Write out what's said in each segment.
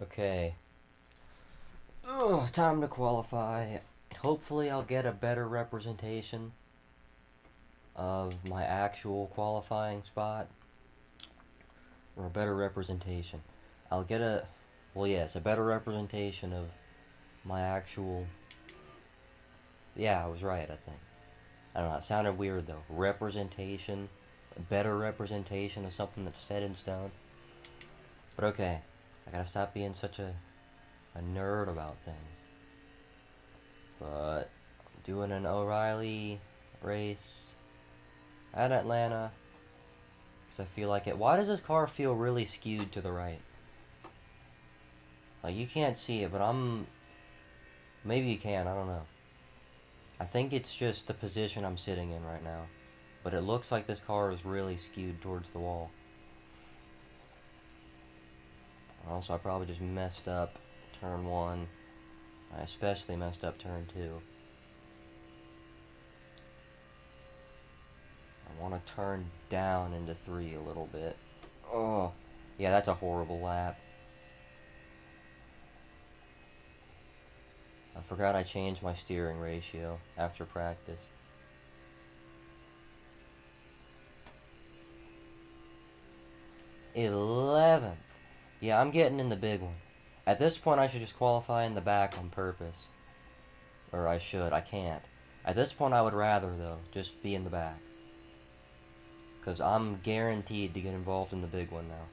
Okay. Ugh, time to qualify. Hopefully, I'll get a better representation of my actual qualifying spot, or a better representation. I'll get a, well, yes, a better representation of my actual. Yeah, I was right, I think. I don't know, it sounded weird though. Representation, a better representation of something that's set in stone. But okay, I gotta stop being such a nerd about things. But I'm doing an O'Reilly race at Atlanta because I feel like it. Why does this car feel really skewed to the right? Like, you can't see it, but I'm. Maybe you can, I don't know. I think it's just the position I'm sitting in right now. But it looks like this car is really skewed towards the wall. Also, I probably just messed up turn 1. I especially messed up turn 2. I want to turn down into 3 a little bit. Oh, yeah, that's a horrible lap. I forgot I changed my steering ratio after practice. 11th. Yeah, I'm getting in the big one. At this point, I should just qualify in the back on purpose. Or I should. I can't. At this point, I would rather, though, just be in the back. Because I'm guaranteed to get involved in the big one now.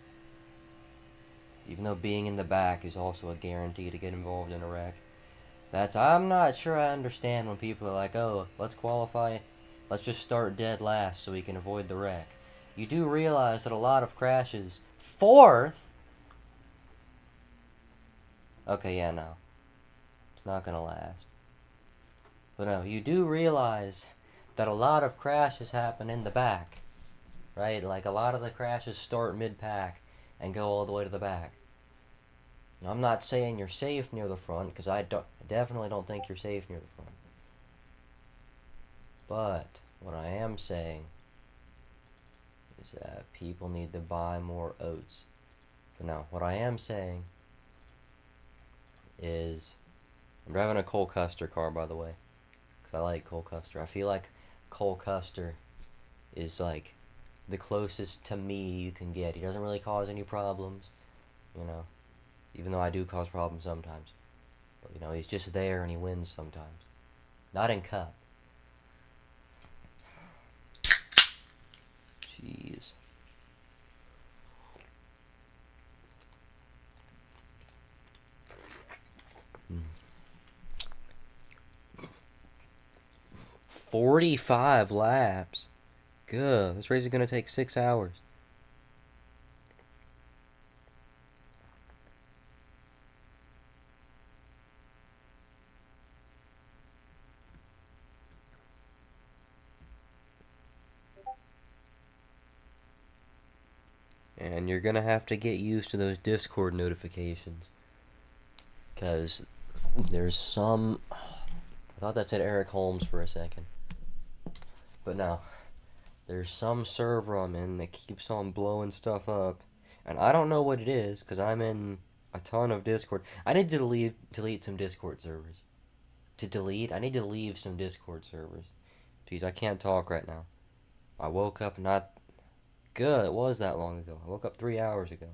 Even though being in the back is also a guarantee to get involved in a wreck. I'm not sure I understand when people are like, oh, let's qualify, let's just start dead last so we can avoid the wreck. You do realize that a lot of crashes, 4th? Okay, yeah, no. It's not gonna last. But no, you do realize that a lot of crashes happen in the back, right? Like, a lot of the crashes start mid-pack and go all the way to the back. Now, I'm not saying you're safe near the front, because I definitely don't think you're safe near the front. But what I am saying is that people need to buy more oats. But no, what I am saying is, I'm driving a Cole Custer car, by the way, because I like Cole Custer. I feel like Cole Custer is like the closest to me you can get. He doesn't really cause any problems, you know, even though I do cause problems sometimes. But, you know, he's just there and he wins sometimes. Not in Cup. Jeez. 45 laps. Good. This race is going to take 6 hours. And you're going to have to get used to those Discord notifications. Because there's some. I thought that said Eric Holmes for a second. But no. There's some server I'm in that keeps on blowing stuff up. And I don't know what it is, because I'm in a ton of Discord. I need to delete some Discord servers. I need to leave some Discord servers. Jeez, I can't talk right now. I woke up not good. It was that long ago. I woke up 3 hours ago.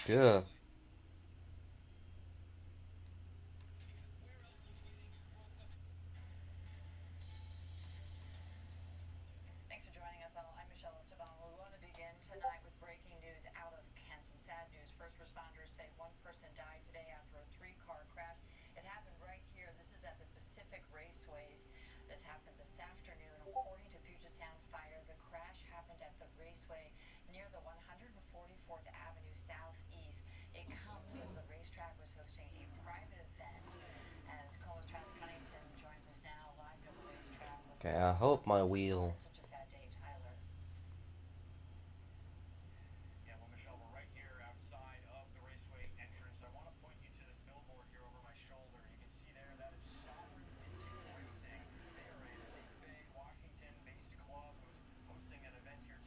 Good. Thanks for joining us all. I'm Michelle Esteban. We want to begin tonight with breaking news out of Kansas. Some sad news. First responders say one person died today after a three-car crash. It happened right here. This is at the Pacific Raceways. This happened this afternoon. According to Puget Sound Fire, the crash happened at the raceway near the 144th Avenue Southeast. It comes as the racetrack was hosting a private event. As Cole's Tyler Cunnington joins us now live from the racetrack. Okay, I hope my wheel. Such a sad day, Tyler. Yeah, well, Michelle, we're right here outside of the raceway entrance. I want to point you to this billboard here over my shoulder. You can see there that is Sovereign Vintage Racing. They are a Lake Bay, Washington-based club who's hosting an event here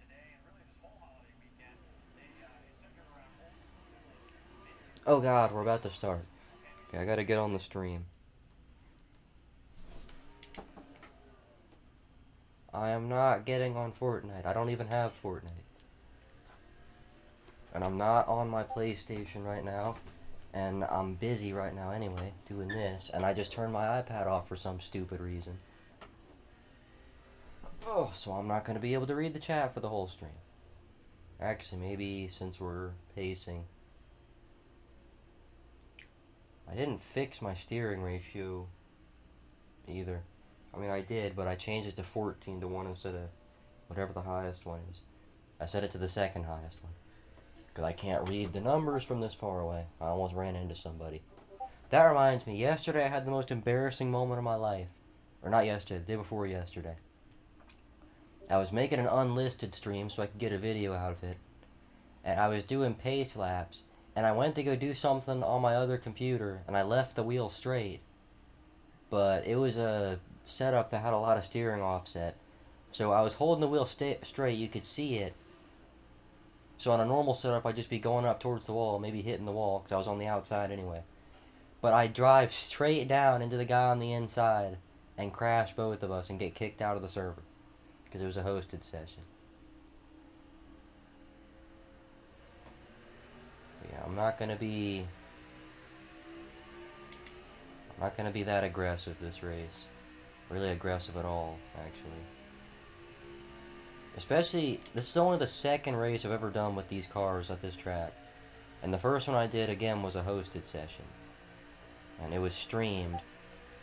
Oh god, we're about to start. Okay, I gotta get on the stream. I am not getting on Fortnite. I don't even have Fortnite. And I'm not on my PlayStation right now. And I'm busy right now anyway, doing this. And I just turned my iPad off for some stupid reason. Oh, so I'm not going to be able to read the chat for the whole stream. Actually, maybe since we're pacing. I didn't fix my steering ratio either. I mean, I did, but I changed it to 14 to 1 instead of whatever the highest one is. I set it to the second highest one. Because I can't read the numbers from this far away. I almost ran into somebody. That reminds me, yesterday I had the most embarrassing moment of my life. Or not yesterday, the day before yesterday. I was making an unlisted stream so I could get a video out of it. And I was doing pace laps. And I went to go do something on my other computer. And I left the wheel straight. But it was a setup that had a lot of steering offset. So I was holding the wheel straight, you could see it. So on a normal setup, I'd just be going up towards the wall, maybe hitting the wall, because I was on the outside anyway. But I drive straight down into the guy on the inside and crash both of us and get kicked out of the server. Because it was a hosted session. But yeah, I'm not gonna be that aggressive this race. Really aggressive at all, actually. Especially, this is only the second race I've ever done with these cars at this track. And the first one I did, again, was a hosted session. And it was streamed.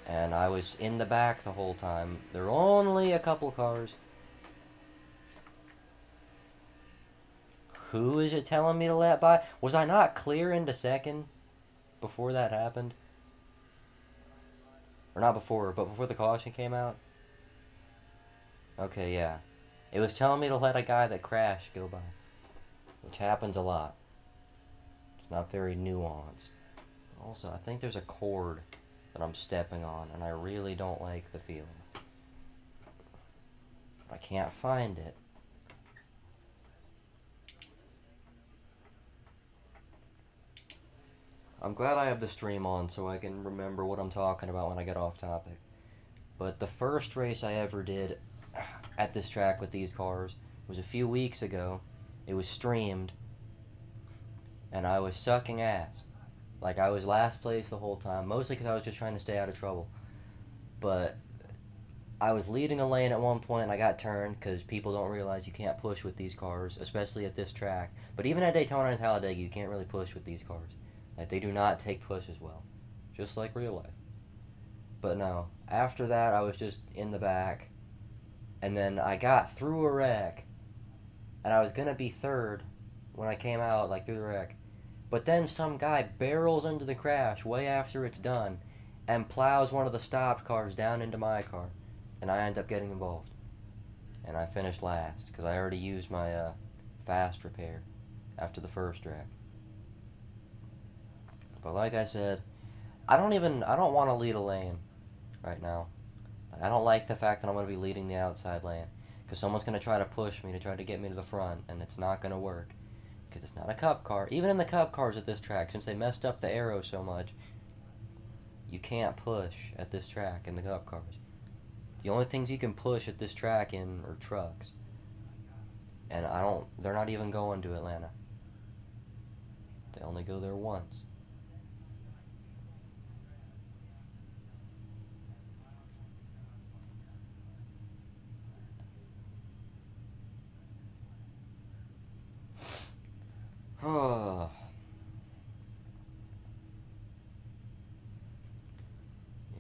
And I was in the back the whole time. There were only a couple cars. Who is it telling me to let by? Was I not clear into second before that happened? Or not before, but before the caution came out? Okay, yeah. It was telling me to let a guy that crashed go by. Which happens a lot. It's not very nuanced. Also, I think there's a cord that I'm stepping on, and I really don't like the feeling. I can't find it. I'm glad I have the stream on so I can remember what I'm talking about when I get off topic. But the first race I ever did at this track with these cars was a few weeks ago. It was streamed, and I was sucking ass. Like, I was last place the whole time, mostly because I was just trying to stay out of trouble. But I was leading a lane at one point, and I got turned, because people don't realize you can't push with these cars, especially at this track. But even at Daytona and Talladega, you can't really push with these cars. Like, they do not take pushes well. Just like real life. But no, after that, I was just in the back. And then I got through a wreck, and I was gonna be third when I came out, like, through the wreck. But then some guy barrels into the crash way after it's done and plows one of the stopped cars down into my car. And I end up getting involved. And I finished last, because I already used my fast repair after the first wreck. But like I said, I don't want to lead a lane right now. I don't like the fact that I'm going to be leading the outside lane. Because someone's going to try to push me to try to get me to the front, and it's not going to work. Because it's not a cup car. Even in the cup cars at this track, since they messed up the aero so much, you can't push at this track in the cup cars. The only things you can push at this track in are trucks. And they're not even going to Atlanta. They only go there once. Oh.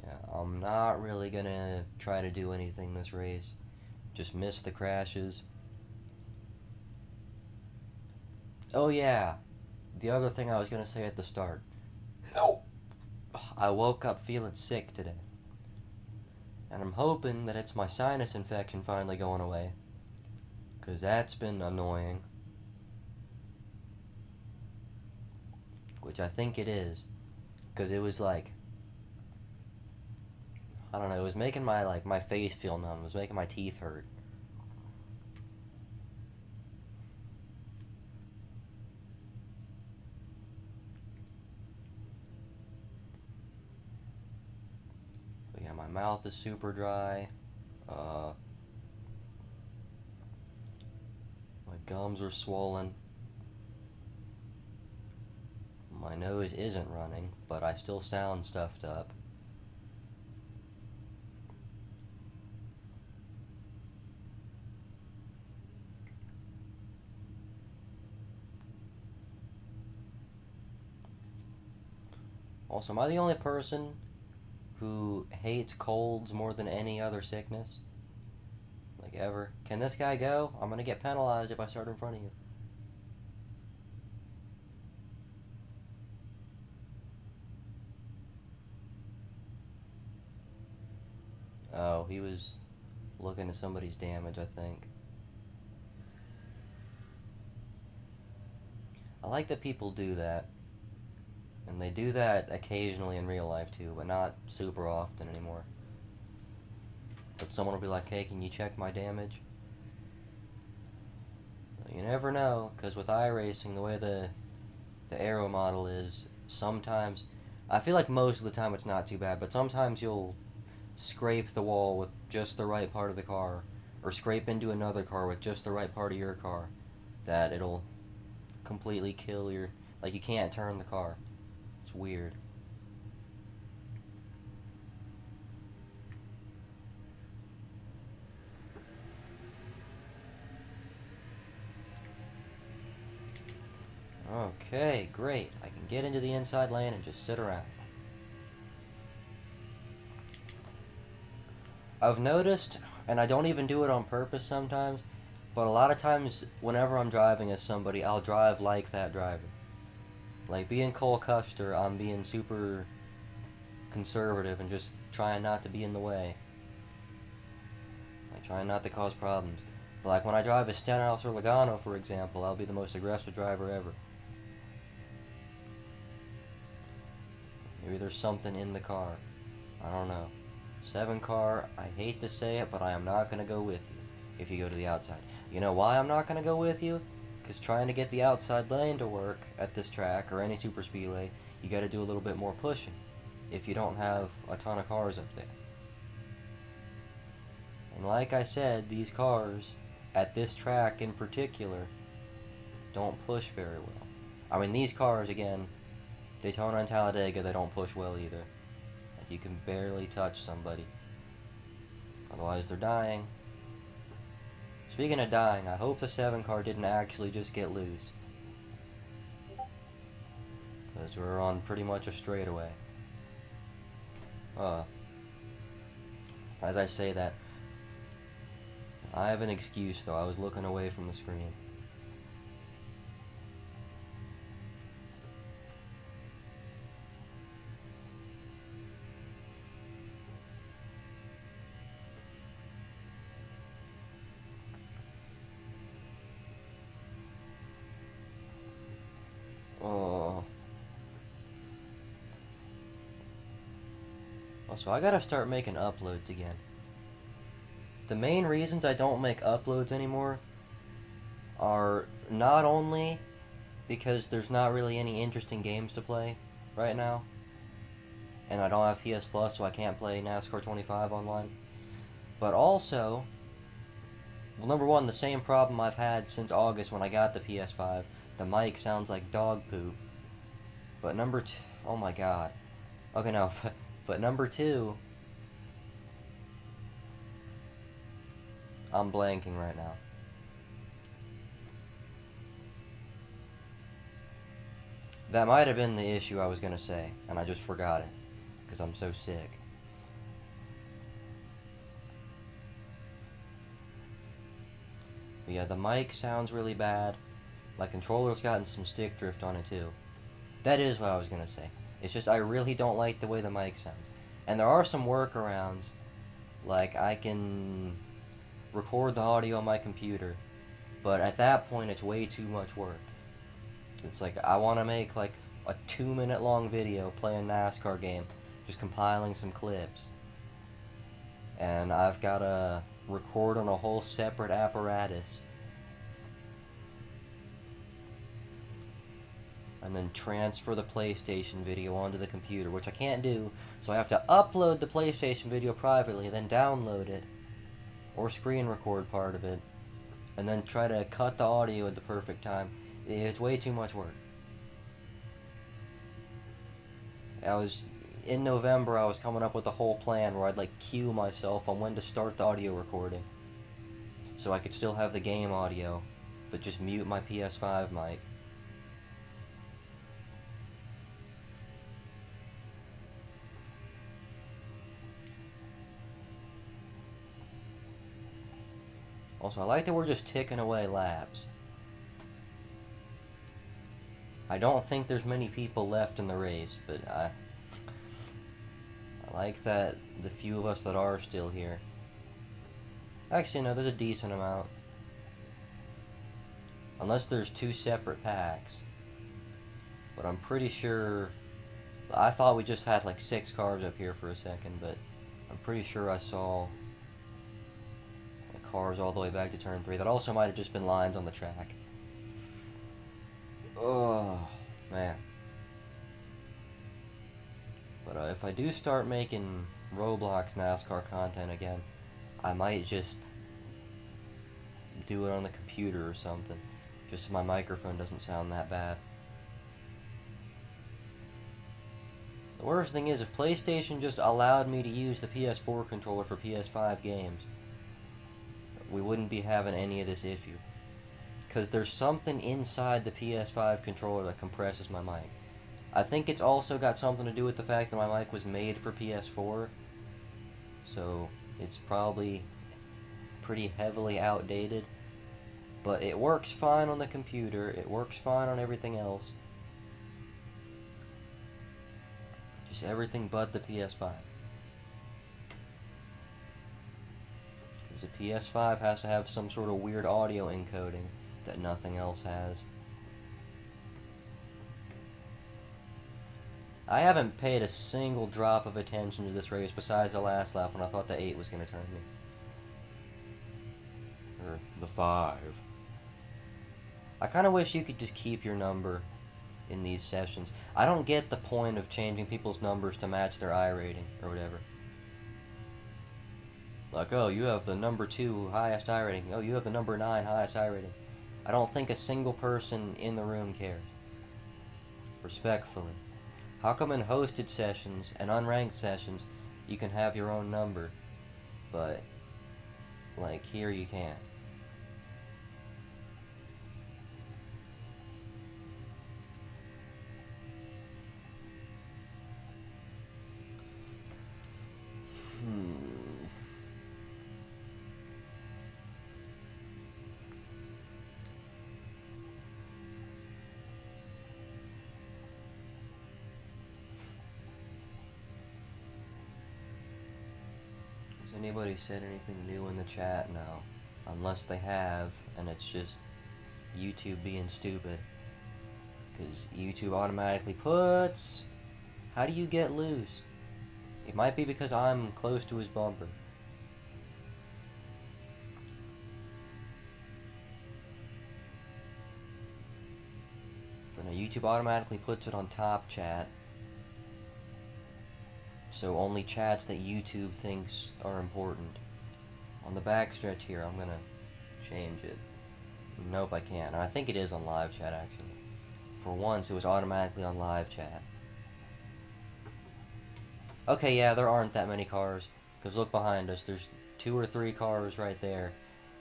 Yeah, I'm not really gonna try to do anything this race. Just miss the crashes. Oh yeah, the other thing I was gonna say at the start. I woke up feeling sick today. And I'm hoping that it's my sinus infection finally going away. 'Cause that's been annoying. Which I think it is. Because it was like, I don't know, it was making my face feel numb. It was making my teeth hurt. mouth is super dry. My gums are swollen. My nose isn't running, but I still sound stuffed up. Also, am I the only person who hates colds more than any other sickness? Like, ever? Can this guy go? I'm gonna get penalized if I start in front of you. Oh, he was looking at somebody's damage, I think. I like that people do that. And they do that occasionally in real life too, but not super often anymore. But someone will be like, hey, can you check my damage? You never know, because with iRacing, the way the aero model is, sometimes, I feel like most of the time it's not too bad, but sometimes you'll scrape the wall with just the right part of the car, or scrape into another car with just the right part of your car, that it'll completely kill your, like, you can't turn the car. It's weird. Okay, great. I can get into the inside lane and just sit around. I've noticed, and I don't even do it on purpose sometimes, but a lot of times whenever I'm driving as somebody, I'll drive like that driver. Like being Cole Custer, I'm being super conservative and just trying not to be in the way. Like trying not to cause problems. But like when I drive a Stenhouse or Logano, for example, I'll be the most aggressive driver ever. Maybe there's something in the car. I don't know. 7 car, I hate to say it, but I am not going to go with you if you go to the outside. You know why I'm not going to go with you? Because trying to get the outside lane to work at this track or any super speedway, you got to do a little bit more pushing if you don't have a ton of cars up there. And like I said, these cars at this track in particular don't push very well. I mean, these cars, again, Daytona and Talladega, they don't push well either. Like, you can barely touch somebody. Otherwise, they're dying. Speaking of dying, I hope the 7 car didn't actually just get loose. Because we're on pretty much a straightaway. As I say that, I have an excuse though. I was looking away from the screen. Oh. Also, I gotta start making uploads again. The main reasons I don't make uploads anymore are not only because there's not really any interesting games to play right now, and I don't have PS Plus, so I can't play NASCAR 25 online, but also, well, number one, the same problem I've had since August when I got the PS5. The mic sounds like dog poop. But number two, oh my god. Okay, no, but number two, I'm blanking right now. That might have been the issue I was gonna say, and I just forgot it, because I'm so sick. But yeah, the mic sounds really bad. My controller's gotten some stick drift on it too. That is what I was gonna say. It's just I really don't like the way the mic sounds. And there are some workarounds, like I can record the audio on my computer, but at that point it's way too much work. It's like I want to make like a 2-minute long video playing a NASCAR game, just compiling some clips, and I've got to record on a whole separate apparatus. and then transfer the PlayStation video onto the computer, which I can't do, so I have to upload the PlayStation video privately, then download it, or screen record part of it, and then try to cut the audio at the perfect time. It's way too much work. In November, I was coming up with a whole plan where I'd like cue myself on when to start the audio recording, so I could still have the game audio, but just mute my PS5 mic. Also, I like that we're just ticking away laps. I don't think there's many people left in the race, but I like that the few of us that are still here. Actually, no, there's a decent amount. Unless there's two separate packs. But I'm pretty sure... I thought we just had like 6 cars up here for a second, but I'm pretty sure I saw cars all the way back to turn 3. That also might have just been lines on the track. Oh, man. But if I do start making Roblox NASCAR content again, I might just do it on the computer or something, just so my microphone doesn't sound that bad. The worst thing is, if PlayStation just allowed me to use the PS4 controller for PS5 games, we wouldn't be having any of this issue. Because there's something inside the PS5 controller that compresses my mic. I think it's also got something to do with the fact that my mic was made for PS4. So it's probably pretty heavily outdated. But it works fine on the computer. It works fine on everything else. Just everything but the PS5. The PS5 has to have some sort of weird audio encoding that nothing else has. I haven't paid a single drop of attention to this race besides the last lap when I thought the 8 was going to turn me. Or the 5. I kind of wish you could just keep your number in these sessions. I don't get the point of changing people's numbers to match their iRating or whatever. Like, oh, you have the number 2 highest iRating. Oh, you have the number 9 highest iRating. I don't think a single person in the room cares. Respectfully. How come in hosted sessions and unranked sessions you can have your own number, but, like, here you can't? Has anybody said anything new in the chat? No. Unless they have, and it's just YouTube being stupid. Because YouTube automatically puts... How do you get loose? It might be because I'm close to his bumper. But no, YouTube automatically puts it on top chat. So only chats that YouTube thinks are important. On the backstretch here, I'm gonna change it. Nope, I can't. And I think it is on live chat, actually. For once, it was automatically on live chat. Okay, yeah, there aren't that many cars. Because look behind us, there's 2 or 3 cars right there.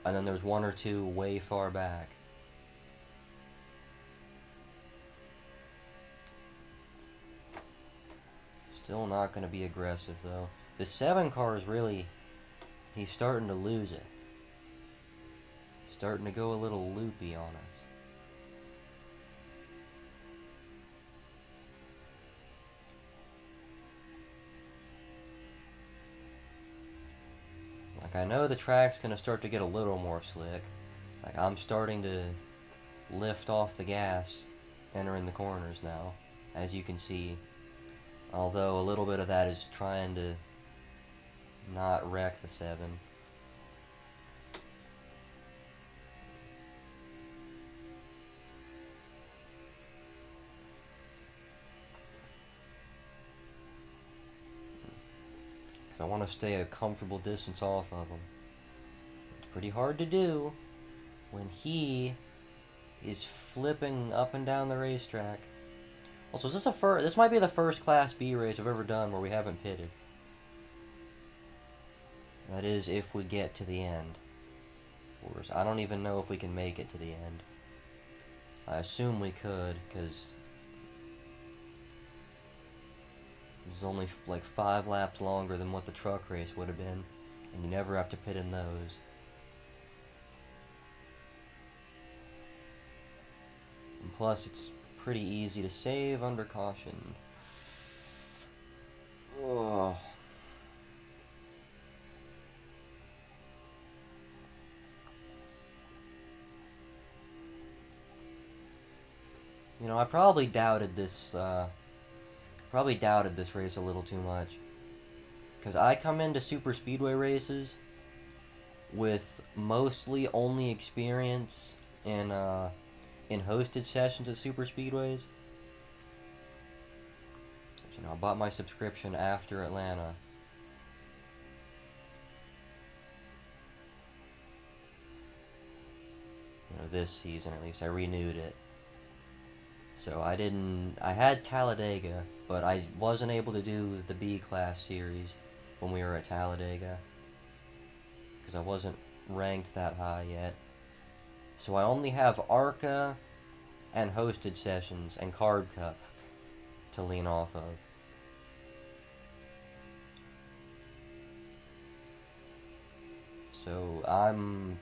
And then there's 1 or 2 way far back. Still not going to be aggressive, though. The 7 car is really... He's starting to lose it. Starting to go a little loopy on us. Like, I know the track's going to start to get a little more slick. Like, I'm starting to lift off the gas entering the corners now, as you can see. Although a little bit of that is trying to not wreck the 7. because I want to stay a comfortable distance off of him. It's pretty hard to do when he is flipping up and down the racetrack. Also, is this this might be the first Class B race I've ever done where we haven't pitted. That is, if we get to the end. Of course, I don't even know if we can make it to the end. I assume we could, because it's only like 5 laps longer than what the truck race would have been, and you never have to pit in those. And plus, it's pretty easy to save under caution. Oh. You know, I probably doubted this race a little too much. Because I come into super speedway races with mostly only experience in hosted sessions at super speedways. But, you know, I bought my subscription after Atlanta. You know, this season at least, I renewed it. So I had Talladega, but I wasn't able to do the B-Class series when we were at Talladega, because I wasn't ranked that high yet. So I only have ARCA and hosted sessions and Carb Cup to lean off of. So I'm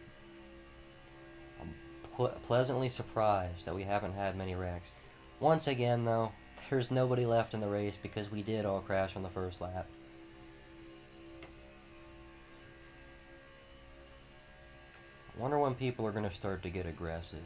pleasantly surprised that we haven't had many wrecks. Once again, though, there's nobody left in the race because we did all crash on the first lap. I wonder when people are going to start to get aggressive.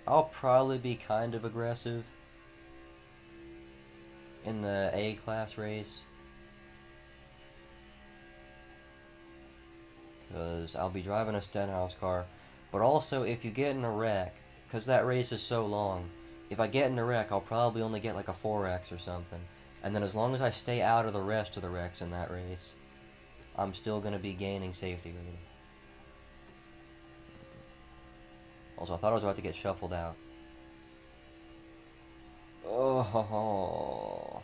I'll probably be kind of aggressive in the A-Class race, because I'll be driving a Stenhouse car. But also, if you get in a wreck, because that race is so long, if I get in a wreck, I'll probably only get like a 4X or something. And then as long as I stay out of the rest of the wrecks in that race, I'm still going to be gaining safety rating. Also, I thought I was about to get shuffled out. Oh,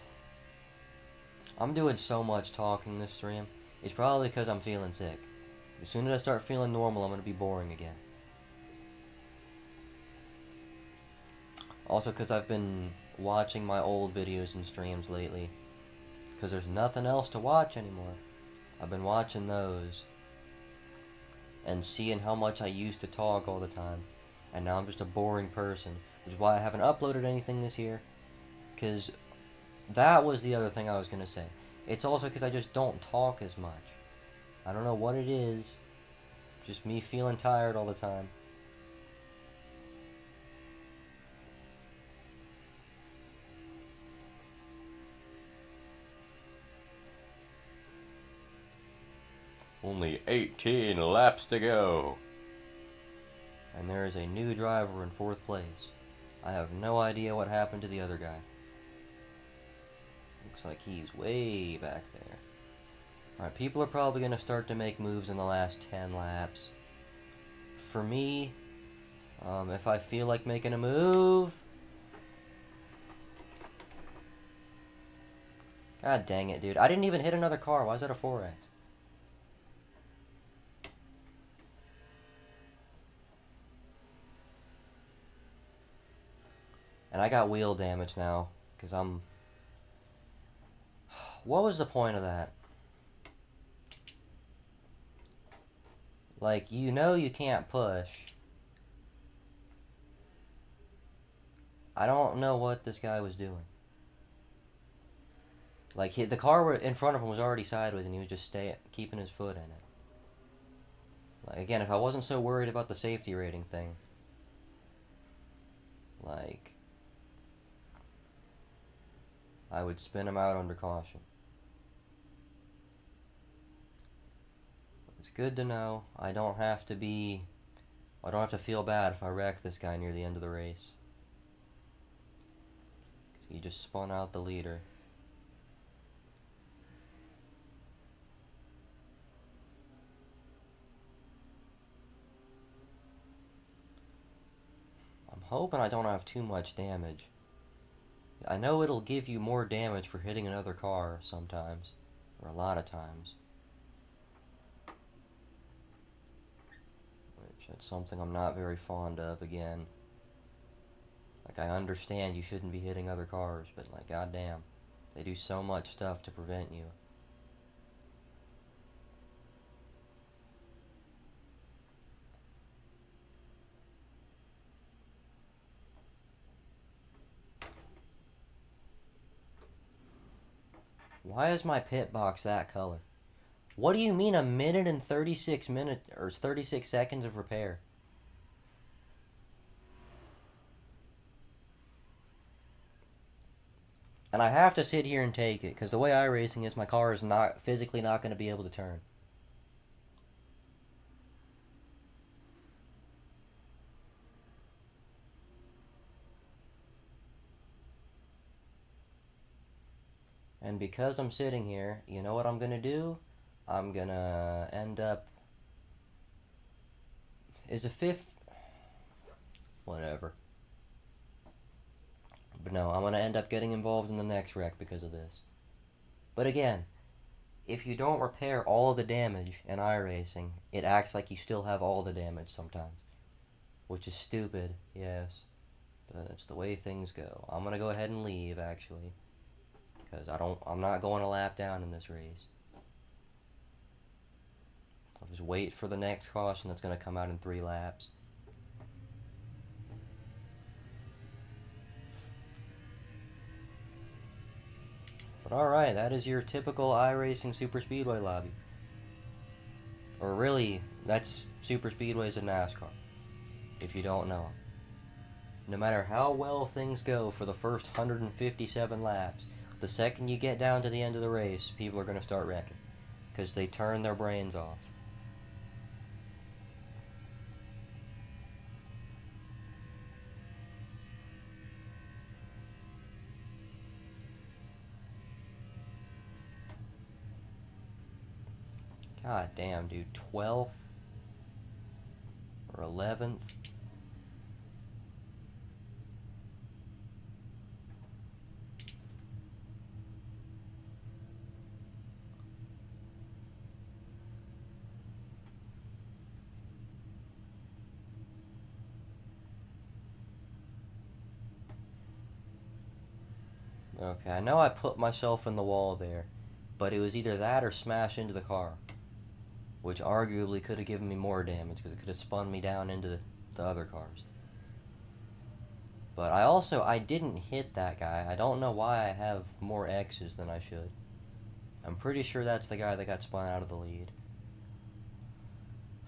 I'm doing so much talking this stream. It's probably because I'm feeling sick. As soon as I start feeling normal, I'm going to be boring again. Also, because I've been watching my old videos and streams lately. Because there's nothing else to watch anymore. I've been watching those and seeing how much I used to talk all the time. And now I'm just a boring person, which is why I haven't uploaded anything this year. Because that was the other thing I was going to say. It's also because I just don't talk as much. I don't know what it is. Just me feeling tired all the time. Only 18 laps to go. And there is a new driver in 4th place. I have no idea what happened to the other guy. Looks like he's way back there. Alright, people are probably going to start to make moves in the last 10 laps. For me, if I feel like making a move... God dang it, dude. I didn't even hit another car. Why is that a 4X? And I got wheel damage now, because I'm... What was the point of that? Like, you know you can't push. I don't know what this guy was doing. Like, the car in front of him was already sideways, and he was just keeping his foot in it. Like, again, if I wasn't so worried about the safety rating thing. Like... I would spin him out under caution. It's good to know I don't have to feel bad if I wreck this guy near the end of the race. 'Cause he just spun out the leader. I'm hoping I don't have too much damage. I know it'll give you more damage for hitting another car sometimes, or a lot of times. Which, that's something I'm not very fond of, again. Like, I understand you shouldn't be hitting other cars, but, like, goddamn, they do so much stuff to prevent you. Why is my pit box that color? What do you mean 1 minute and 36 seconds of repair? And I have to sit here and take it, because the way iRacing is, my car is not physically not going to be able to turn. And because I'm sitting here, you know what I'm going to do? I'm going to end up... Is a fifth... Whatever. But no, I'm going to end up getting involved in the next wreck because of this. But again, if you don't repair all of the damage in iRacing, it acts like you still have all the damage sometimes. Which is stupid, yes. But it's the way things go. I'm going to go ahead and leave, actually. Because I'm not going a lap down in this race. I'll just wait for the next caution that's going to come out in 3 laps. But alright, that is your typical iRacing Super Speedway lobby. Or really, that's Super Speedways in NASCAR, if you don't know. No matter how well things go for the first 157 laps, the second you get down to the end of the race, people are going to start wrecking. Because they turn their brains off. God damn, dude. 12th? Or 11th? Okay, I know I put myself in the wall there, but it was either that or smash into the car, which arguably could have given me more damage because it could have spun me down into the other cars. But I didn't hit that guy. I don't know why I have more X's than I should. I'm pretty sure that's the guy that got spun out of the lead.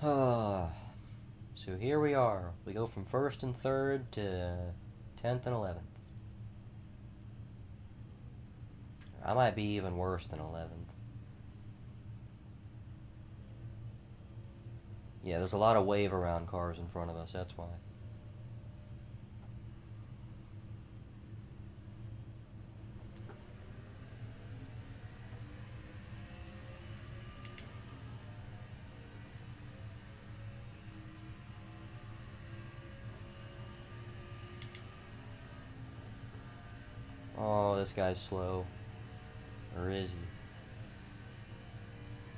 So here we are. We go from 1st and 3rd to 10th and 11th. I might be even worse than 11th. Yeah, there's a lot of wave around cars in front of us, that's why. Oh, this guy's slow. Or is he?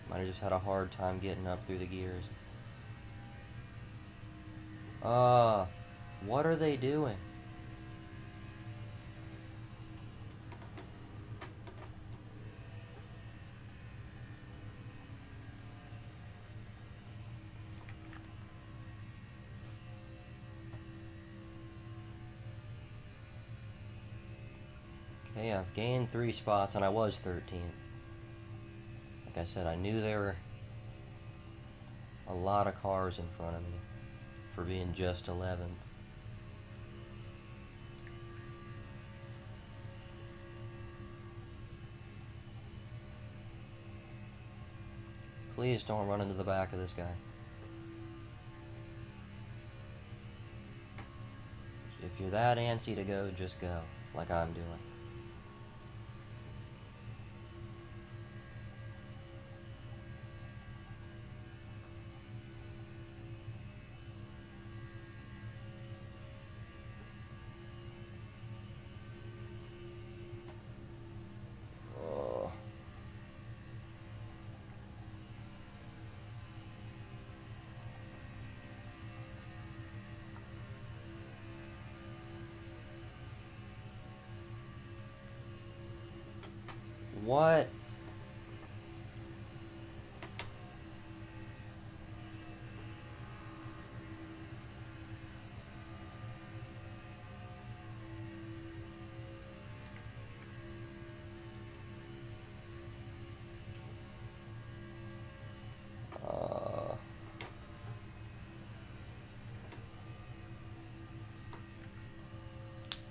Might have just had a hard time getting up through the gears. What are they doing? Okay, I've gained 3 spots and I was 13th. Like I said, I knew there were a lot of cars in front of me for being just 11th. Please don't run into the back of this guy. If you're that antsy to go, just go, like I'm doing. Oh. What?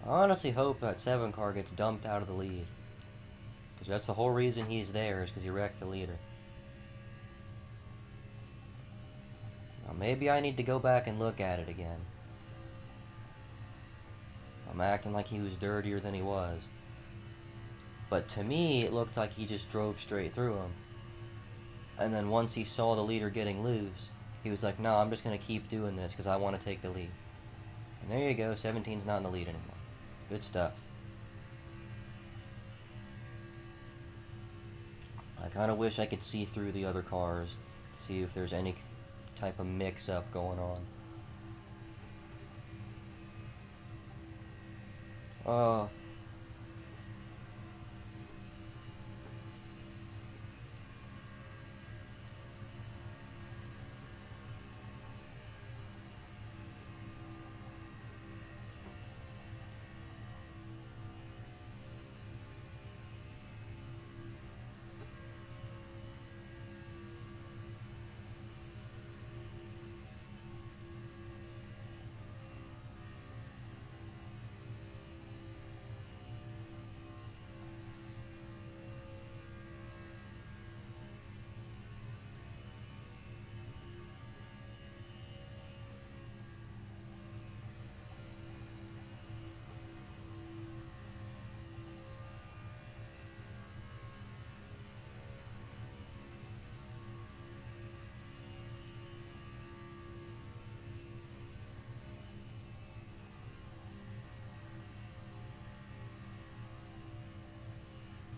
I honestly hope that 7 car gets dumped out of the lead. Because that's the whole reason he's there, is because he wrecked the leader. Now maybe I need to go back and look at it again. I'm acting like he was dirtier than he was. But to me, it looked like he just drove straight through him. And then once he saw the leader getting loose, he was like, no, I'm just going to keep doing this because I want to take the lead. And there you go, 17's not in the lead anymore. Good stuff. I kind of wish I could see through the other cars, see if there's any type of mix-up going on. Oh.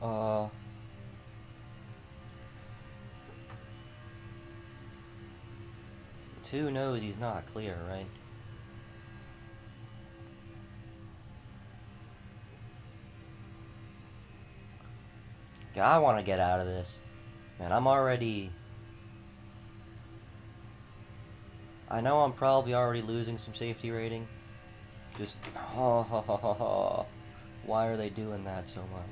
Uh... 2 knows he's not clear, right? I want to get out of this. Man, I'm already... I know I'm probably already losing some safety rating. Just... Why are they doing that so much?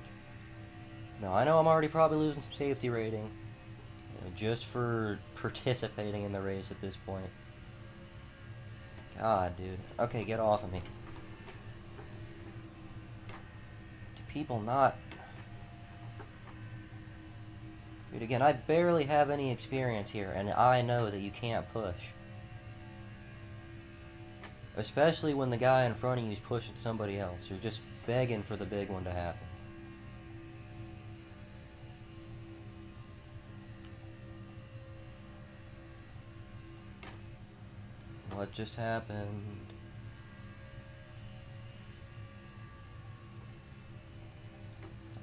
No, I know I'm already probably losing some safety rating. Just for participating in the race at this point. God, dude. Okay, get off of me. Do people not... Dude, again, I barely have any experience here, and I know that you can't push. Especially when the guy in front of you is pushing somebody else. You're just begging for the big one to happen. What just happened?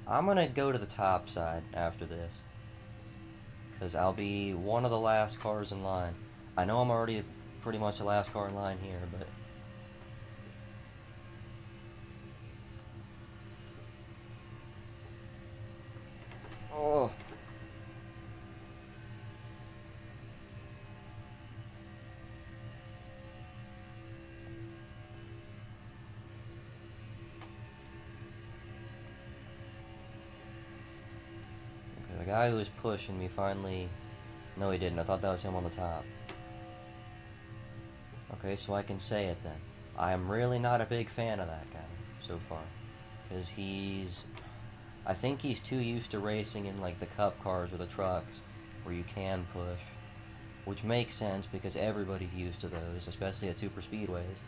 I'm gonna go to the top side after this. Because I'll be one of the last cars in line. I know I'm already pretty much the last car in line here, but... Oh! The guy who was pushing me finally... No, he didn't. I thought that was him on the top. Okay, so I can say it then. I am really not a big fan of that guy so far. Because he's... I think he's too used to racing in, like, the cup cars or the trucks. where you can push, which makes sense because everybody's used to those, especially at super speedways.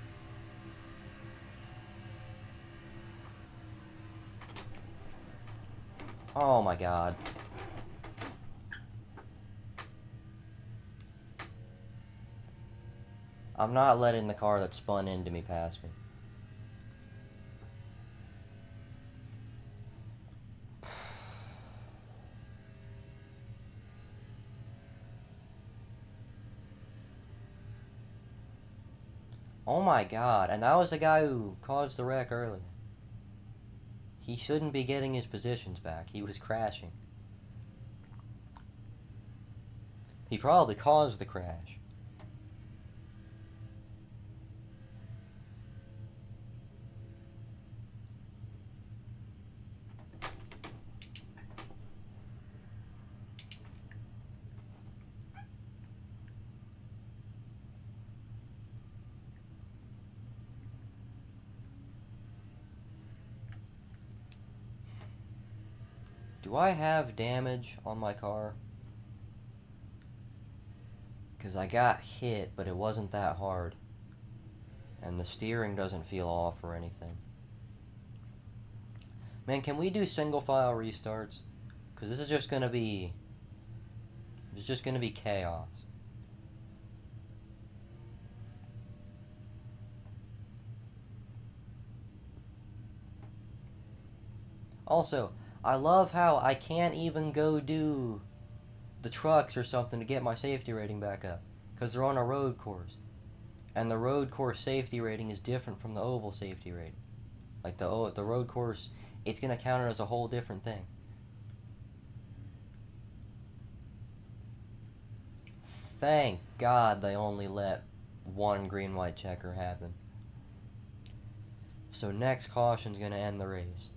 Oh my god. I'm not letting the car that spun into me pass me. Oh my god, and that was the guy who caused the wreck earlier. He shouldn't be getting his positions back. He was crashing. He probably caused the crash. Do I have damage on my car? Because I got hit, but it wasn't that hard. And the steering doesn't feel off or anything. Man, can we do single file restarts? Because this is just gonna be... It's just gonna be chaos. Also, I love how I can't even go do the trucks or something to get my safety rating back up. Because they're on a road course. And the road course safety rating is different from the oval safety rating. Like the road course, it's going to count it as a whole different thing. Thank God they only let one green-white checker happen. So next caution's going to end the race.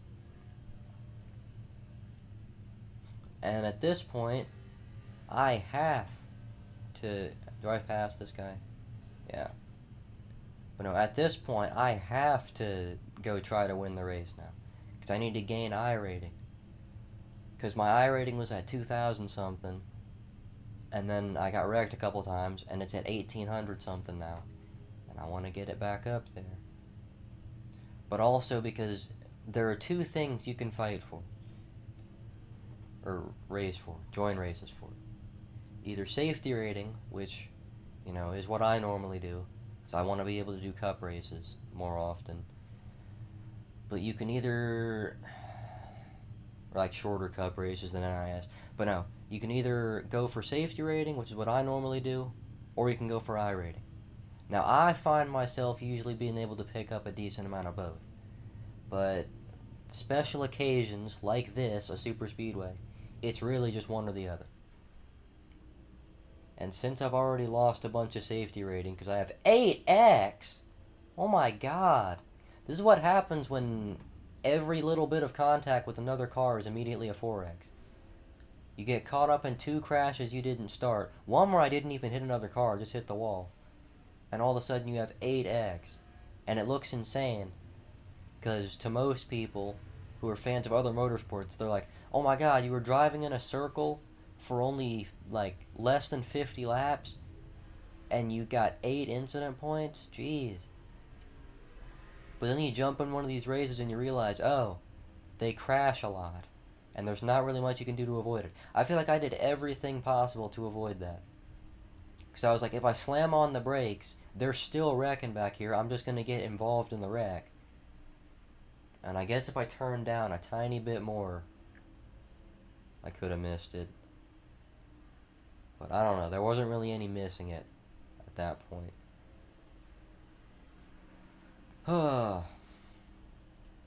And at this point, I have to... Do I pass this guy? Yeah. But no, at this point, I have to go try to win the race now. Because I need to gain I rating. Because my I rating was at 2,000 something. And then I got wrecked a couple times, and it's at 1,800 something now. And I want to get it back up there. But also because there are two things you can fight for. Or race for. Join races for. Either safety rating, which, you know, is what I normally do. Because I want to be able to do cup races more often. But you can either... like shorter cup races than NIS. But no, you can either go for safety rating, which is what I normally do, or you can go for I rating. Now, I find myself usually being able to pick up a decent amount of both. But special occasions like this, a super speedway, it's really just one or the other. And since I've already lost a bunch of safety rating, because I have 8x, oh my god. This is what happens when every little bit of contact with another car is immediately a 4x. You get caught up in 2 crashes you didn't start. One where I didn't even hit another car, just hit the wall. And all of a sudden you have 8x. And it looks insane. Because to most people who are fans of other motorsports, they're like, oh my god, you were driving in a circle for only like less than 50 laps and you got 8 incident points? Jeez. But then you jump in one of these races and you realize, oh, they crash a lot. And there's not really much you can do to avoid it. I feel like I did everything possible to avoid that. Because I was like, if I slam on the brakes, they're still wrecking back here. I'm just going to get involved in the wreck. And I guess if I turned down a tiny bit more, I could have missed it. But I don't know. There wasn't really any missing it at that point.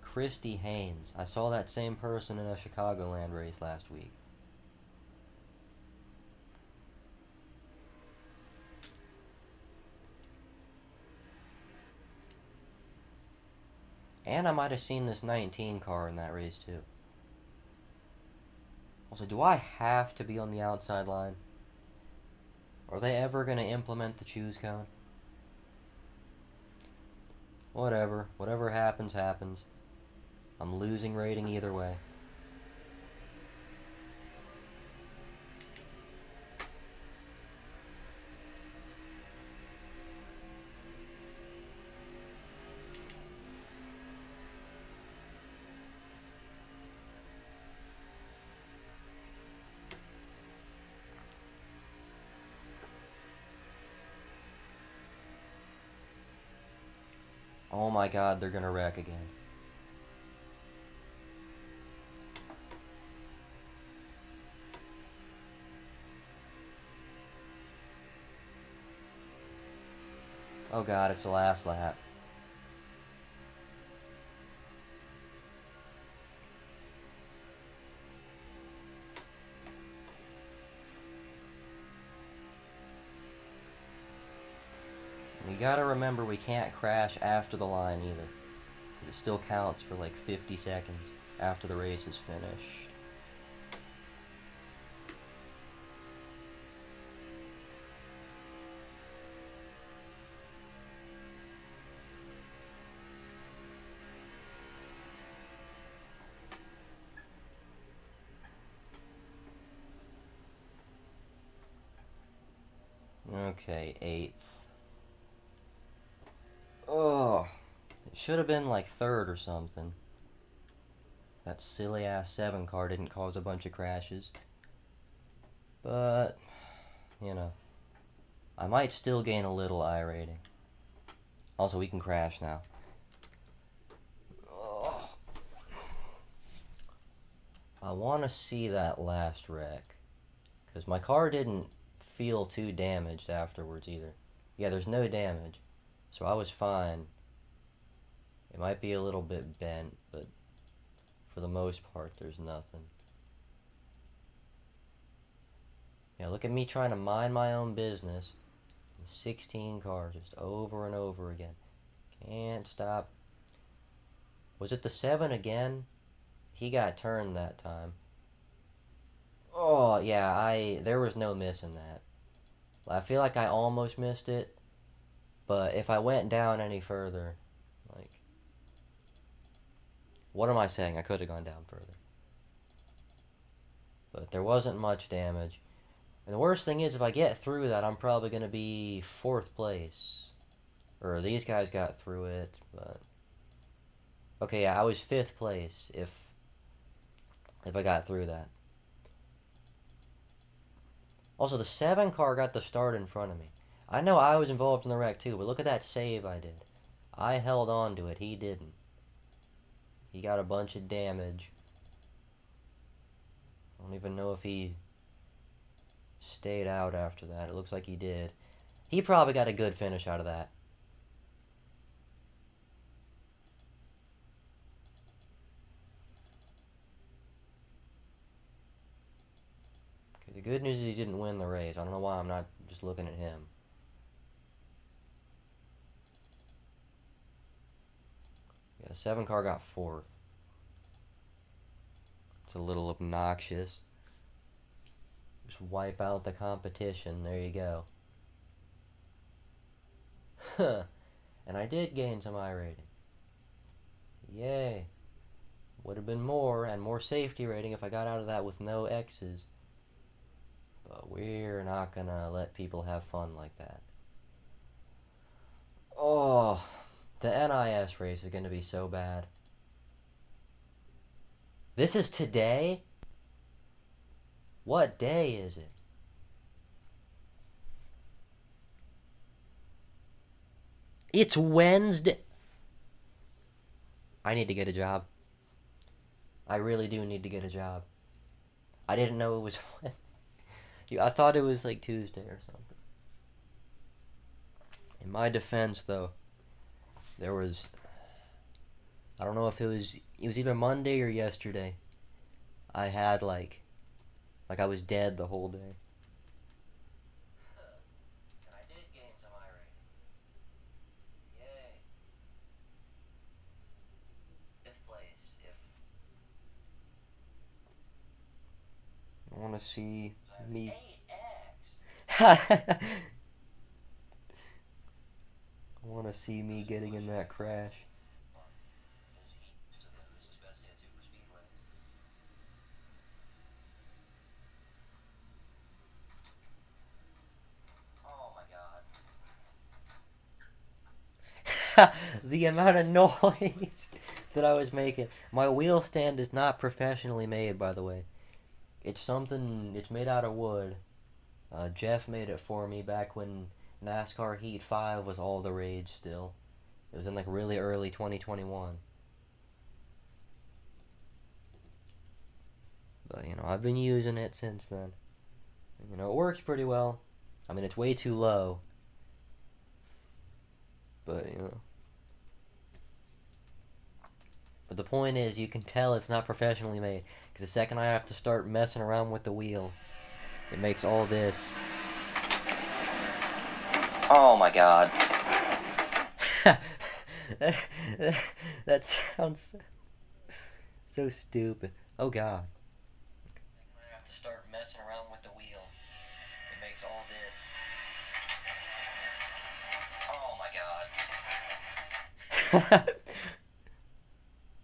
Christy Haynes. I saw that same person in a Chicagoland race last week. And I might have seen this 19 car in that race too. Also, do I have to be on the outside line? Are they ever going to implement the choose cone? Whatever. Whatever happens, happens. I'm losing rating either way. my god, they're gonna wreck again. Oh god, it's the last lap. You gotta remember we can't crash after the line either. It still counts for like 50 seconds after the race is finished. Okay, 8th. Oh, it should have been like 3rd or something. That silly ass 7 car didn't cause a bunch of crashes. But, you know, I might still gain a little I rating. Also, we can crash now. Oh. I want to see that last wreck. Because my car didn't feel too damaged afterwards either. Yeah, there's no damage. So I was fine. It might be a little bit bent, but for the most part, there's nothing. Yeah, look at me trying to mind my own business. 16 cars, just over and over again. Can't stop. Was it the 7 again? He got turned that time. Oh, yeah, there was no missing that. I feel like I almost missed it, but if I went down any further, like, what am I saying? I could have gone down further. But there wasn't much damage. And the worst thing is, if I get through that, I'm probably going to be 4th place. Or these guys got through it, but... Okay, yeah, I was 5th place if I got through that. Also, the 7 car got the start in front of me. I know I was involved in the wreck too, but look at that save I did. I held on to it, he didn't. He got a bunch of damage. I don't even know if he stayed out after that. It looks like he did. He probably got a good finish out of that. Okay, the good news is he didn't win the race. I don't know why I'm not just looking at him. Yeah, the 7 car got 4th. It's a little obnoxious. Just wipe out the competition. There you go. Huh. And I did gain some I rating. Yay. Would have been more, and more safety rating if I got out of that with no X's. But we're not gonna let people have fun like that. Oh, the NIS race is gonna be so bad. This is today? What day is it? It's Wednesday. I need to get a job. I really do need to get a job. I didn't know it was Wednesday. I thought it was like Tuesday or something. In my defense, though, there was... I don't know if it was either Monday or yesterday. I had like I was dead the whole day. And I did gain some I rating. Yay. 5th place. If I want to see me. 8X. I want to see me getting in that crash. The amount of noise that I was making. My wheel stand is not professionally made, by the way. It's made out of wood. Jeff made it for me back when NASCAR Heat 5 was all the rage still. It was in like really early 2021. But, you know, I've been using it since then. You know, it works pretty well. I mean, it's way too low. But, you know. But the point is, you can tell it's not professionally made. Because the second I have to start messing around with the wheel, it makes all this. Oh my god. That sounds so stupid. Oh god. I have to start messing around with the wheel. It makes all this. Oh my god.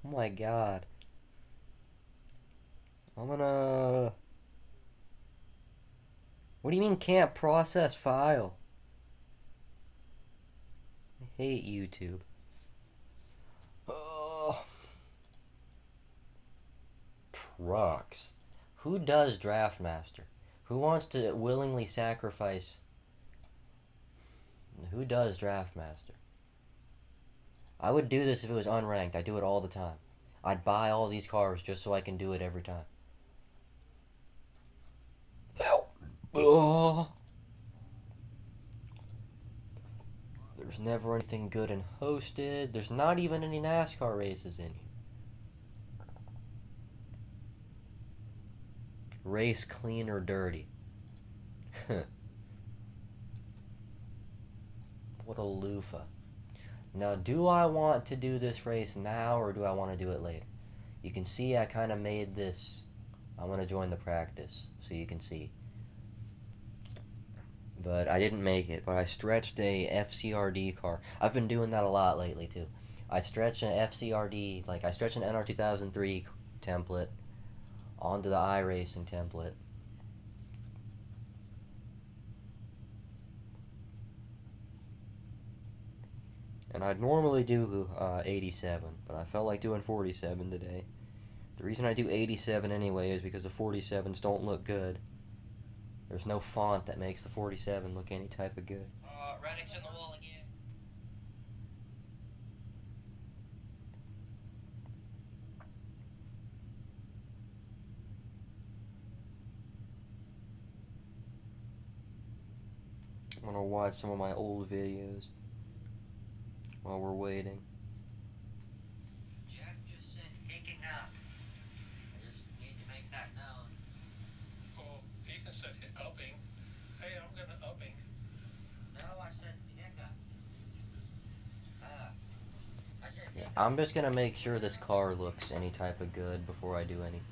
Oh my god. I'm gonna. What do you mean can't process file? I hate YouTube. Oh. Trucks. Who does Draftmaster? Who wants to willingly sacrifice? Who does Draftmaster? I would do this if it was unranked. I do it all the time. I'd buy all these cars just so I can do it every time. Oh. There's never anything good in hosted. There's not even any NASCAR races in here. Race clean or dirty. What a loofah. Now, do I want to do this race now or do I want to do it later? You can see I kind of made this. I want to join the practice so you can see. But I didn't make it, but I stretched a FCRD car. I've been doing that a lot lately too. I stretched an FCRD, like I stretched an NR2003 template onto the iRacing template. And I'd normally do 87, but I felt like doing 47 today. The reason I do 87 anyway is because the 47s don't look good. There's no font that makes the 47 look any type of good. Radix in the wall again. I'm gonna watch some of my old videos while we're waiting. Jeff just said hicking up. I just need to make that known. Well, Ethan said upping. Hey, I'm gonna upping. No, I said hiccup. I said hiccup. I'm just gonna make sure this car looks any type of good before I do anything.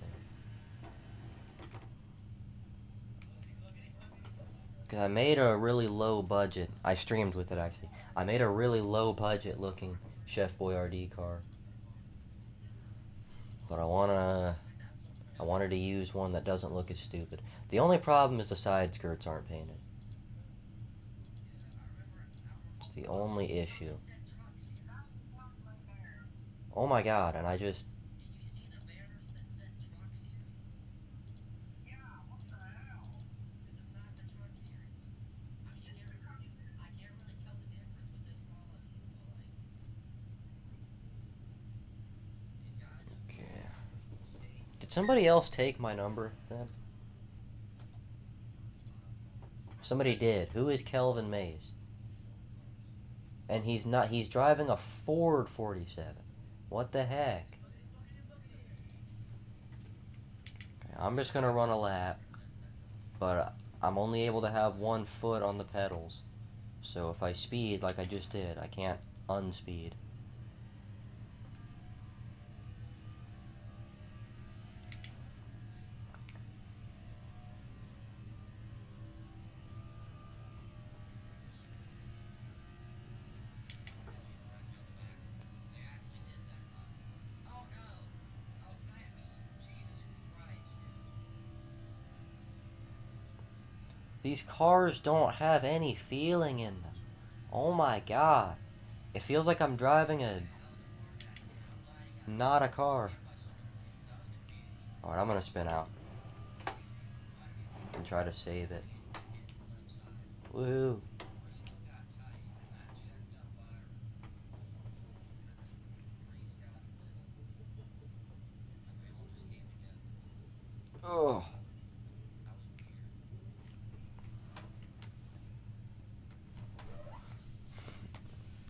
Cause I made a really low budget. I streamed with it actually. I made a really low budget looking Chef Boyardee car. But I wanted to use one that doesn't look as stupid. The only problem is the side skirts aren't painted. It's the only issue. Oh my god, and I just... Did you see the banners that said Truck Series? Yeah, what the hell? This is not the Truck Series. I mean, I can't really tell the difference with this quality, but like... These guys are Okay. Did somebody else take my number then? Somebody did. Who is Kelvin Mays? And he's driving a Ford 47. What the heck? Okay, I'm just gonna run a lap, but I'm only able to have one foot on the pedals. So if I speed like I just did, I can't unspeed. They actually did that time. Oh no! Oh thanks. Jesus Christ, dude. These cars don't have any feeling in them. Oh my god. It feels like I'm driving not a car. Alright, I'm gonna spin out. And try to save it. Woo. Oh. I was weird.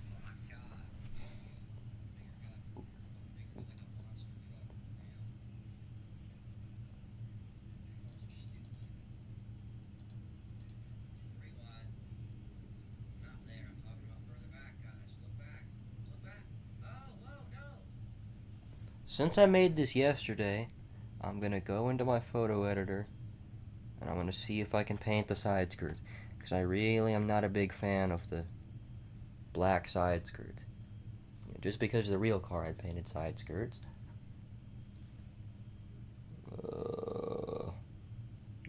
Oh my god. Bigger like a monster truck, man. These cars are stupid. Three wide. Not there. I'm talking about further back, guys. Look back. Look back. Oh, whoa, no. Since I made this yesterday, I'm gonna go into my photo editor and I'm gonna see if I can paint the side skirts. Because I really am not a big fan of the black side skirts. Just because the real car had painted side skirts.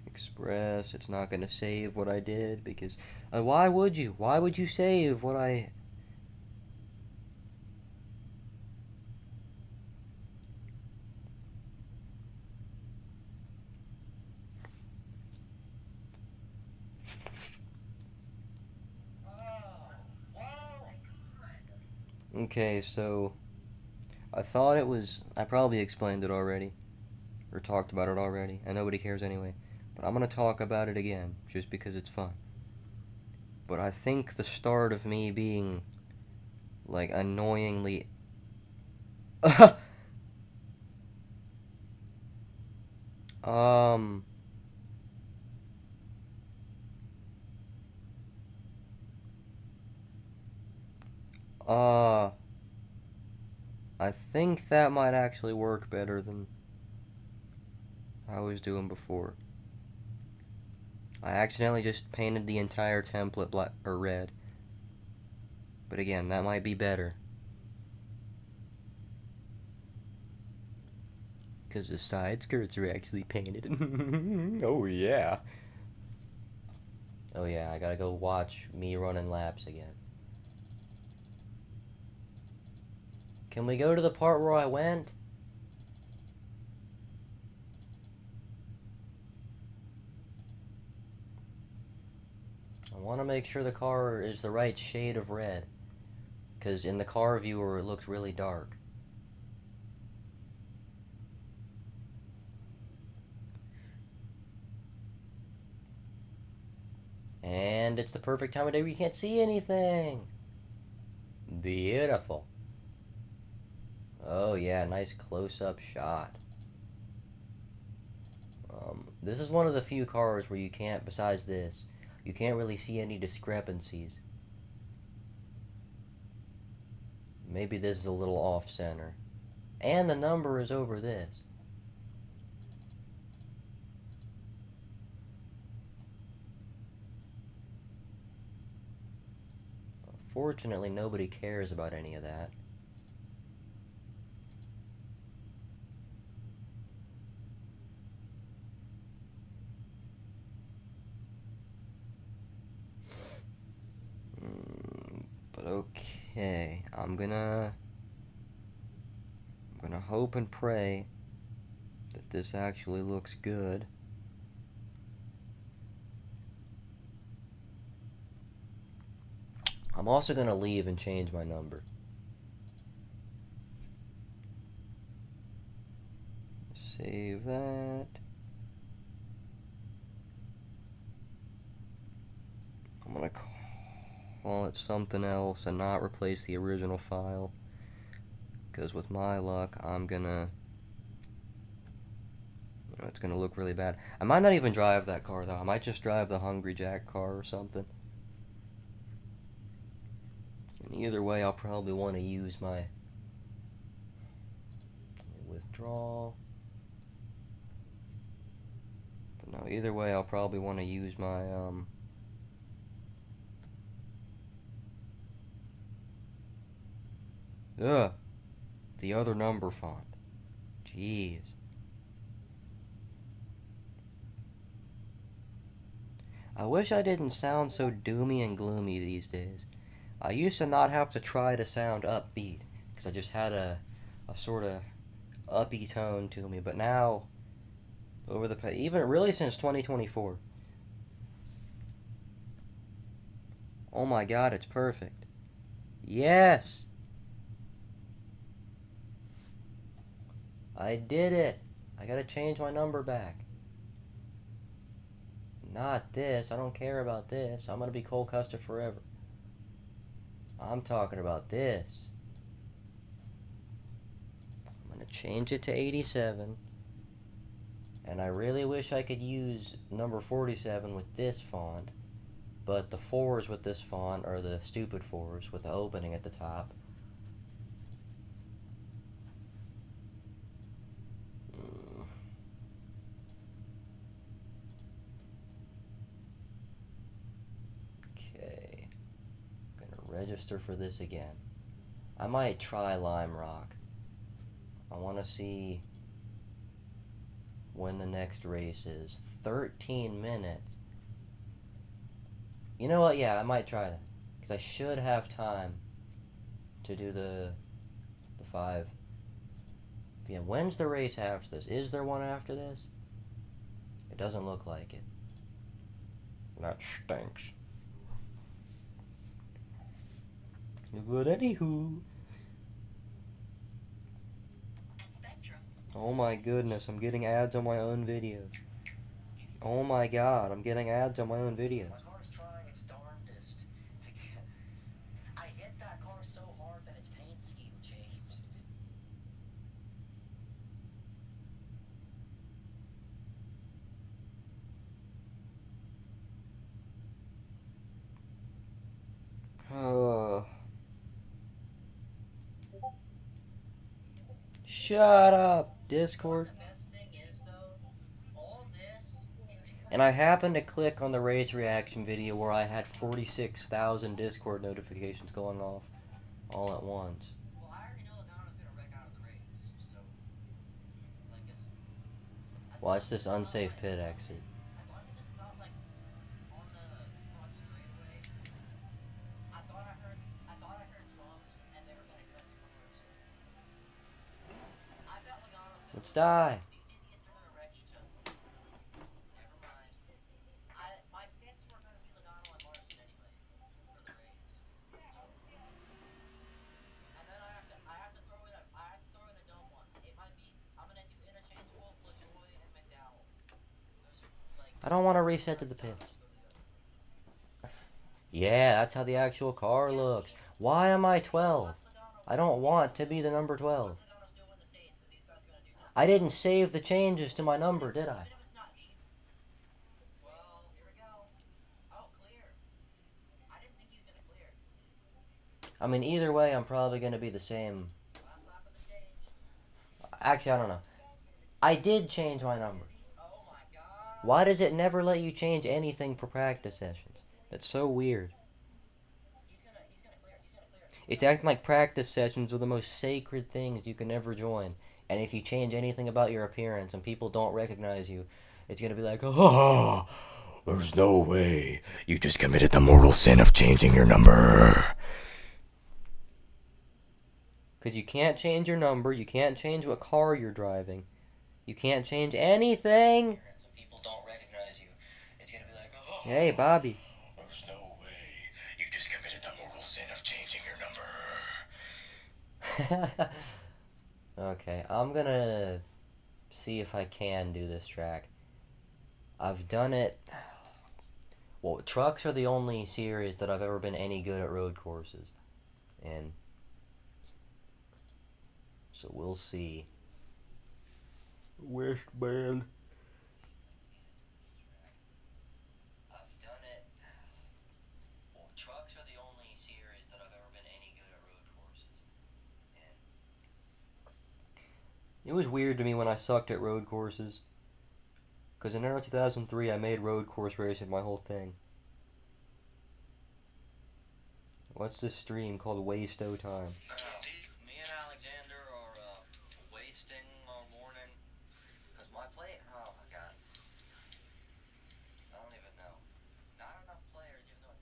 Express, it's not gonna save what I did because why would you? Why would you save what I... Okay, so I thought it was... I probably explained it already. Or talked about it already. And nobody cares anyway. But I'm gonna talk about it again, just because it's fun. But I think the start of me being, like, annoyingly... um... I think that might actually work better than I was doing before. I accidentally just painted the entire template black or red. But again, that might be better. Because the side skirts are actually painted. Oh yeah. Oh yeah, I gotta go watch me running laps again. Can we go to the part where I went? I want to make sure the car is the right shade of red. Because in the car viewer it looks really dark. And it's the perfect time of day where you can't see anything. Beautiful. Oh yeah, nice close-up shot. This is one of the few cars where you can't, besides this, you can't really see any discrepancies. Maybe this is a little off-center. And the number is over this. Fortunately, nobody cares about any of that. But okay, I'm gonna hope and pray that this actually looks good. I'm also gonna leave and change my number. Save that. I'm gonna call it something else and not replace the original file. Because with my luck, I'm gonna... it's gonna look really bad. I might not even drive that car though. I might just drive the Hungry Jack car or something. And either way, I'll probably want to use my... withdraw. But no, either way, I'll probably want to use my, the other number font. Jeez. I wish I didn't sound so doomy and gloomy these days. I used to not have to try to sound upbeat, because I just had a sort of uppy tone to me, but now, over the even really since 2024. Oh my god, it's perfect. Yes! I did it! I gotta change my number back. Not this. I don't care about this. I'm gonna be Cole Custer forever. I'm talking about this. I'm gonna change it to 87. And I really wish I could use number 47 with this font. But the 4s with this font are the stupid 4s with the opening at the top. Okay. Gonna register for this again. I might try Lime Rock. I want to see when the next race is. 13 minutes. You know what? Yeah, I might try that. Because I should have time to do the 5. Yeah, when's the race after this? Is there one after this? It doesn't look like it. That stinks. But anywho. Oh my goodness, I'm getting ads on my own video. Oh my god, I'm getting ads on my own video. My car's trying its darndest to get. I hit that car so hard that its paint scheme changed. Shut up, Discord. The best thing is though, all this is because And I happened to click on the race reaction video where I had 46,000 Discord notifications going off all at once. well, I already know Logano's gonna wreck out of the race, so like as long Watch as this it's not, unsafe like, pit exit. as long as it's not like on the front straightaway. I thought I heard drums and they were gonna cut the commercial. I bet Logano's gonna Let's lose. die. These idiots are gonna wreck each other. Never mind. My picks were gonna be Logano and Larson anyway for the race. And then I have to throw in a dumb one. It might be I'm gonna do interchangeable LaJoy and McDowell. Those are like I don't want to reset to the pits. Yeah, that's how the actual car looks. Why am I 12? I don't want to be the number 12. Logano still win the stage because these guys are gonna do something. I didn't save the changes to my number, did I? Even if it's not these. Well, here we go. Oh, clear. I didn't think he was gonna clear. I mean, either way, I'm probably going to be the same. Last lap of the stage. Actually, I don't know. I did change my number. Oh my god. Why does it never let you change anything for practice sessions? That's so weird. He's gonna clear. He's gonna clear. It's acting like practice sessions are the most sacred things you can ever join. And if you change anything about your appearance and people don't recognize you, it's going to be like, oh, there's no way. You just committed the mortal sin of changing your number. Because you can't change your number, you can't change what car you're driving, you can't change anything. So people don't recognize you. It's going to be like, oh, hey, Bobby. There's no way. You just committed the mortal sin of changing your number. Okay, I'm gonna see if I can do this track. I've done it. Well, trucks are the only series that I've ever been any good at road courses. And so we'll see. Westbound. I've done it. Well, trucks are the only series that I've ever been any good at road courses. And it was weird to me when I sucked at road courses. Because in Euro 2003, I made road course racing my whole thing. What's this stream called Waste O Time? Me and Alexander are wasting all morning because my play. Oh my god. I don't even know. Not enough players, even though.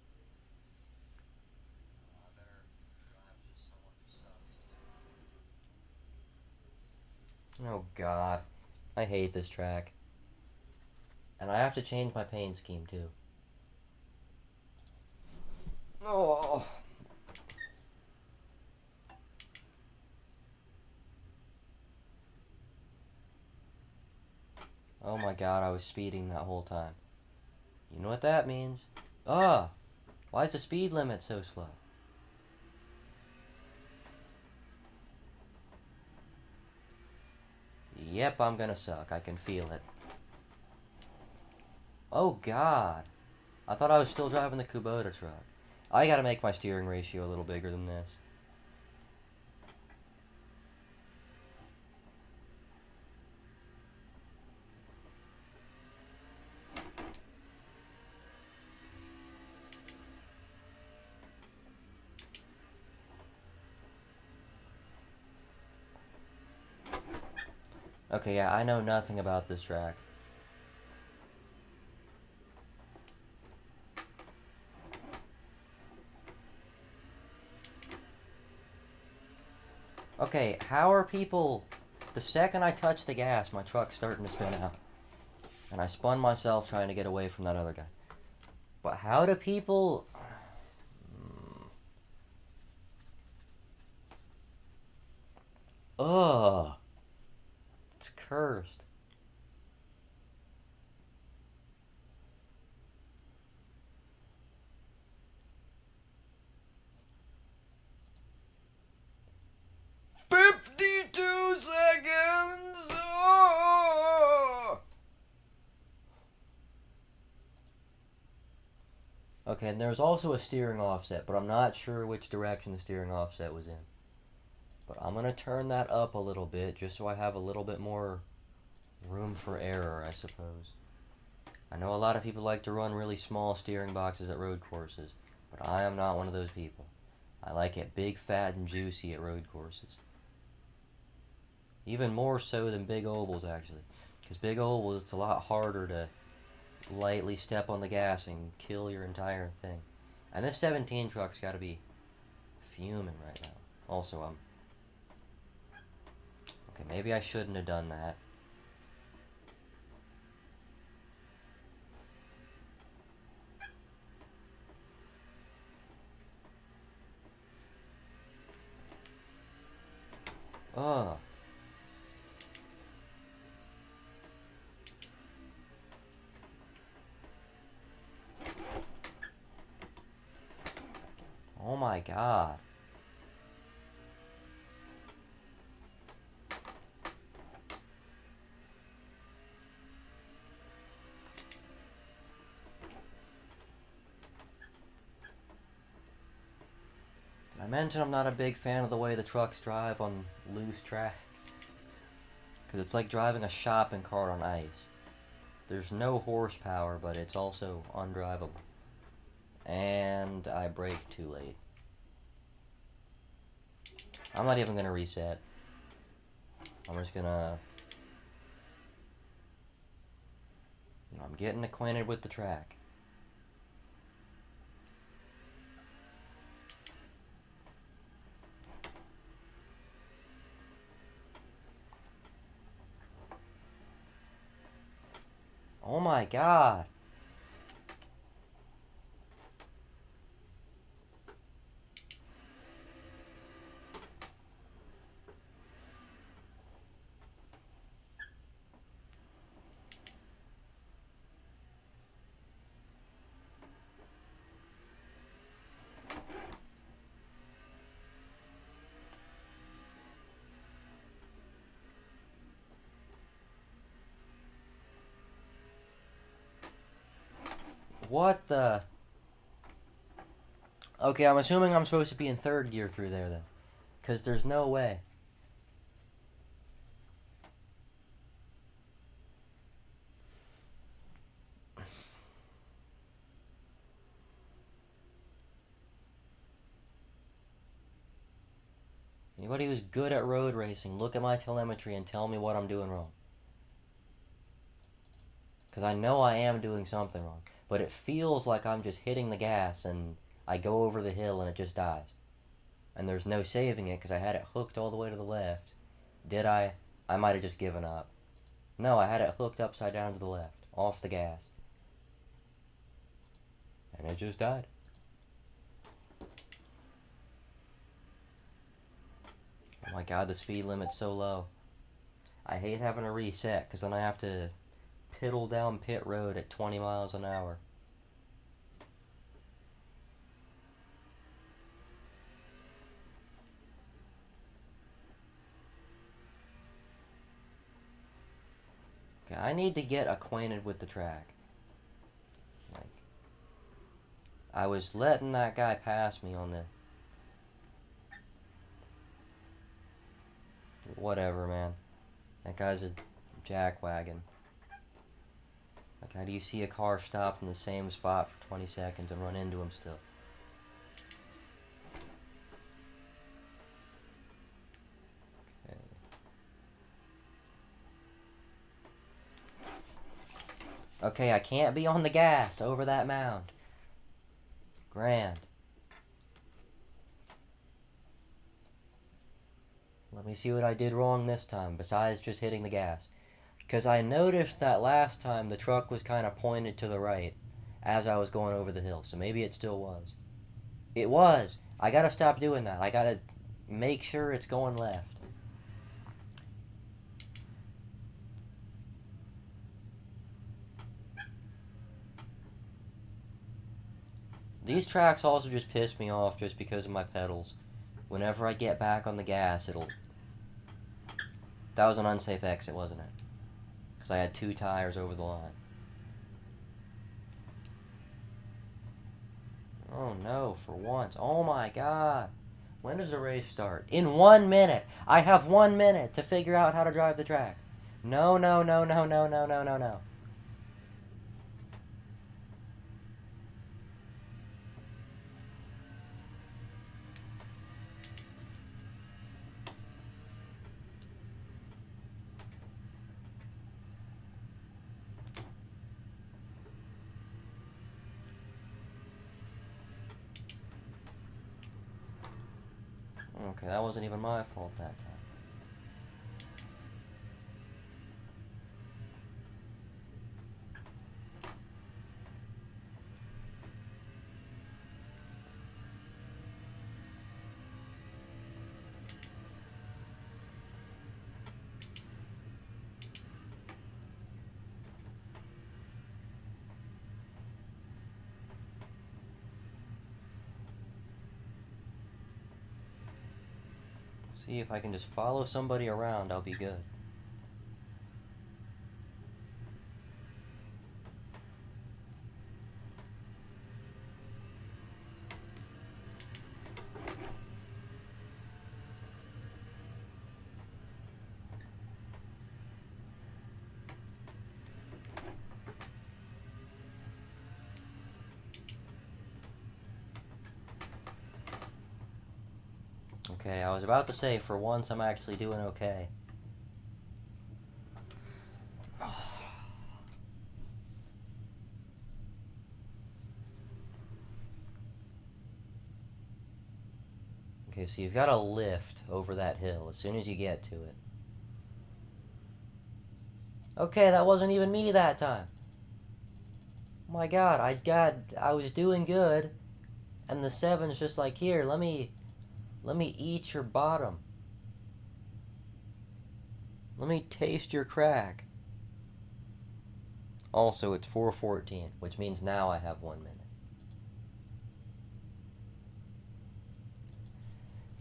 I better drive just someone who sucks. Oh god. I hate this track. And I have to change my paint scheme too. Oh. Oh my god, I was speeding that whole time. You know what that means? Ah! Why is the speed limit so slow? Yep, I'm gonna suck. I can feel it. Oh god. I thought I was still driving the Kubota truck. I gotta make my steering ratio a little bigger than this. Okay, yeah, I know nothing about this track. Okay, how are people... The second I touch the gas, my truck's starting to spin out. And I spun myself trying to get away from that other guy. But how do people... Ugh. It's cursed. "52 seconds! Oh! Okay, and there's also a steering offset, but I'm not sure which direction the steering offset was in. But I'm going to turn that up a little bit, just so I have a little bit more room for error, I suppose. I know a lot of people like to run really small steering boxes at road courses, but I am not one of those people. I like it big, fat, and juicy at road courses. Even more so than big ovals, actually. Because big ovals, it's a lot harder to lightly step on the gas and kill your entire thing. And this 17 truck's got to be fuming right now. Also, okay, maybe I shouldn't have done that. Ugh. Oh my god. Did I mention I'm not a big fan of the way the trucks drive on loose tracks? Because it's like driving a shopping cart on ice. There's no horsepower, but it's also undrivable. And I braked too late. I'm not even going to reset. I'm just going to... I'm getting acquainted with the track. Oh my god. What the... Okay, I'm assuming I'm supposed to be in third gear through there then. Because there's no way. Anybody who's good at road racing, look at my telemetry and tell me what I'm doing wrong. Because I know I am doing something wrong. But it feels like I'm just hitting the gas and I go over the hill and it just dies. And there's no saving it because I had it hooked all the way to the left. Did I? I might have just given up. No, I had it hooked upside down to the left, off the gas. And it just died. Oh my god, the speed limit's so low. I hate having to reset because then I have to piddle down pit road at 20 miles an hour. Okay, I need to get acquainted with the track. Like, I was letting that guy pass me on the... Whatever, man. That guy's a jackwagon. Like, how do you see a car stop in the same spot for 20 seconds and run into him still? Okay. Okay, I can't be on the gas over that mound. Grand. Let me see what I did wrong this time, besides just hitting the gas. Because I noticed that last time the truck was kind of pointed to the right as I was going over the hill, so maybe it still was. It was! I gotta stop doing that. I gotta make sure it's going left. These tracks also just piss me off just because of my pedals. Whenever I get back on the gas, it'll... That was an unsafe exit, wasn't it? Because I had 2 tires over the line. Oh no, for once. Oh my god. When does the race start? In 1 minute! I have 1 minute to figure out how to drive the track. No, no, no, no, no, no, no, no, no. Okay, that wasn't even my fault that time. See if I can just follow somebody around, I'll be good. Okay, I was about to say, for once I'm actually doing okay. Okay, so you've got a lift over that hill as soon as you get to it. Okay, that wasn't even me that time. Oh my god, I was doing good, and the 7's just like, here, let me eat your bottom. Let me taste your crack. Also, it's 4:14, which means now I have 1 minute.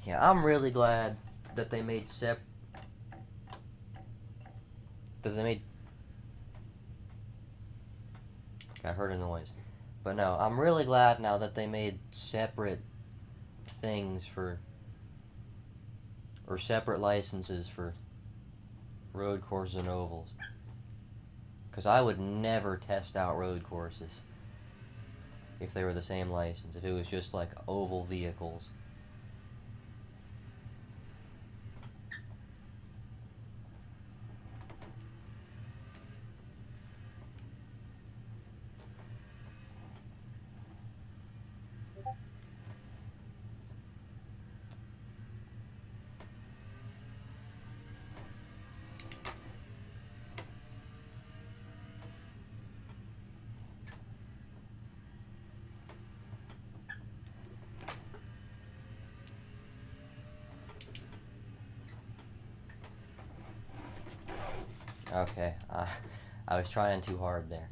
Yeah, I'm really glad that they made I heard a noise. But no, I'm really glad now that they made separate things for... or separate licenses for road courses and ovals. Because I would never test out road courses if they were the same license, if it was just like oval vehicles. Okay, I was trying too hard there.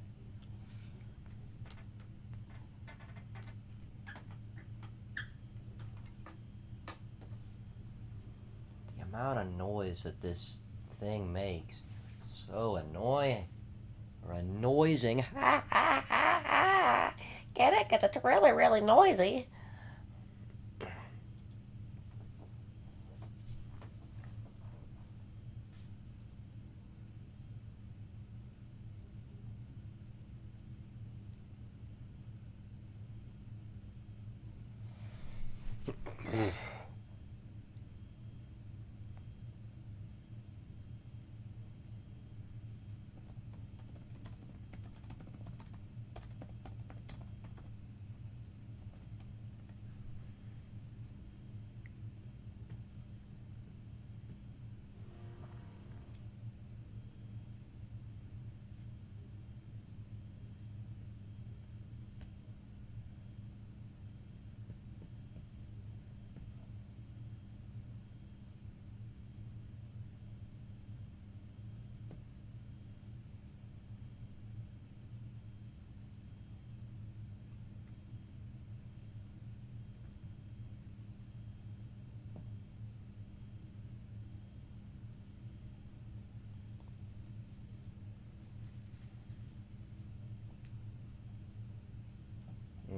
The amount of noise that this thing makes is So annoying. Or annoying. Get it? Because it's really, really noisy.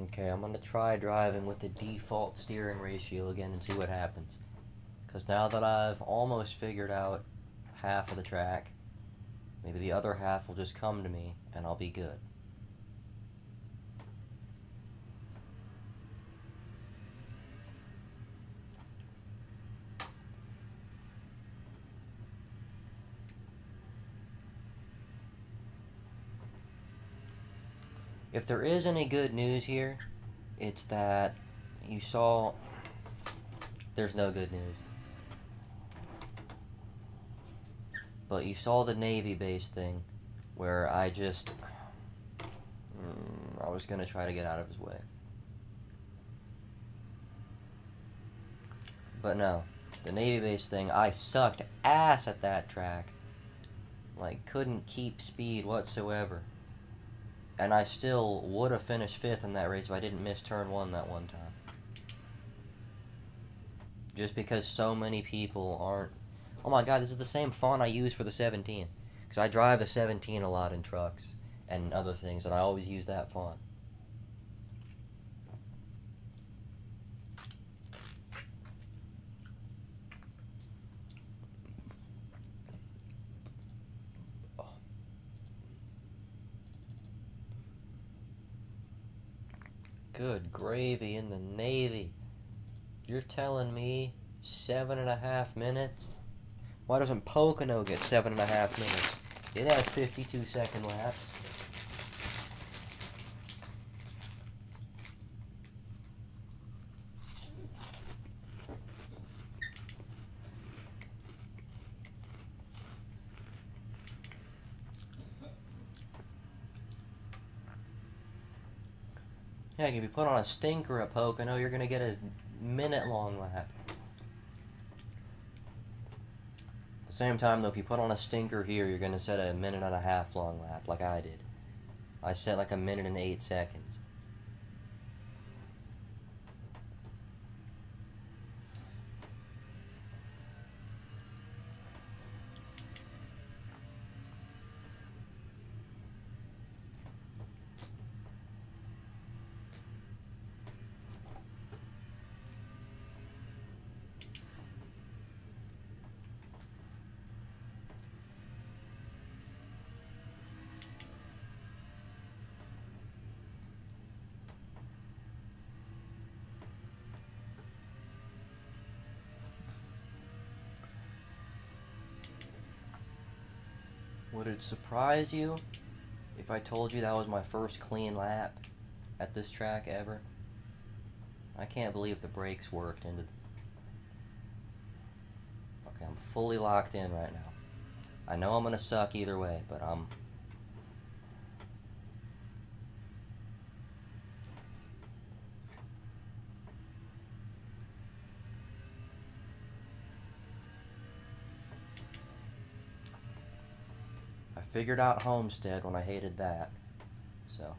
Okay, I'm gonna try driving with the default steering ratio again and see what happens. Because now that I've almost figured out half of the track, maybe the other half will just come to me and I'll be good. If there is any good news here, it's that you saw. There's no good news. But you saw the Navy base thing where I just. I was gonna try to get out of his way. But no. The Navy base thing, I sucked ass at that track. Like, couldn't keep speed whatsoever. And I still would have finished 5th in that race if I didn't miss turn 1 that one time. Just because so many people aren't... Oh my god, this is the same font I use for the 17. Because I drive the 17 a lot in trucks and other things, and I always use that font. Good gravy in the Navy. You're telling me 7.5 minutes? Why doesn't Pocono get 7.5 minutes? It has 52-second laps. Heck, if you put on a stinker at Pocono, you're gonna get a minute-long lap. At the same time, though, if you put on a stinker here, you're gonna set a 1.5-minute long lap, like I did. I set like 1 minute and 8 seconds. Would it surprise you if I told you that was my first clean lap at this track ever? I can't believe the brakes worked into... Okay, I'm fully locked in right now. I know I'm gonna suck either way, but I figured out Homestead when I hated that, so...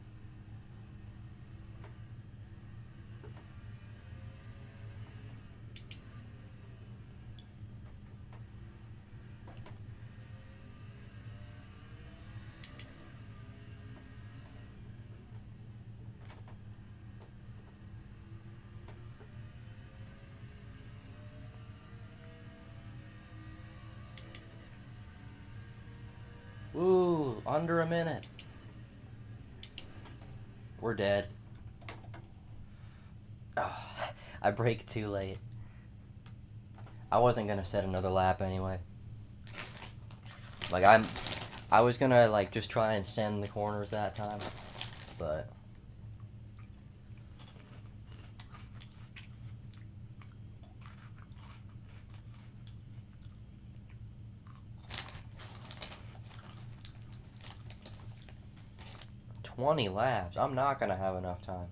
go! Under a minute. We're dead. Oh, I braked too late. I wasn't gonna set another lap anyway. Like, I was gonna, like, just try and send the corners that time, but... "20 laps? I'm not gonna have enough time."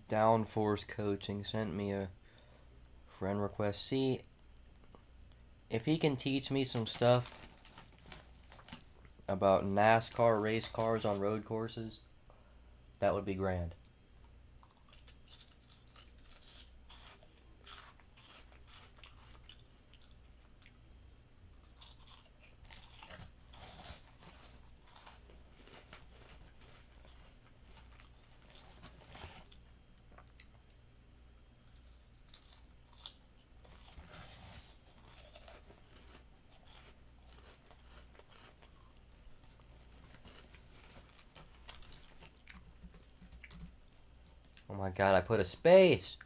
Downforce Coaching sent me a friend request. See, if he can teach me some stuff about NASCAR race cars on road courses, that would be grand. Oh my god, I put a space!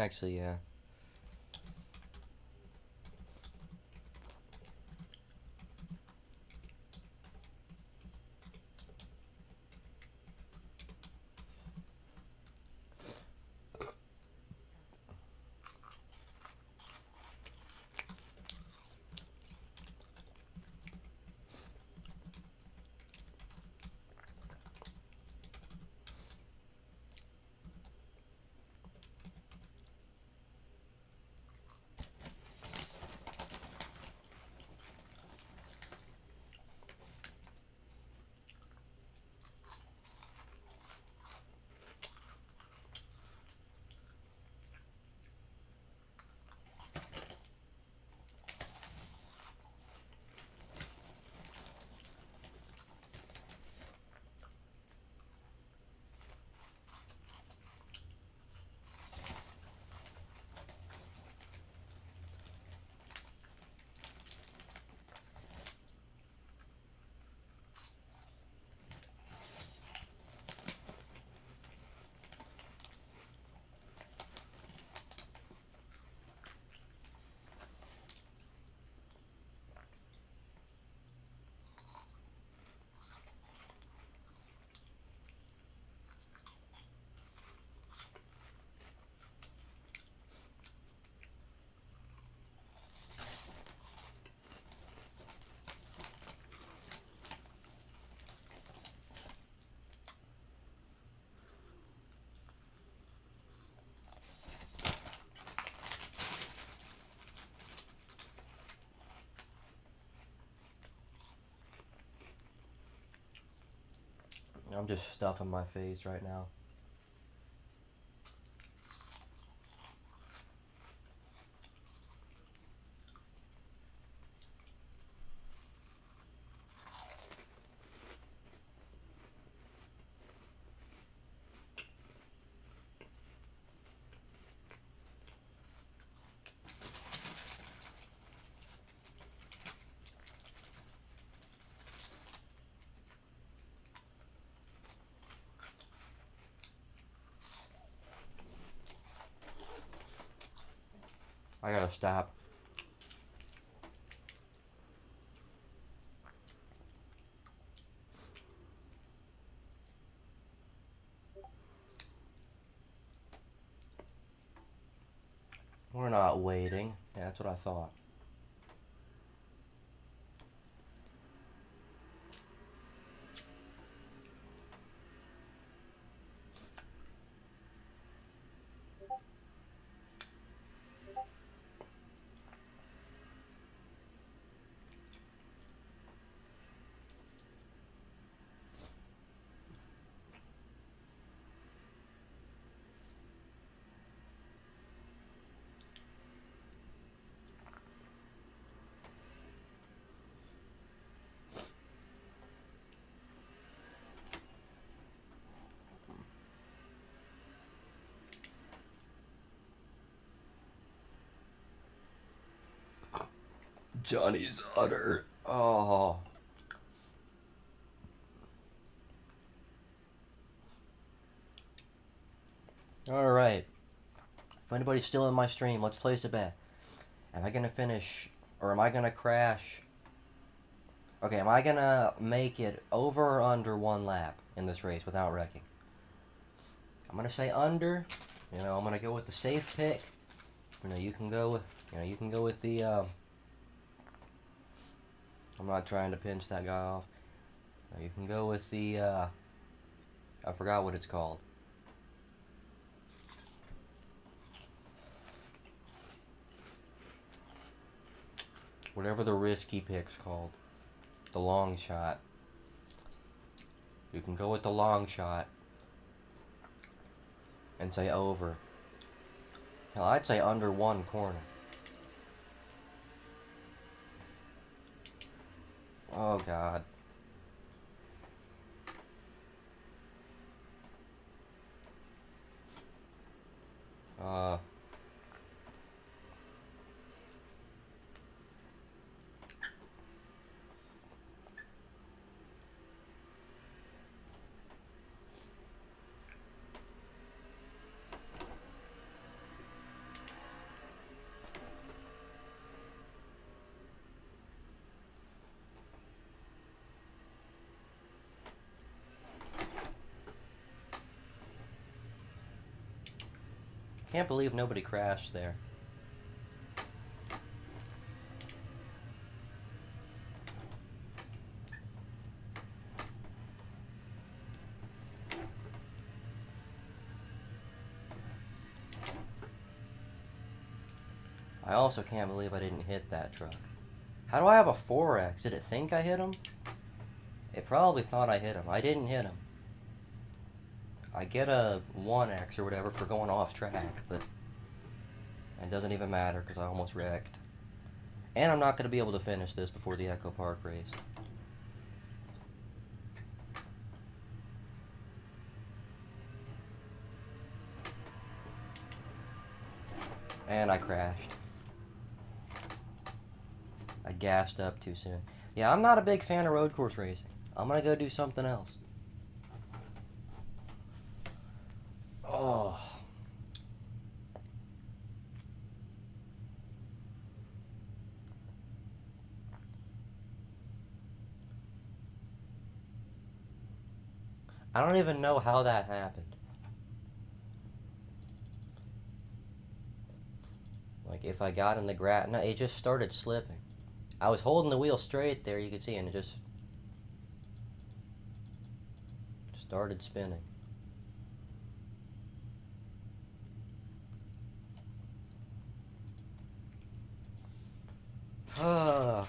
Actually, yeah. I'm just stuffing my face right now. I gotta stop. We're not waiting. Yeah, that's what I thought. Johnny's udder. Oh. Alright. If anybody's still in my stream, let's place a bet. Am I gonna finish, or am I gonna crash? Okay, am I gonna make it over or under one lap in this race without wrecking? I'm gonna say under. You know, I'm gonna go with the safe pick. You know, you can go with, you can go with the, I'm not trying to pinch that guy off. You can go with the, I forgot what it's called. Whatever the risky pick's called. The long shot. You can go with the long shot and say over. Hell, I'd say under one corner. Oh, God. Can't believe nobody crashed there. I also can't believe I didn't hit that truck. How do I have a 4X? Did it think I hit him? It probably thought I hit him. I didn't hit him. I get a 1X or whatever for going off track, but it doesn't even matter because I almost wrecked. And I'm not going to be able to finish this before the Echo Park race. And I crashed. I gassed up too soon. Yeah, I'm not a big fan of road course racing. I'm gonna go do something else. Oh. I don't even know how that happened. Like, if I got in the grass, no, it just started slipping. I was holding the wheel straight there, you could see, and it just started spinning. Ah.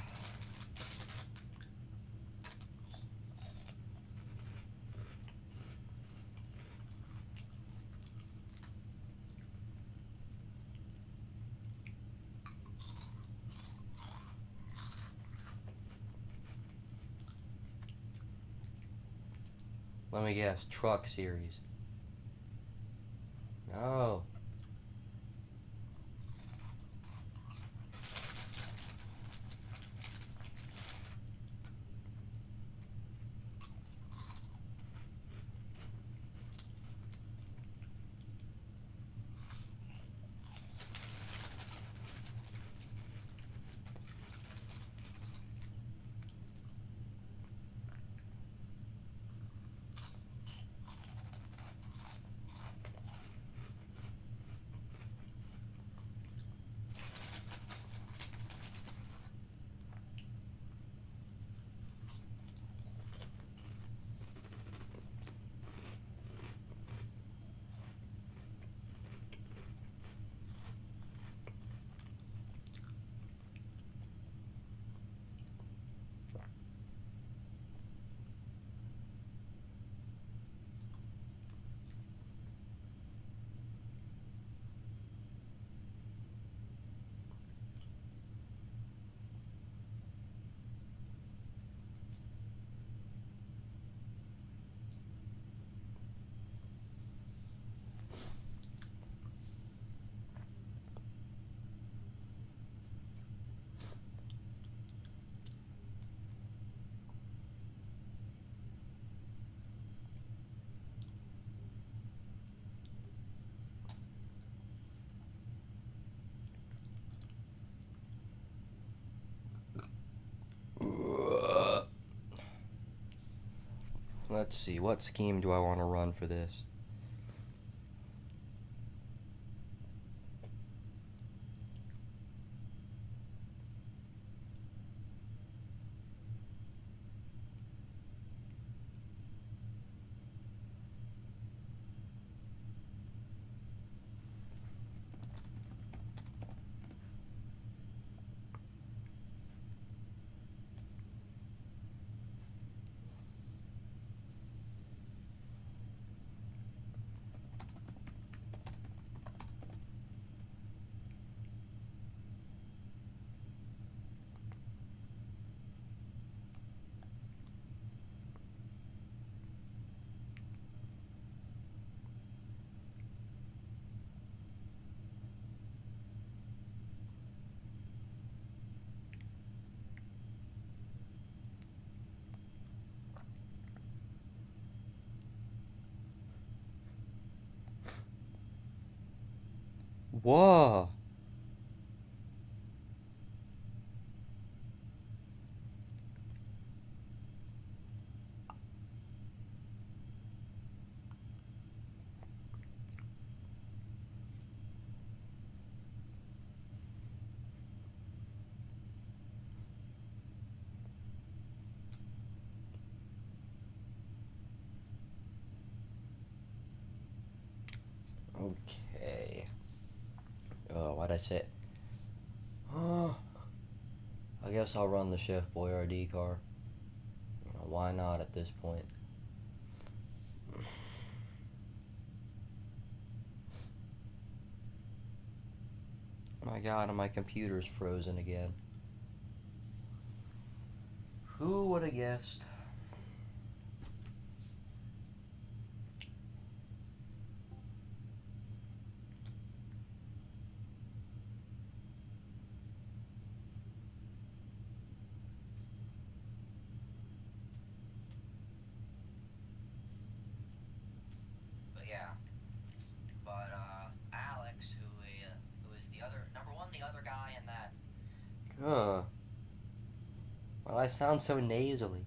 Let me guess, Truck Series. No. Let's see, what scheme do I want to run for this? Whoa. I say. I guess I'll run the Chef Boyardee car. You know, why not at this point? My God, and my computer's frozen again. Who would have guessed? But yeah, Alex, who is the other number one, the other guy in that. Well, I sound so nasally.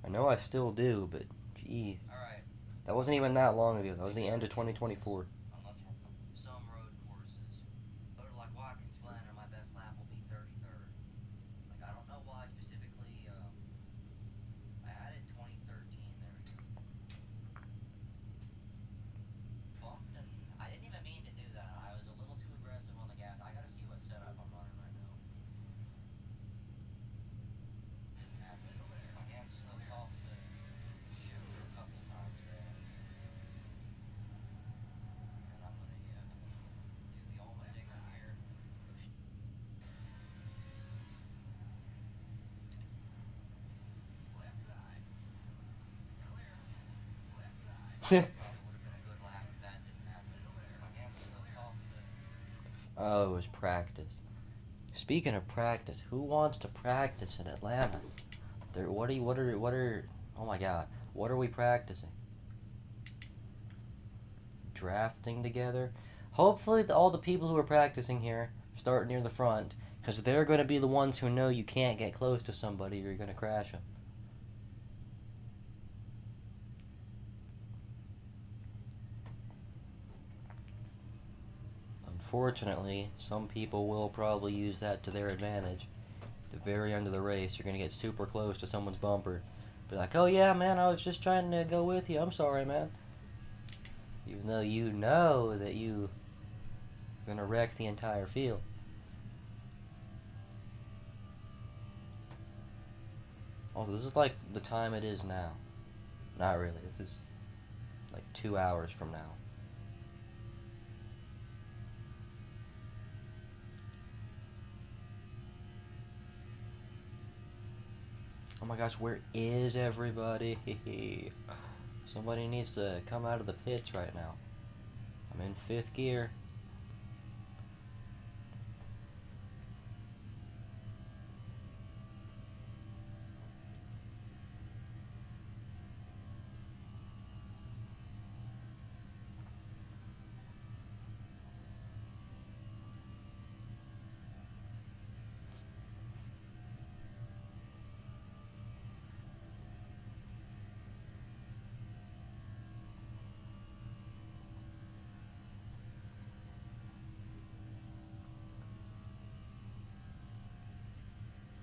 I know I still do, but geez. All right. That wasn't even that long ago. That was the end of 2024. Unless some road courses, but like Watkins Glen, or my best lap will be 33rd. Like I don't know why specifically. I added 2013. There we go. Bumped, and I didn't even mean to do that. I was a little too aggressive on the gas. I gotta see what setup I'm running right now. Didn't happen. My hand slipped off the shifter a couple times there. And I'm gonna do the Allmendinger here. Left eye. Clear. Left eye. Would have been a good lap if that didn't happen. My hand slipped off the. Oh, it was practice. Speaking of practice, who wants to practice in Atlanta? Oh my God, what are we practicing? Drafting together? Hopefully all the people who are practicing here start near the front, because they're going to be the ones who know you can't get close to somebody or you're going to crash them. Unfortunately, some people will probably use that to their advantage. At the very end of the race, you're going to get super close to someone's bumper. Be like, oh yeah, man, I was just trying to go with you. I'm sorry, man. Even though you know that you're going to wreck the entire field. Also, this is like the time it is now. Not really. This is like 2 hours from now. Oh my gosh, where is everybody? Somebody needs to come out of the pits right now. I'm in 5th gear.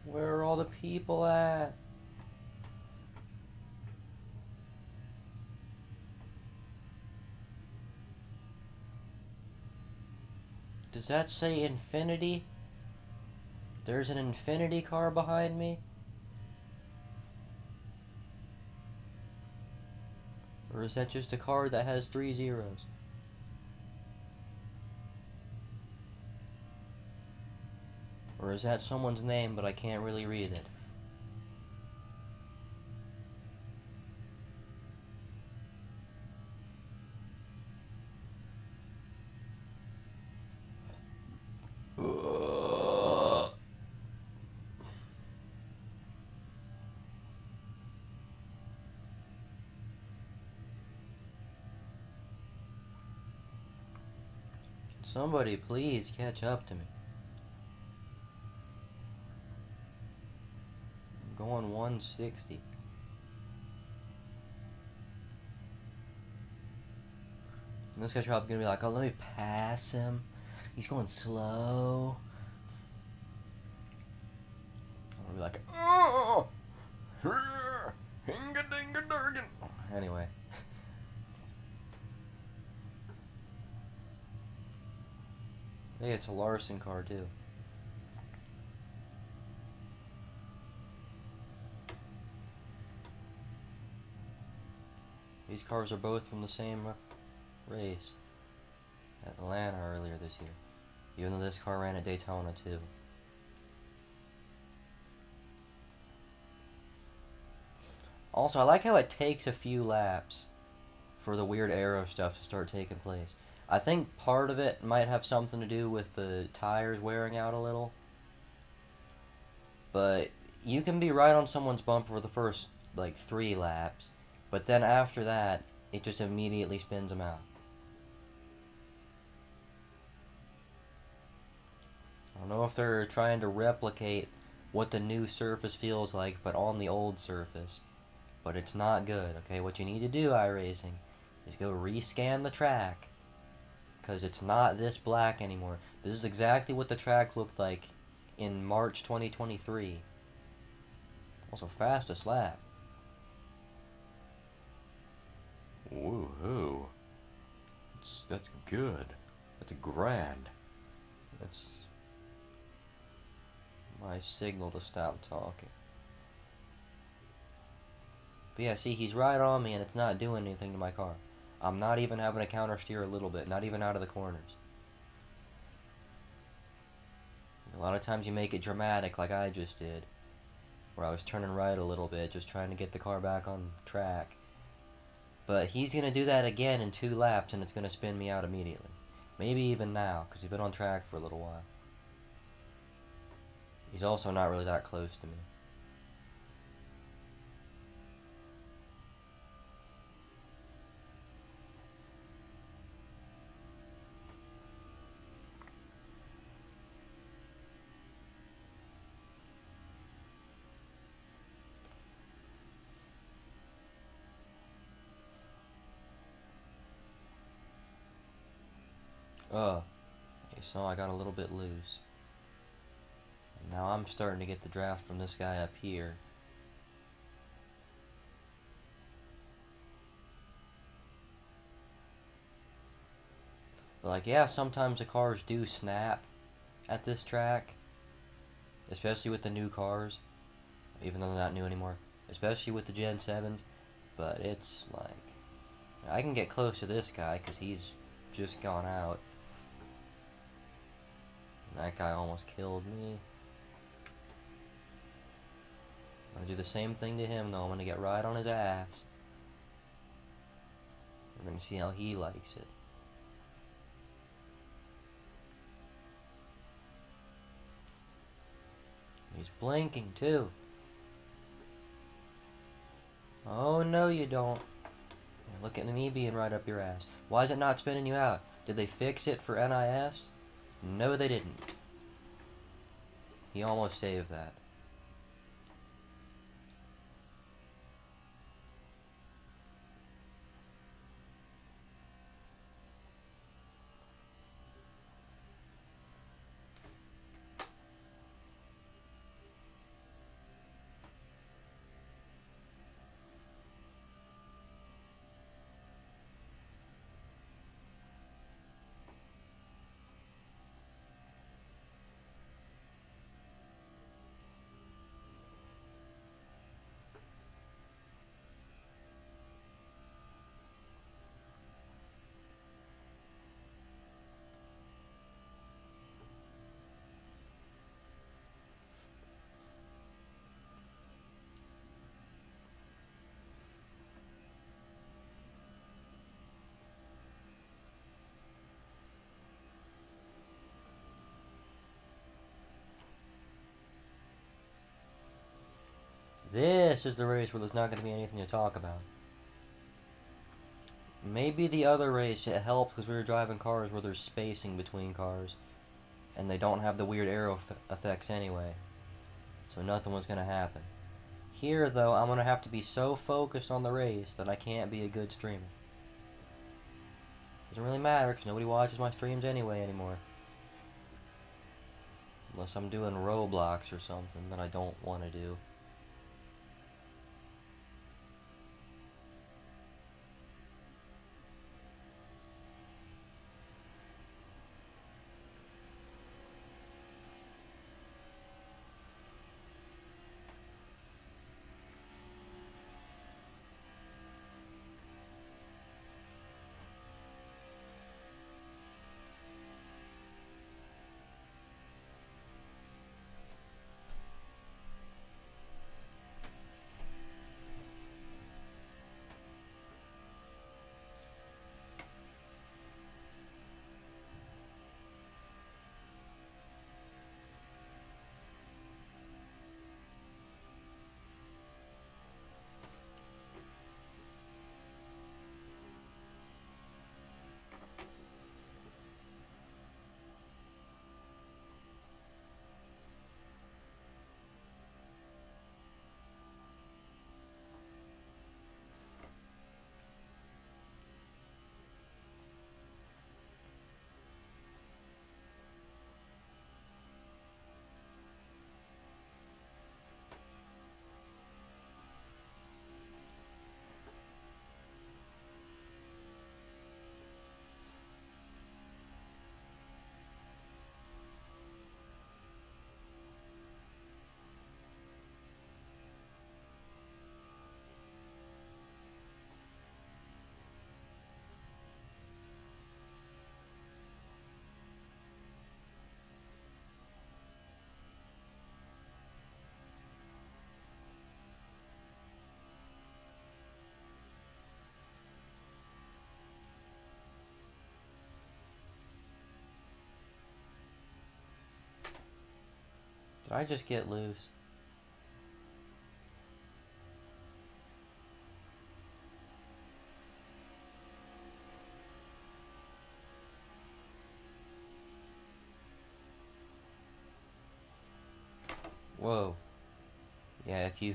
Where are all the people at? Does that say Infinity? There's an Infinity car behind me? Or is that just a car that has 3 zeros? Or is that someone's name, but I can't really read it? Somebody please catch up to me. I'm going 160. And this guy's probably gonna be like, oh, let me pass him. He's going slow. I'm gonna be like, oh! Hinga-dinga-durgan. Anyway. Hey, it's a Larson car too. These cars are both from the same race at Atlanta earlier this year. Even though this car ran at Daytona too. Also, I like how it takes a few laps for the weird aero stuff to start taking place. I think part of it might have something to do with the tires wearing out a little. But you can be right on someone's bumper for the first, like, 3 laps. But then after that, it just immediately spins them out. I don't know if they're trying to replicate what the new surface feels like, but on the old surface. But it's not good, okay? What you need to do, iRacing, is go rescan the track. Because it's not this black anymore. This is exactly what the track looked like in March 2023. Also, fastest lap. Woohoo. That's good. That's grand. That's my signal to stop talking. But yeah, see, he's right on me and it's not doing anything to my car. I'm not even having to counter steer a little bit, not even out of the corners. A lot of times you make it dramatic like I just did, where I was turning right a little bit, just trying to get the car back on track. But he's going to do that again in 2 laps and it's going to spin me out immediately. Maybe even now, because he's been on track for a little while. He's also not really that close to me. Okay, so I got a little bit loose. Now I'm starting to get the draft from this guy up here. But like, yeah, sometimes the cars do snap at this track. Especially with the new cars. Even though they're not new anymore. Especially with the Gen 7s. But it's like, I can get close to this guy because he's just gone out. That guy almost killed me. I'm gonna do the same thing to him though. I'm gonna get right on his ass. We're gonna see how he likes it. He's blinking too. Oh no you don't. Look at me being right up your ass. Why is it not spinning you out? Did they fix it for NIS? No, they didn't. He almost saved that. This is the race where there's not going to be anything to talk about. Maybe the other race, it helped because we were driving cars where there's spacing between cars. And they don't have the weird arrow effects anyway. So nothing was going to happen. Here, though, I'm going to have to be so focused on the race that I can't be a good streamer. Doesn't really matter because nobody watches my streams anyway anymore. Unless I'm doing Roblox or something that I don't want to do. Did I just get loose? Whoa. Yeah, if you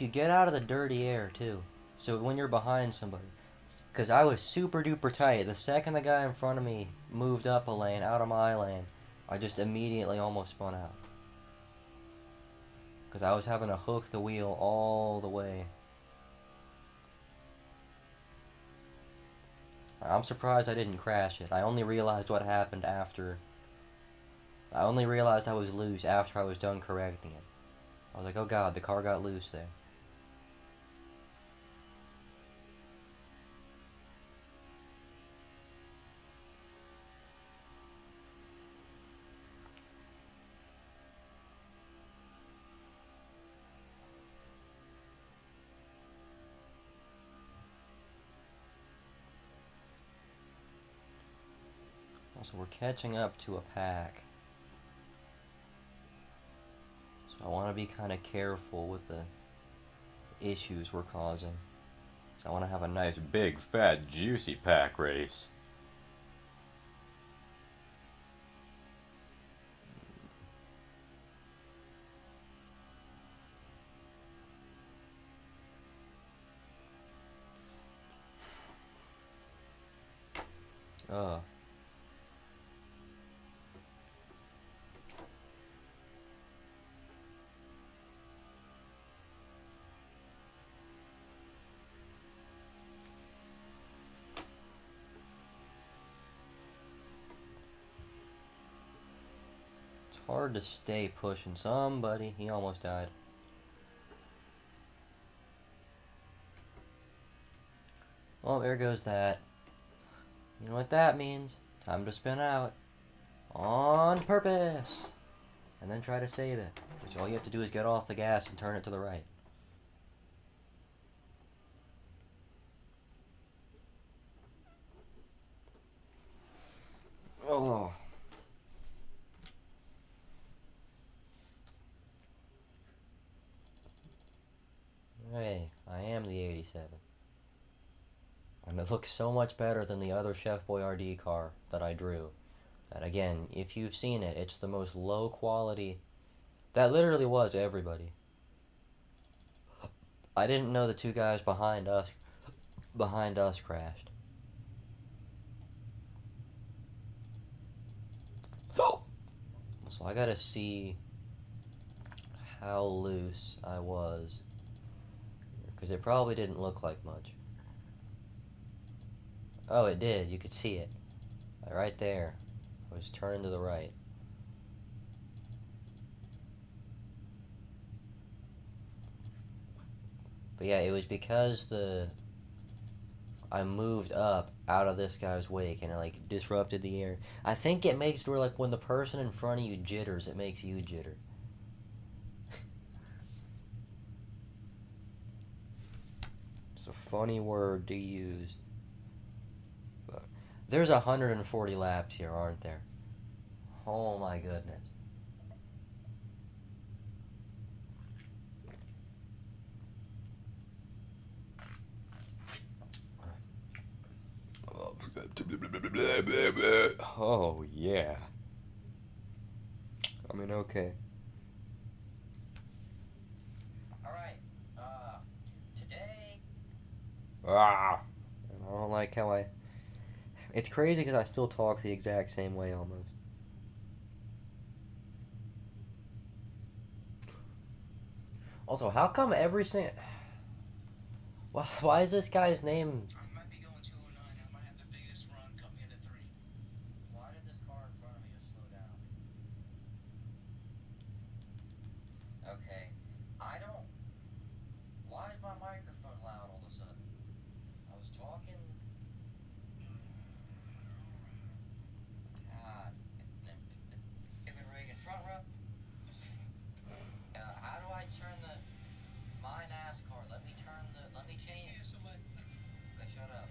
get out of the dirty air too. So when you're behind somebody, because I was super duper tight. The second the guy in front of me moved up a lane, out of my lane, I just immediately almost spun out. Because I was having to hook the wheel all the way. I'm surprised I didn't crash it. I only realized what happened after. I only realized I was loose after I was done correcting it. I was like, oh god, the car got loose there. Also, we're catching up to a pack. So I want to be kind of careful with the issues we're causing. So I want to have a nice big, fat, juicy pack race. Ugh. It's hard to stay pushing somebody. He almost died. Well, there goes that. You know what that means? Time to spin out. On purpose! And then try to save it. Which all you have to do is get off the gas and turn it to the right. Oh. Hey, I am the 87. And it looks so much better than the other Chef Boyardee car that I drew. That again, if you've seen it, it's the most low quality. That literally was everybody. I didn't know the two guys behind us crashed. So I gotta see how loose I was. Because it probably didn't look like much. Oh, it did. You could see it. Right there. I was turned to the right. But yeah, it was because I moved up out of this guy's wake and it like disrupted the air. I think it makes it where like when the person in front of you jitters, it makes you jitter. It's a funny word to use. But there's 140 laps here, aren't there? Oh my goodness. Oh, yeah. I mean, okay. Alright, today... I don't like how I... It's crazy because I still talk the exact same way almost. Also, how come every single... Why is this guy's name... I might be going 209. I might have the biggest run. Cut me into 3. Why did this car in front of me just slow down? Okay, I don't... Why is my microphone loud all of a sudden? I was talking... God. David Reagan, front row. How do I turn my NASCAR? Let me change it. Okay, shut up.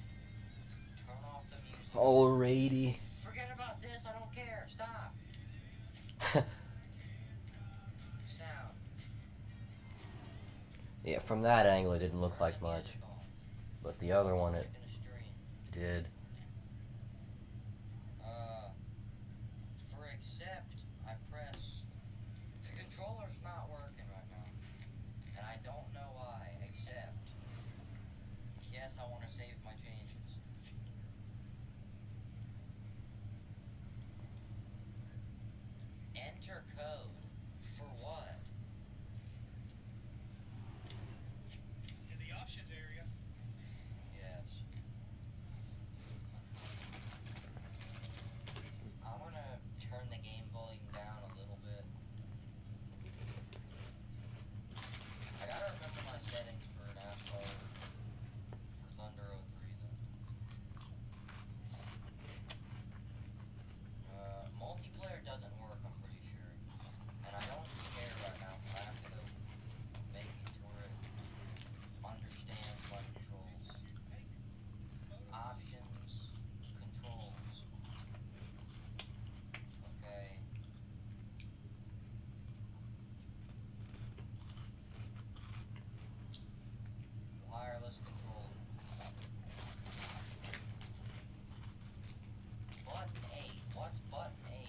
Turn off the music. Alrighty. Forget about this, I don't care. Stop. from that angle it didn't look like Turn the much, music off. but the other one it Making a stream. did. For accept, I press. The controller's not working right now, and I don't know why. Accept. Yes, I want to save my changes. Enter code. For what? In the options area. Yes. I'm gonna turn the game volume down a little bit. I gotta remember my settings for NASCAR for Thunder 03 though. Multiplayer doesn't work, I'm pretty sure. And I don't care right now, but I have to go make it to where it understands my controls. Options, controls. Okay. Wireless controller. Button 8. What's button 8?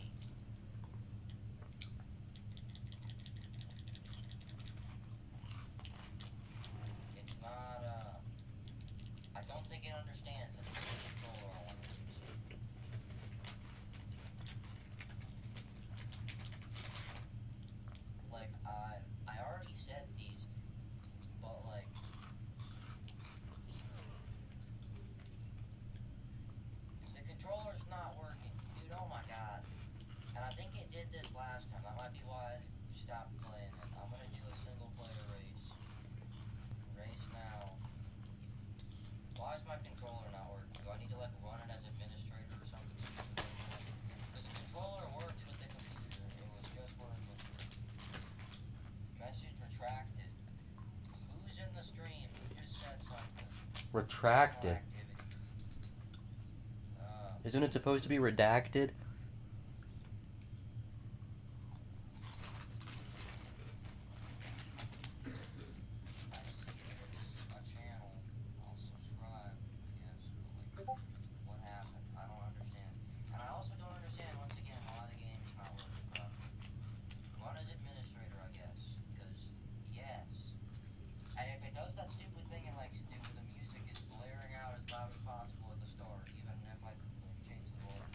It's not, I don't think it understands that it's the controller I want to use. Like, I already set these, but like, the controller's not working. Dude, oh my god. And I think it did this last time. That might be why I stopped playing it. I'm gonna do a single player race. Race now. Why is my controller not working? Do I need to like run it as administrator or something stupid like that? Because the controller works with the computer. It was just working. Message retracted. Who's in the stream? Who just said something? Retracted. Channel activity. Isn't it supposed to be redacted? I see it's a channel. I'll subscribe. Yes, but like, what happened? I don't understand. And I also don't understand, once again, why the game's not working properly. Run as administrator, I guess. Because, yes. And if it does that stupid thing it likes to do where the music is blaring out as loud as possible at the start, even if I change the volume.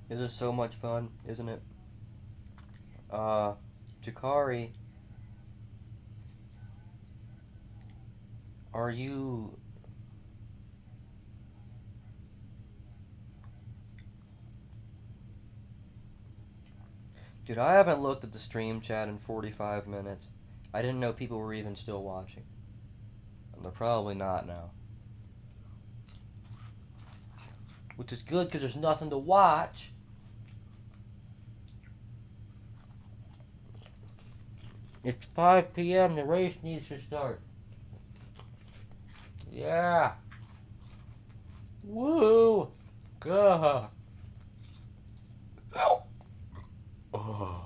This is so much fun, isn't it? Jakari, are you... Dude, I haven't looked at the stream chat in 45 minutes. I didn't know people were even still watching. And they're probably not now. Which is good because there's nothing to watch. It's 5 p.m. The race needs to start. Yeah. Woo. Gah. Oh.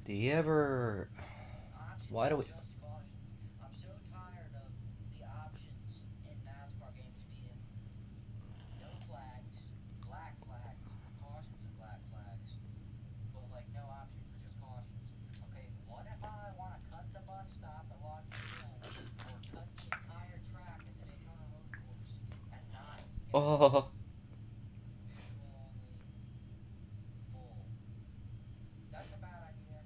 Do you ever... Options Why do we... just cautions. I'm so tired of the options in NASCAR games being no flags, black flags, cautions and black flags, but like no option for just cautions. Okay, what if I want to cut the bus stop at Rocky Hill or cut the entire track at the Daytona Road Course and not get Oh. visual only full? That's a bad idea.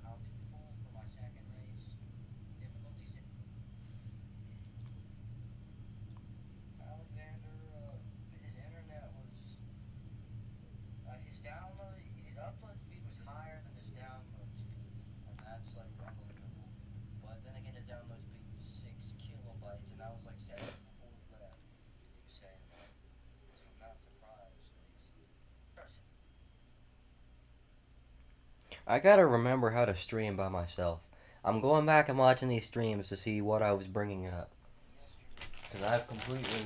I'll do full for my second race. Difficulty Alexander, his internet was, his upload speed was higher than his download speed, and that's like unbelievable. But then again, his download speed was 6 kilobytes, and that was like 7 before we left. He was saying that, so I'm not surprised that he's. I gotta remember how to stream by myself. I'm going back and watching these streams to see what I was bringing up. Because I've completely...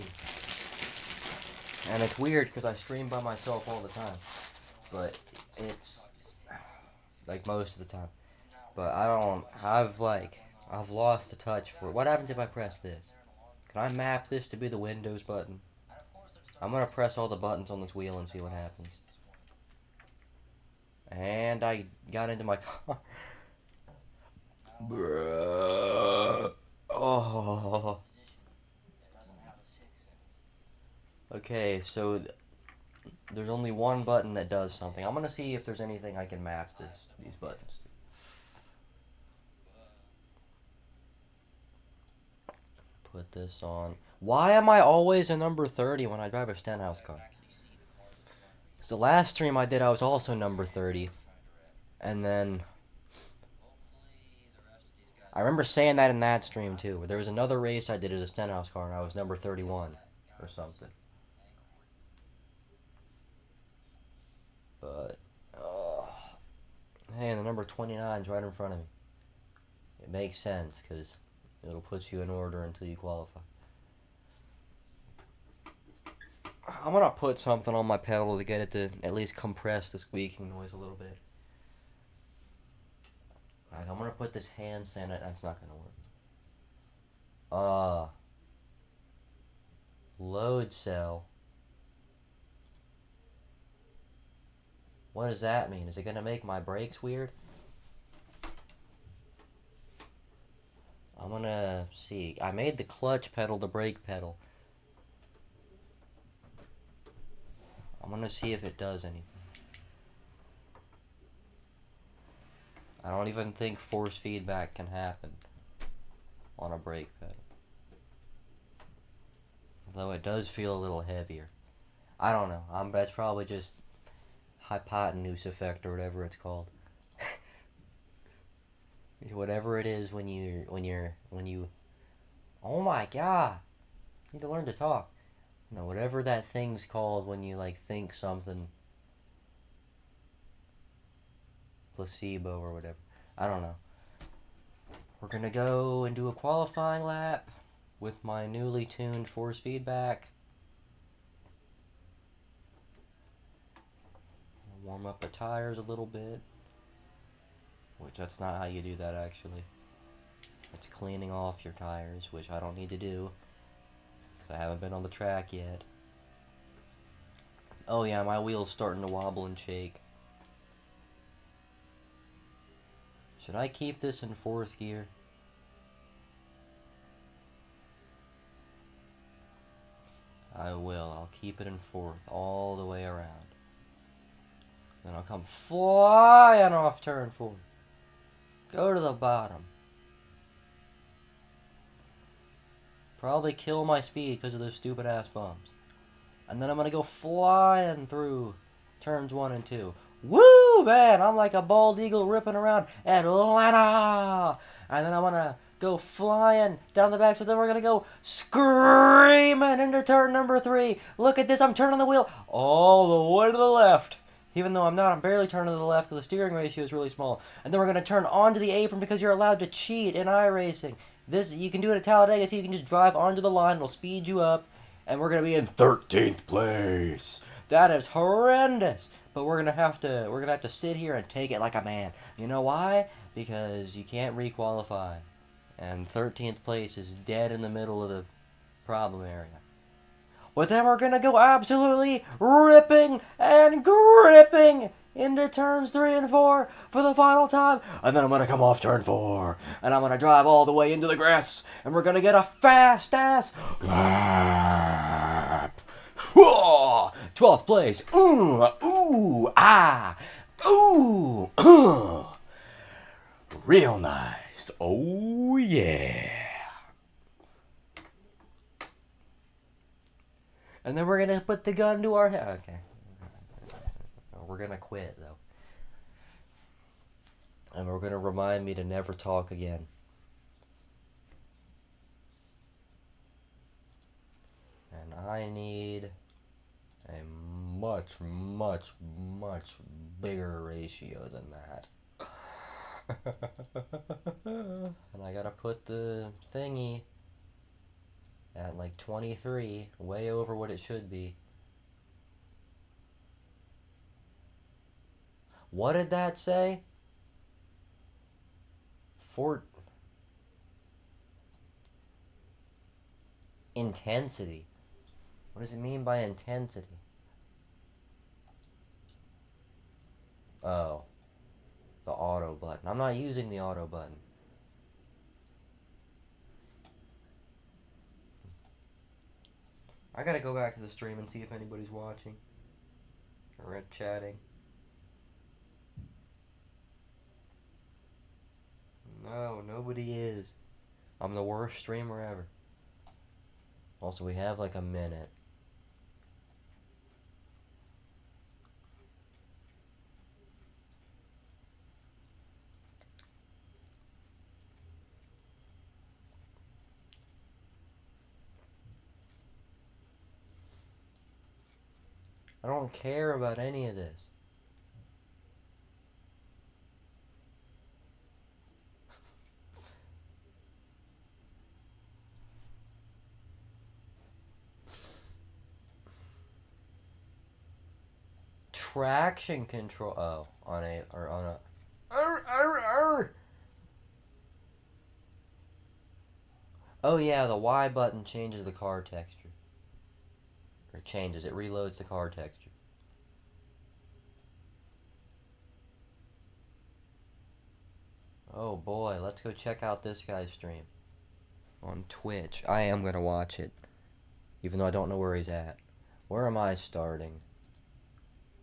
And it's weird because I stream by myself all the time. But it's... Like most of the time. But I don't... I've lost the touch for it. What happens if I press this? Can I map this to be the Windows button? I'm gonna press all the buttons on this wheel and see what happens. And I got into my car. Oh. Okay, so there's only one button that does something. I'm gonna see if there's anything I can map these buttons to. Put this on. Why am I always a number 30 when I drive a Stenhouse car? Because the last stream I did, I was also number 30. And then... I remember saying that in that stream too. There was another race I did as a Stenhouse car and I was number 31 or something. But, hey, and the number 29 is right in front of me. It makes sense because it'll put you in order until you qualify. I'm gonna put something on my pedal to get it to at least compress the squeaking noise a little bit. Alright, I'm gonna put this hand sand. That's not gonna work. Load cell. What does that mean? Is it gonna make my brakes weird? I'm gonna see. I made the clutch pedal the brake pedal. I'm gonna see if it does anything. I don't even think force feedback can happen on a brake pedal. Though it does feel a little heavier. I don't know. That's probably just hypotenuse effect or whatever it's called. Whatever it is when you oh my god. I need to learn to talk. No, whatever that thing's called when you like think something placebo or whatever. I don't know. We're gonna go and do a qualifying lap with my newly tuned force feedback. Warm up the tires a little bit. Which that's not how you do that actually. It's cleaning off your tires, which I don't need to do. Because I haven't been on the track yet. Oh yeah, my wheel's starting to wobble and shake. Should I keep this in 4th gear? I will. I'll keep it in 4th all the way around. Then I'll come flying off turn 4. Go to the bottom. Probably kill my speed because of those stupid ass bumps. And then I'm gonna go flying through turns 1 and 2. Woo, man! I'm like a bald eagle ripping around Atlanta! And then I'm gonna go flying down the back, so then we're gonna go screaming into turn number 3. Look at this, I'm turning the wheel all the way to the left. Even though I'm not, I'm barely turning to the left because the steering ratio is really small. And then we're gonna turn onto the apron because you're allowed to cheat in iRacing. This, you can do it at Talladega too, you can just drive onto the line, it'll speed you up. And we're gonna be in 13th place. That is horrendous. But we're gonna have to sit here and take it like a man. You know why? Because you can't requalify. And 13th place is dead in the middle of the problem area. But then we're gonna go absolutely ripping and gripping into turns 3 and 4 for the final time. And then I'm gonna come off turn 4. And I'm gonna drive all the way into the grass. And we're gonna get a fast ass lap. 12th place. Ooh, ah. Ooh. Real nice. Oh, yeah. And then we're gonna put the gun to our head. Okay. We're gonna quit, though. And we're gonna remind me to never talk again. And I need a much, much, much bigger ratio than that. And I gotta put the thingy at like 23, way over what it should be. What did that say? Intensity. What does it mean by intensity? Oh. The auto button. I'm not using the auto button. I gotta go back to the stream and see if anybody's watching. Or chatting. No, nobody is. I'm the worst streamer ever. Also, we have like a minute. I don't care about any of this. Traction control. Oh, on a. Oh yeah, the Y button changes the car texture. Or changes, it reloads the car texture. Oh boy, let's go check out this guy's stream. On Twitch. I am gonna watch it. Even though I don't know where he's at. Where am I starting?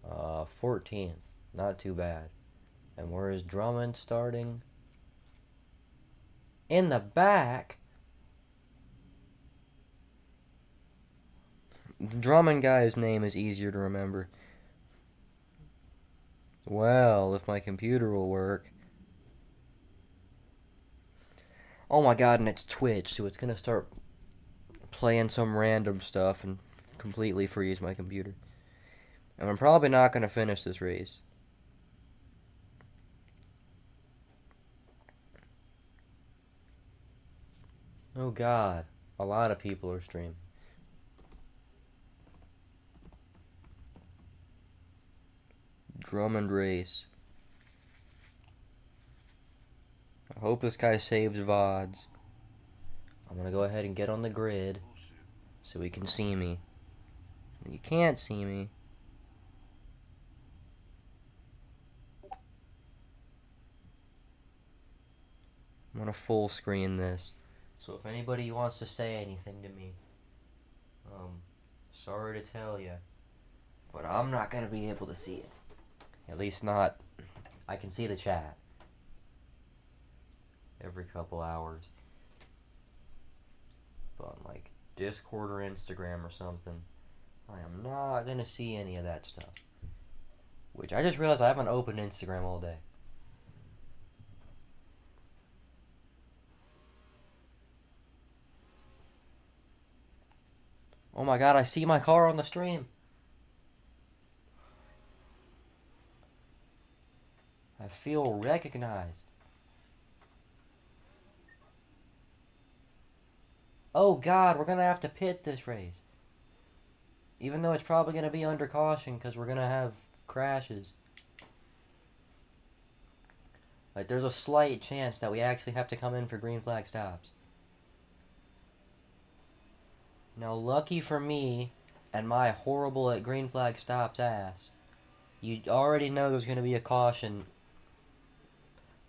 14th. Not too bad. And where is Drummond starting? In the back? The Drummond guy's name is easier to remember. Well, if my computer will work. Oh my god, and it's Twitch, so it's gonna start playing some random stuff and completely freeze my computer. And I'm probably not gonna finish this race. Oh god, a lot of people are streaming. Drummond race. I hope this guy saves VODs. I'm gonna go ahead and get on the grid so he can see me. You can't see me. I'm gonna full screen this. So if anybody wants to say anything to me, sorry to tell you, but I'm not gonna be able to see it. At least not. I can see the chat every couple hours. But on like Discord or Instagram or something, I am not gonna see any of that stuff. Which I just realized I haven't opened Instagram all day. Oh my god, I see my car on the stream. I feel recognized. Oh god, we're gonna have to pit this race. Even though it's probably gonna be under caution because we're gonna have crashes. Like, there's a slight chance that we actually have to come in for green flag stops. Now, lucky for me and my horrible at green flag stops ass, you already know there's gonna be a caution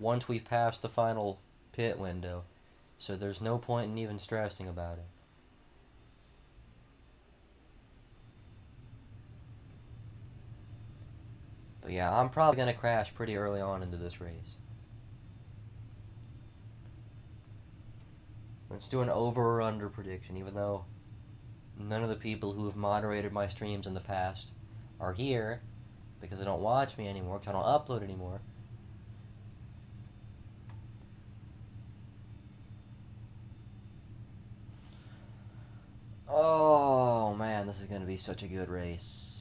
once we've passed the final pit window. So there's no point in even stressing about it. But yeah, I'm probably going to crash pretty early on into this race. Let's do an over or under prediction, even though none of the people who have moderated my streams in the past are here, because they don't watch me anymore, because I don't upload anymore. Oh man, this is going to be such a good race.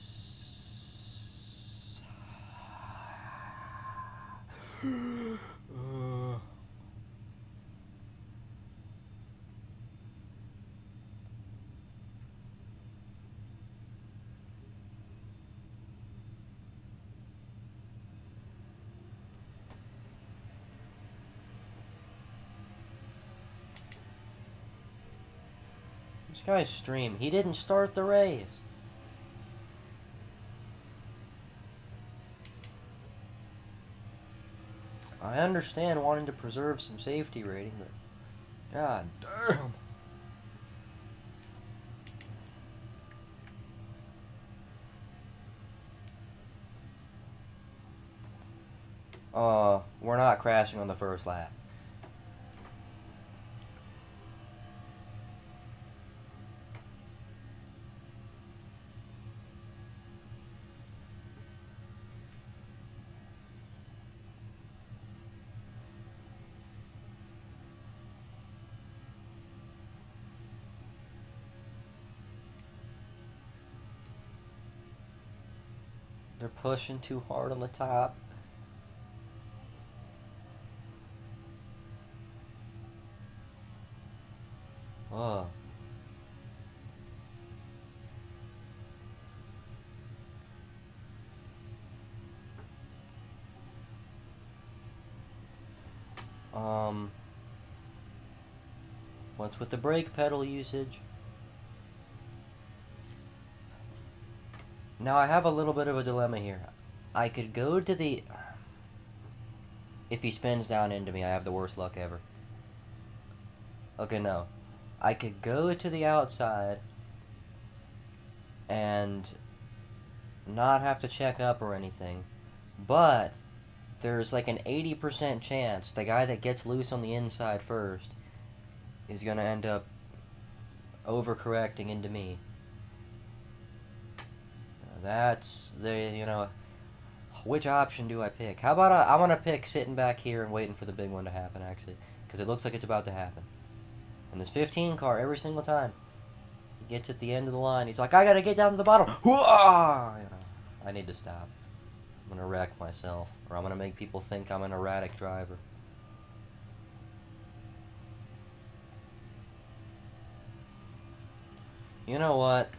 This guy's stream, he didn't start the race. I understand wanting to preserve some safety rating, but god damn. We're not crashing on the first lap. They're pushing too hard on the top. Oh. What's with the brake pedal usage? Now I have a little bit of a dilemma here. I could go to the... If he spins down into me, I have the worst luck ever. Okay, no. I could go to the outside and not have to check up or anything, but there's like an 80% chance the guy that gets loose on the inside first is gonna end up overcorrecting into me. That's the, which option do I pick? How about I'm gonna pick sitting back here and waiting for the big one to happen, actually, because it looks like it's about to happen. And this 15 car, every single time he gets at the end of the line, he's like, I gotta get down to the bottom. I need to stop. I'm gonna wreck myself, or I'm gonna make people think I'm an erratic driver. You know what?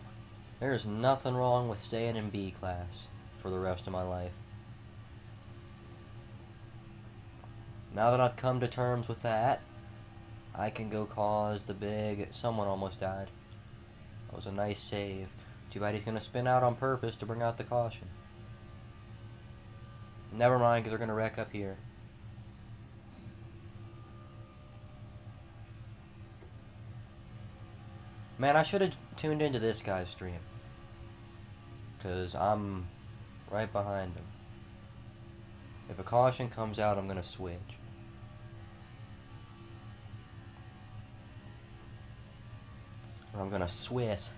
There's nothing wrong with staying in B class for the rest of my life. Now that I've come to terms with that, I can go cause the big... Someone almost died. That was a nice save. Too bad he's going to spin out on purpose to bring out the caution. Never mind, because they're going to wreck up here. Man, I should have tuned into this guy's stream. Because I'm right behind him. If a caution comes out, I'm going to switch. Or I'm going to Swiss.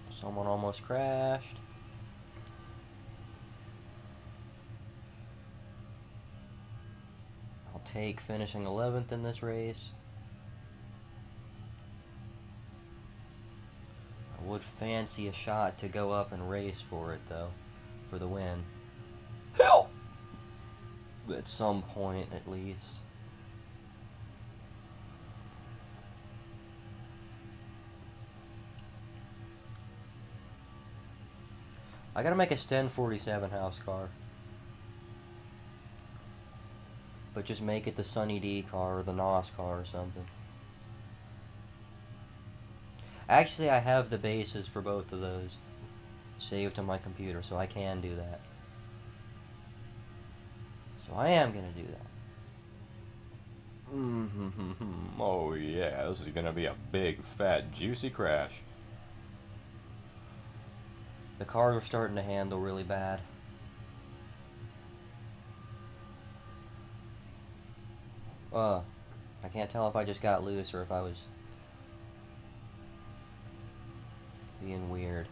Someone almost crashed. I'll take finishing 11th in this race. I would fancy a shot to go up and race for it, though, for the win. Help! At some point, at least. I gotta make a Sten 47 house car. But just make it the Sunny D car or the NOS car or something. Actually, I have the bases for both of those saved on my computer, so I can do that. So I am gonna do that. Oh yeah, this is gonna be a big, fat, juicy crash. The cars are starting to handle really bad. I can't tell if I just got loose or if I was being weird.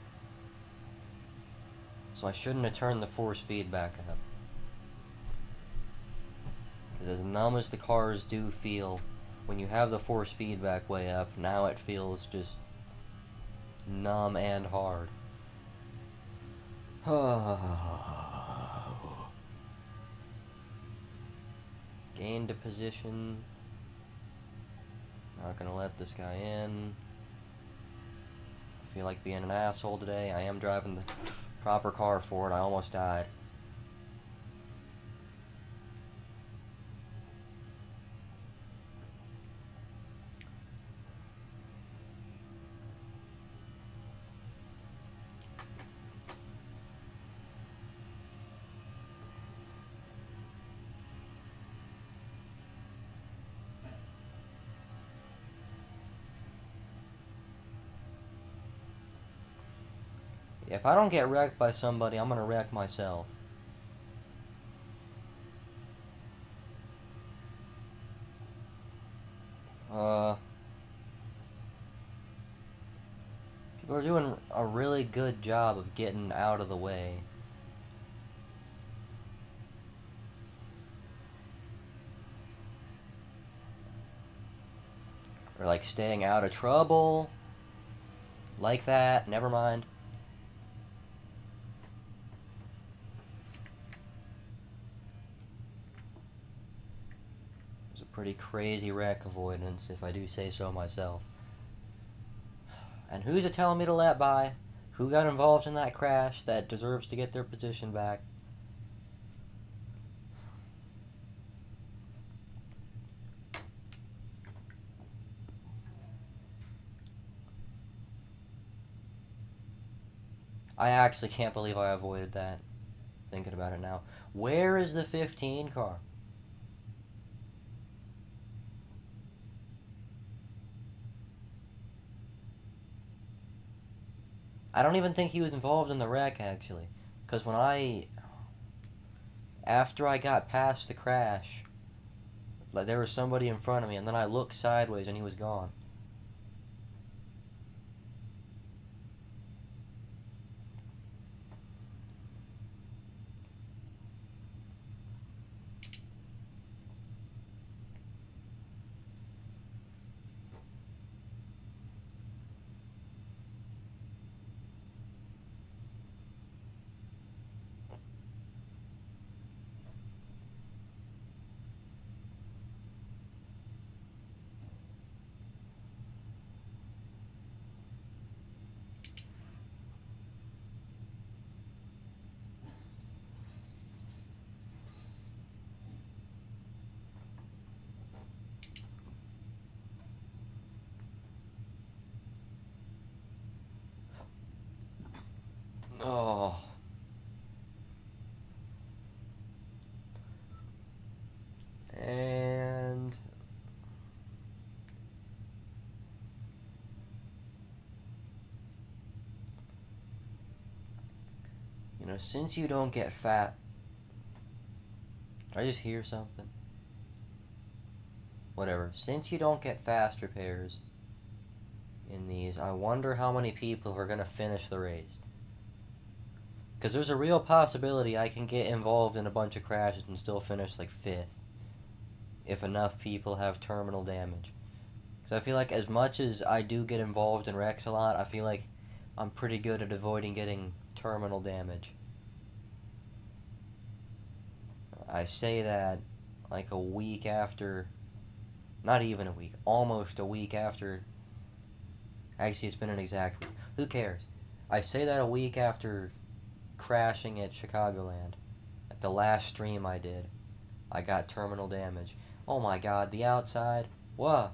So I shouldn't have turned the force feedback up. Because as numb as the cars do feel, when you have the force feedback way up, now it feels just numb and hard. Gained a position. Not gonna let this guy in. I feel like being an asshole today. I am driving the proper car for it. I almost died. If I don't get wrecked by somebody, I'm gonna wreck myself. People are doing a really good job of getting out of the way. Or like staying out of trouble. Like that, never mind. Pretty crazy wreck avoidance, if I do say so myself. And who's it telling me to let by? Who got involved in that crash that deserves to get their position back? I actually can't believe I avoided that. Thinking about it now. Where is the 15 car? I don't even think he was involved in the wreck, actually. Because after I got past the crash, like there was somebody in front of me, and then I looked sideways and he was gone. Oh. And you know, since you don't get fat, I just hear something. Whatever. Since you don't get fast repairs in these, I wonder how many people are gonna finish the race. Because there's a real possibility I can get involved in a bunch of crashes and still finish like 5th. If enough people have terminal damage. Because I feel like as much as I do get involved in wrecks a lot, I feel like I'm pretty good at avoiding getting terminal damage. I say that like a week after, not even a week, almost a week after, actually it's been an exact week. Who cares? I say that a week after crashing at Chicagoland. At the last stream I did, I got terminal damage. Oh my god, the outside. What?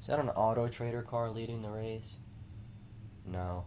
Is that an Auto Trader car leading the race? No.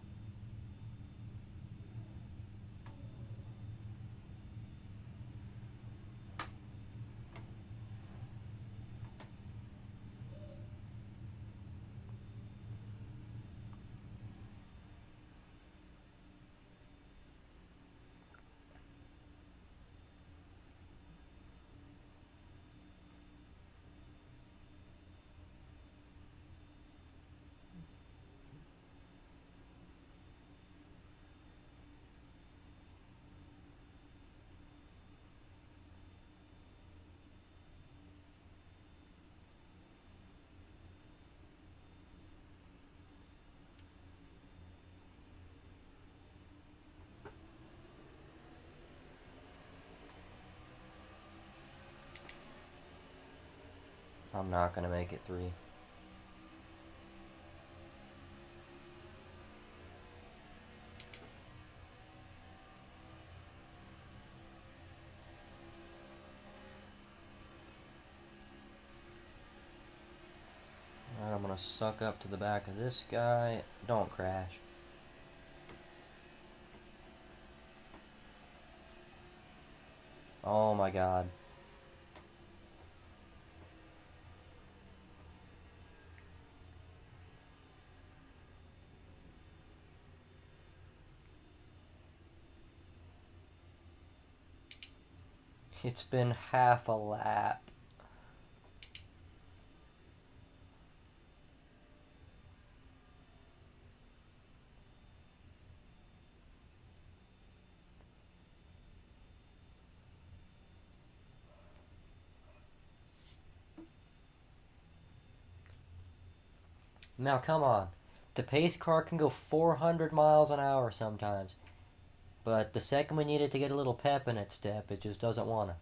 I'm not gonna make it 3. Alright, I'm gonna suck up to the back of this guy. Don't crash. Oh my god. It's been half a lap. Now come on. The pace car can go 400 miles an hour sometimes. But the second we need it to get a little pep in its step, it just doesn't want to.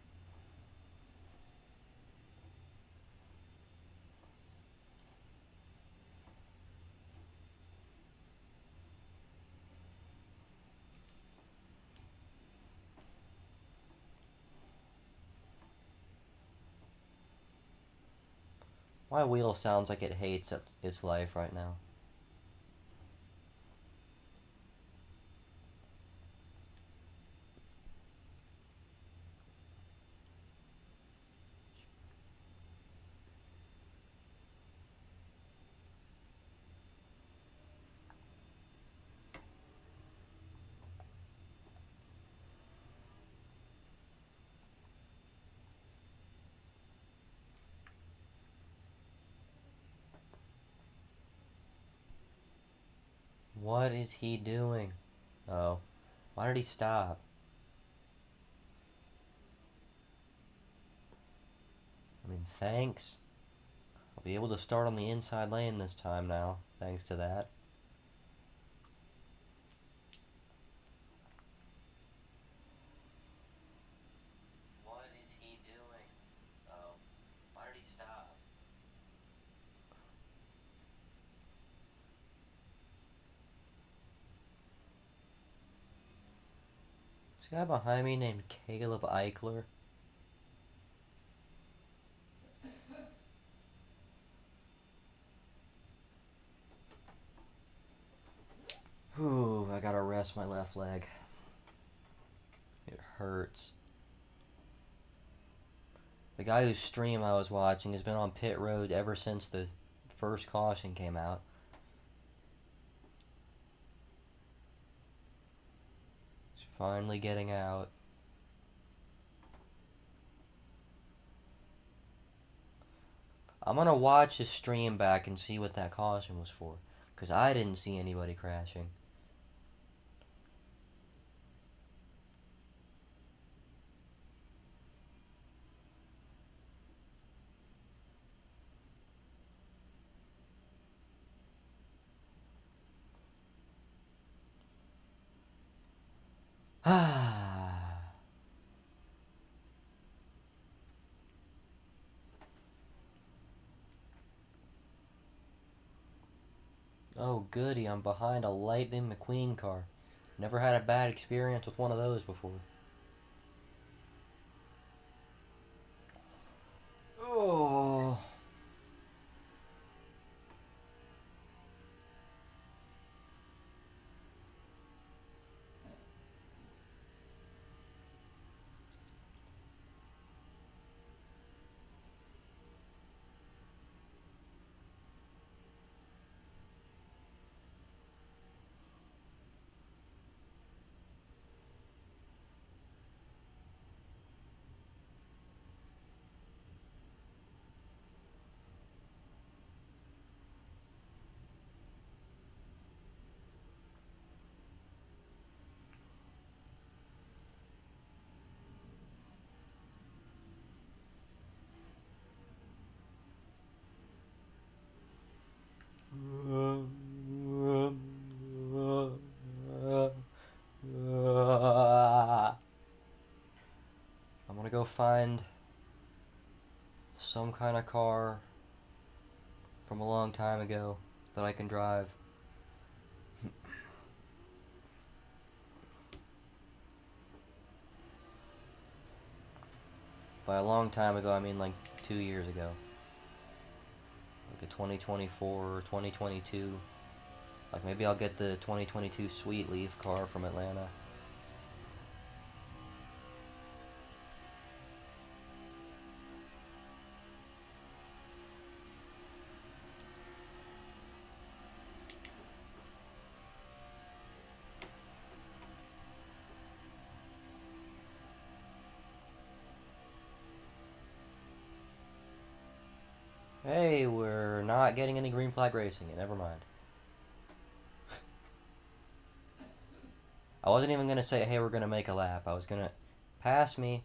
My wheel sounds like it hates its life right now. What is he doing? Oh. Why did he stop? I mean, thanks. be able to start on the inside lane this time now, thanks to that. What is he doing? Oh, why did he stop? This guy behind me named Caleb Eichler. Whew, I gotta rest my left leg. It hurts. The guy whose stream I was watching has been on pit road ever since the first caution came out. He's finally getting out. I'm gonna watch his stream back and see what that caution was for, because I didn't see anybody crashing. Ah. Oh goody, I'm behind a Lightning McQueen car. Never had a bad experience with one of those before. Oh. I'm gonna go find some kind of car from a long time ago that I can drive. By a long time ago, I mean like 2 years ago. Like a 2024 or 2022. Like maybe I'll get the 2022 Sweet Leaf car from Atlanta. Hey, we're not getting any green flag racing. Never mind. I wasn't even gonna say, hey, we're gonna make a lap. I was gonna pass me.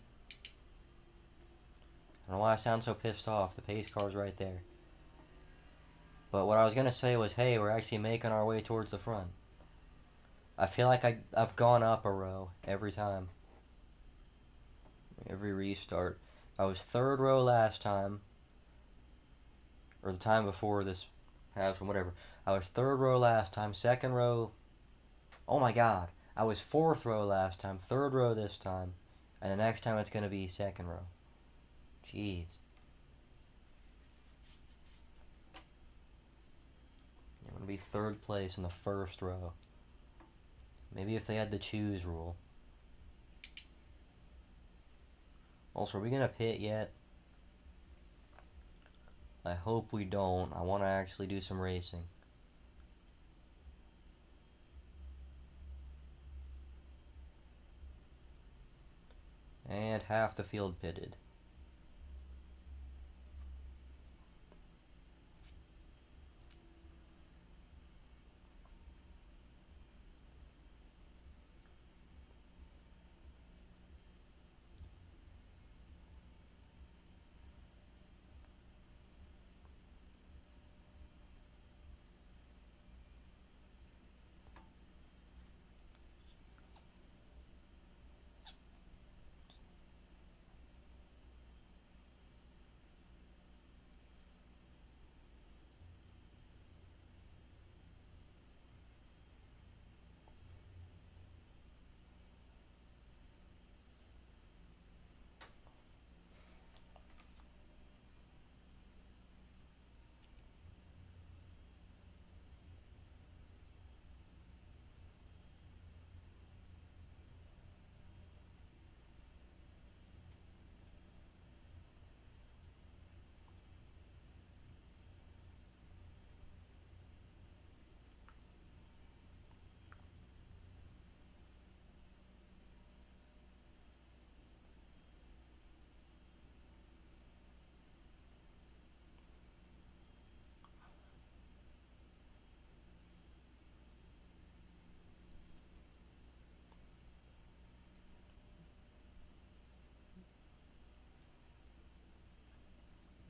I don't know why I sound so pissed off. The pace car's right there. But what I was gonna say was, hey, we're actually making our way towards the front. I feel like I've gone up a row every time. Every restart. I was third row last time. Or the time before this half, or whatever. I was third row last time, second row. Oh my god. I was fourth row last time, third row this time. And the next time it's gonna be second row. Jeez. I'm gonna be third place in the first row. Maybe if they had the choose rule. Also, are we gonna pit yet? I hope we don't. I want to actually do some racing. And half the field pitted.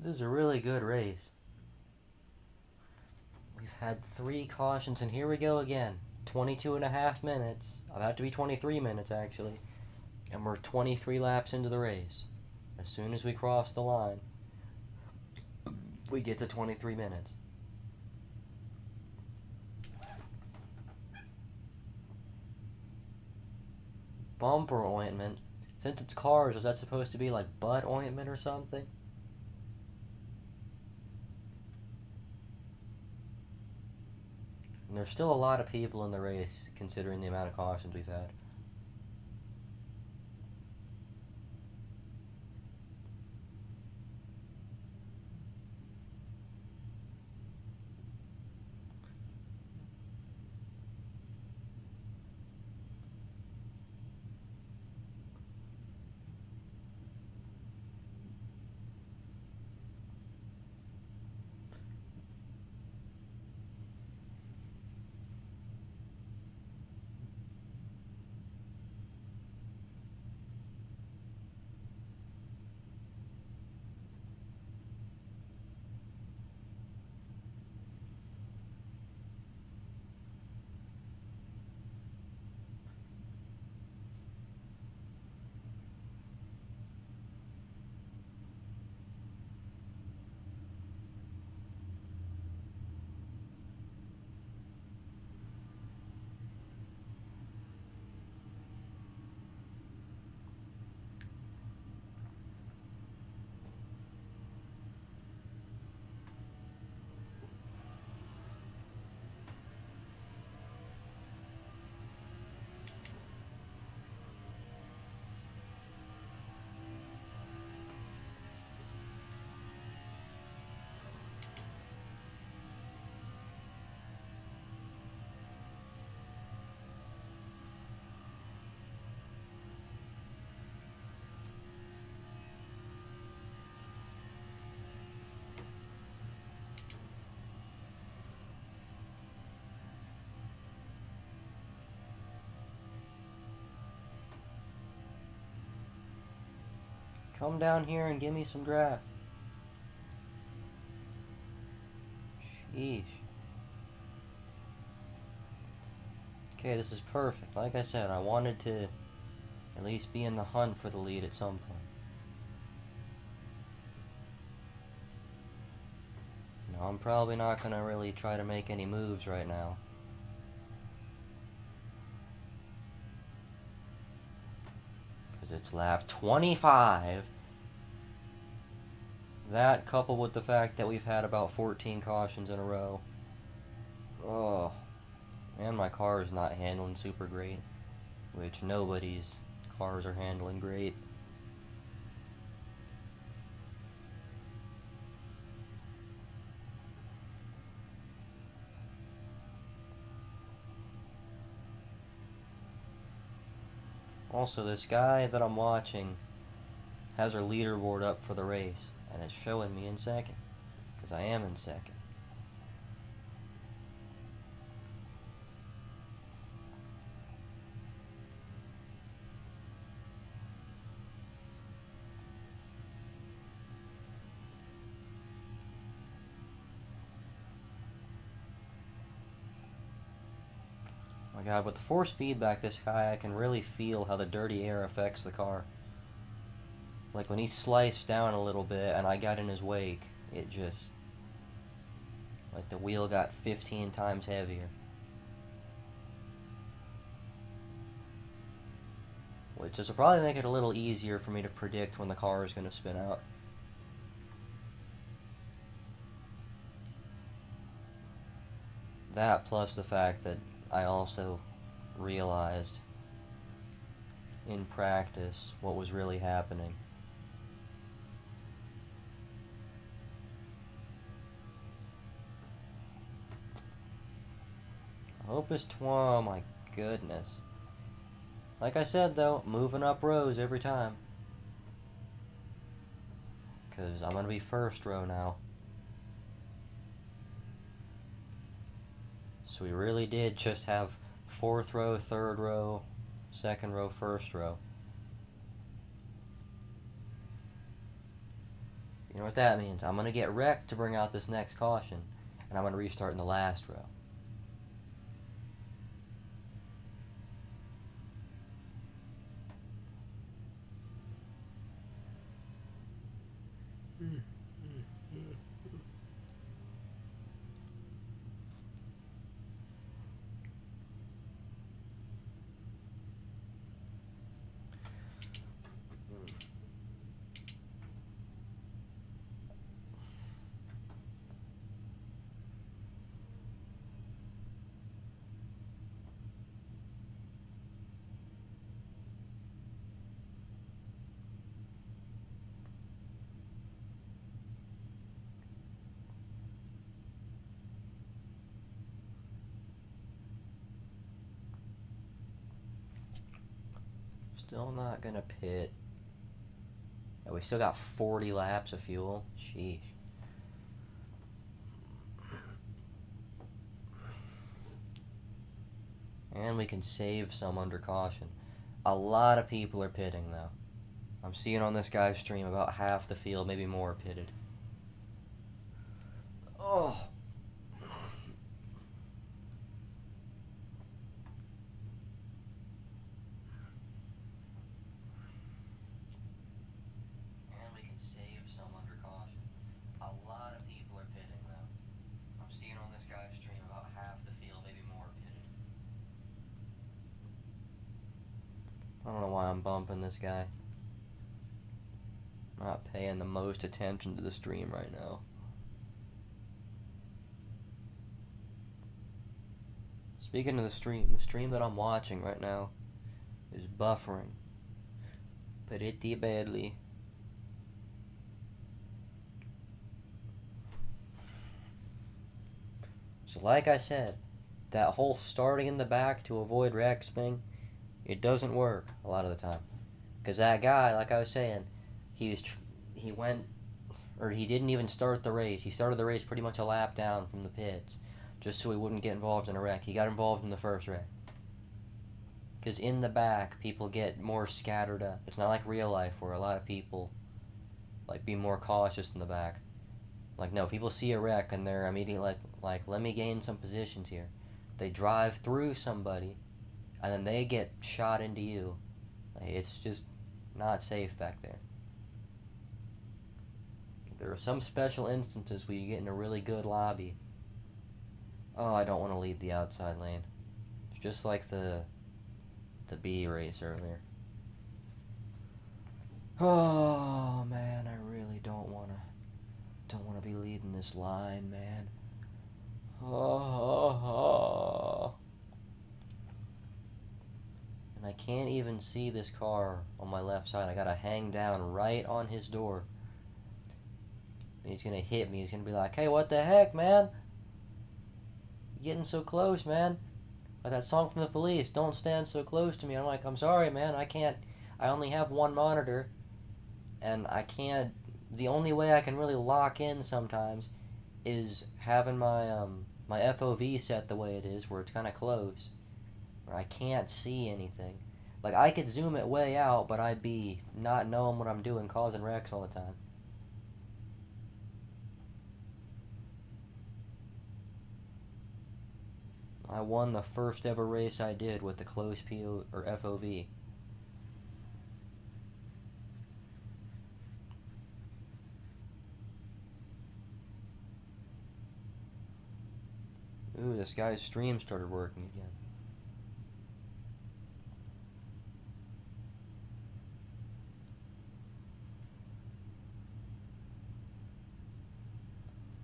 This is a really good race. We've had 3 cautions, and here we go again. 22 and a half minutes. About to be 23 minutes, actually. And we're 23 laps into the race. As soon as we cross the line, we get to 23 minutes. Bumper ointment. Since it's cars, is that supposed to be like butt ointment or something? And there's still a lot of people in the race, considering the amount of cautions we've had. Come down here and give me some draft. Sheesh. Okay, this is perfect. Like I said, I wanted to at least be in the hunt for the lead at some point. No, I'm probably not going to really try to make any moves right now. Because it's lap 25. That, coupled with the fact that we've had about 14 cautions in a row. Oh. And my car is not handling super great. Which nobody's cars are handling great. Also, this guy that I'm watching has our leaderboard up for the race, and it's showing me in second, because I am in second. My God, with the force feedback this guy, I can really feel how the dirty air affects the car. Like when he sliced down a little bit and I got in his wake, it just... like the wheel got 15 times heavier. Which this will probably make it a little easier for me to predict when the car is going to spin out. That plus the fact that I also realized in practice what was really happening. Opus Trois, oh my goodness. Like I said though, moving up rows every time. Because I'm going to be first row now. So we really did just have 4th row, 3rd row, 2nd row, 1st row. You know what that means? I'm going to get wrecked to bring out this next caution, and I'm going to restart in the last row. Still not gonna pit. Oh, we still got 40 laps of fuel. Sheesh. And we can save some under caution. A lot of people are pitting though. I'm seeing on this guy's stream about half the field, maybe more, pitted. Oh. And we can save some under caution. A lot of people are pitting though. I'm seeing on this guy's stream about half the field, maybe more, pitted. I don't know why I'm bumping this guy. I'm not paying the most attention to the stream right now. Speaking of the stream that I'm watching right now is buffering pretty badly. So like I said, that whole starting in the back to avoid wrecks thing, it doesn't work a lot of the time. Because that guy, like I was saying, he didn't even start the race. He started the race pretty much a lap down from the pits, just so he wouldn't get involved in a wreck. He got involved in the first wreck. Because in the back, people get more scattered up. It's not like real life where a lot of people be more cautious in the back. No, people see a wreck and they're immediately like, let me gain some positions here. They drive through somebody, and then they get shot into you. It's just not safe back there. There are some special instances where you get in a really good lobby. Oh, I don't want to lead the outside lane. It's just like the B race earlier. Oh man, I really don't wanna be leading this line, man. Oh. And I can't even see this car on my left side. I gotta hang down right on his door. And he's gonna hit me. He's gonna be like, hey, what the heck, man? You're getting so close, man. Like that song from The Police, don't stand so close to me. I'm like, I'm sorry, man. I can't. I only have one monitor. And I can't. The only way I can really lock in sometimes is having my my FOV set the way it is, where it's kind of close, where I can't see anything. I could zoom it way out, but I'd be not knowing what I'm doing, causing wrecks all the time. I won the first ever race I did with the close PO or FOV. Ooh, this guy's stream started working again.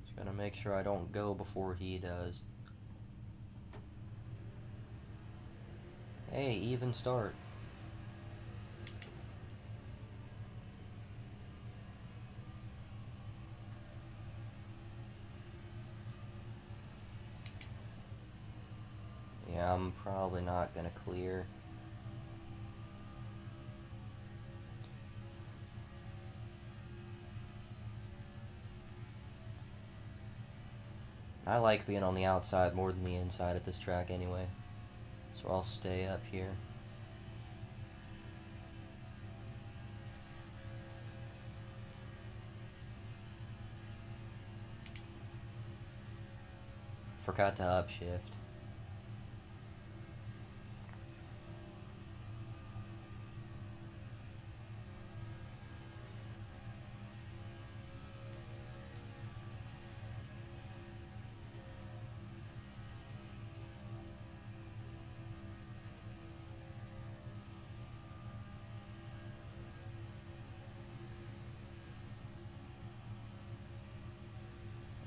Just gotta make sure I don't go before he does. Hey, even start. Yeah, I'm probably not gonna clear. I like being on the outside more than the inside at this track anyway. So I'll stay up here. Forgot to upshift.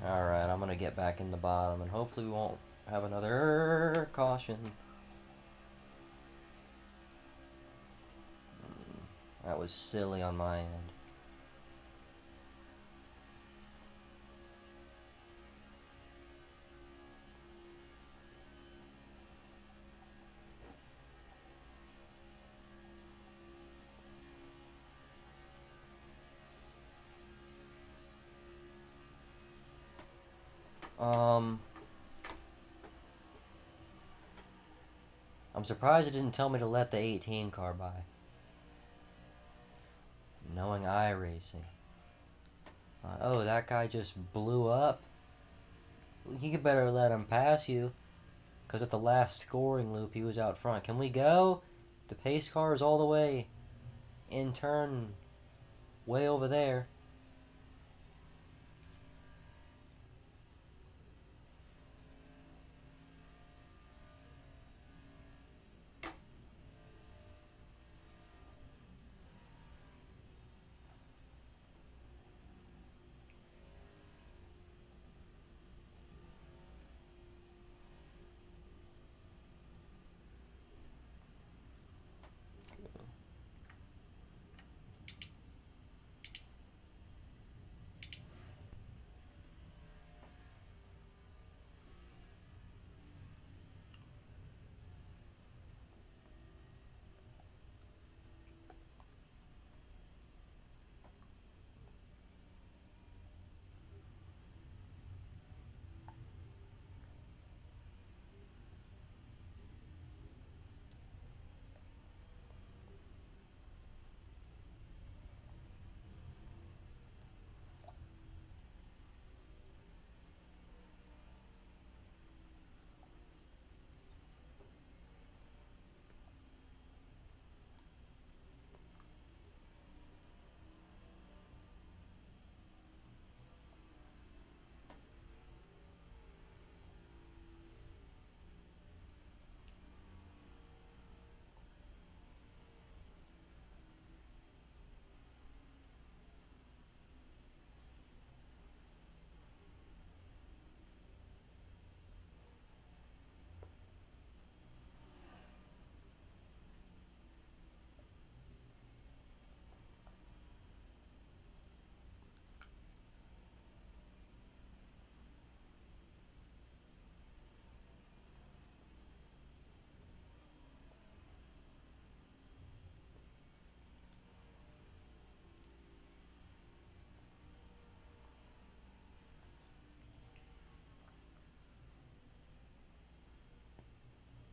Alright, I'm gonna get back in the bottom and hopefully we won't have another caution. That was silly on my end. I'm surprised it didn't tell me to let the 18 car by. Knowing iRacing. Oh, that guy just blew up? You better let him pass you. Because at the last scoring loop, he was out front. Can we go? The pace car is all the way in turn way over there.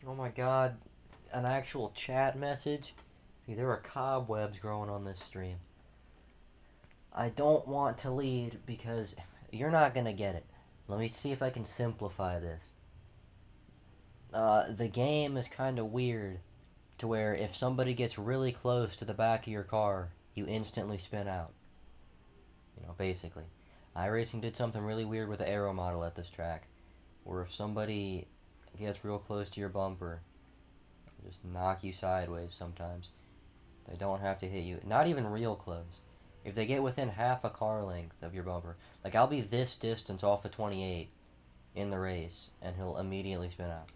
Oh my god, an actual chat message? There are cobwebs growing on this stream. I don't want to lead because you're not gonna get it. Let me see if I can simplify this. The game is kind of weird to where if somebody gets really close to the back of your car, you instantly spin out. You know, basically. iRacing did something really weird with the aero model at this track, where if somebody gets real close to your bumper, just knock you sideways sometimes. They don't have to hit you. Not even real close. If they get within half a car length of your bumper, like I'll be this distance off of 28 in the race, and he'll immediately spin out.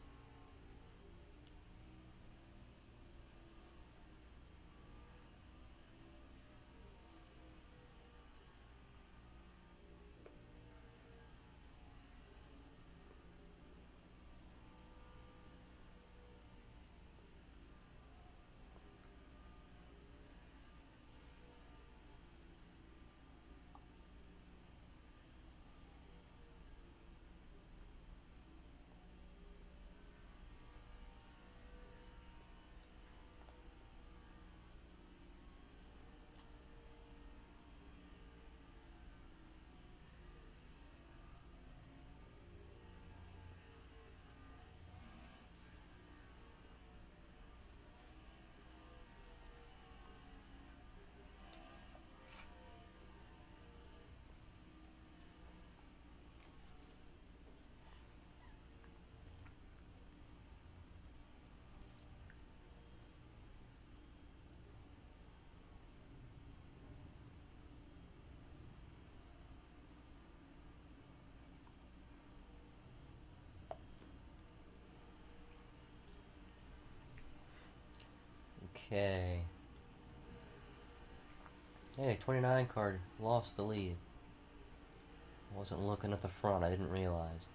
Okay. Hey, 29 card lost the lead. Wasn't looking at the front, I didn't realize.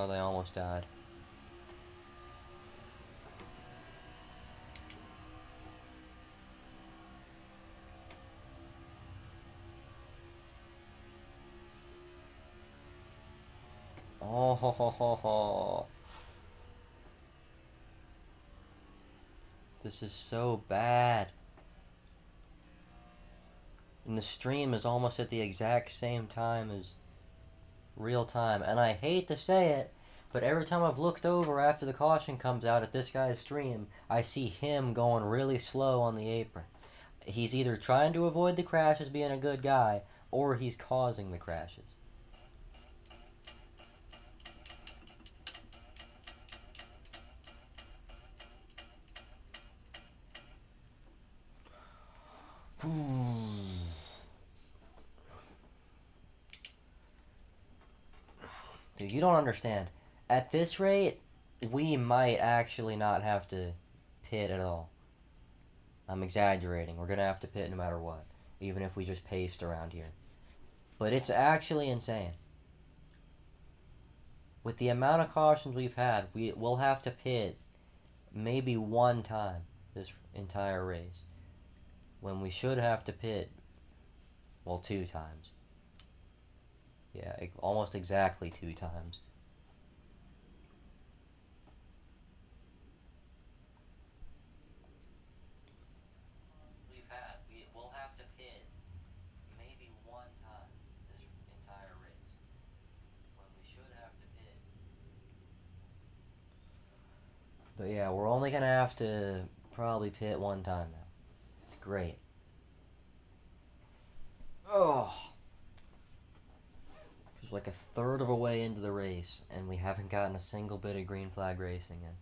They almost died. Oh, ho, ho, ho, ho. This is so bad. And the stream is almost at the exact same time as real time. And I hate to say it, but every time I've looked over after the caution comes out at this guy's stream, I see him going really slow on the apron. He's either trying to avoid the crashes being a good guy, or he's causing the crashes. Dude, you don't understand. At this rate, we might actually not have to pit at all. I'm exaggerating. We're going to have to pit no matter what, even if we just paced around here. But it's actually insane. With the amount of cautions we've had, we'll have to pit maybe one time this entire race, when we should have to pit, well, 2 times. Yeah, almost exactly 2 times. We'll have to pit maybe one time this entire race, when we should have to pit. But yeah, we're only gonna have to probably pit one time now. It's great. Oh. It's like a third of a way into the race, and we haven't gotten a single bit of green flag racing in.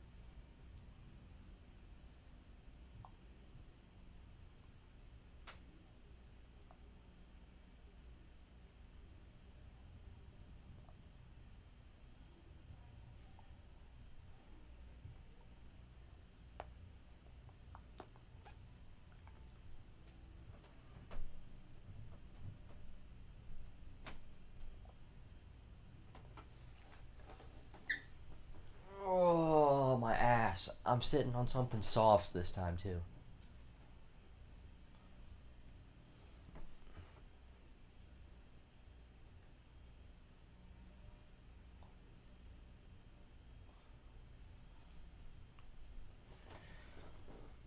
Oh, my ass. I'm sitting on something soft this time, too.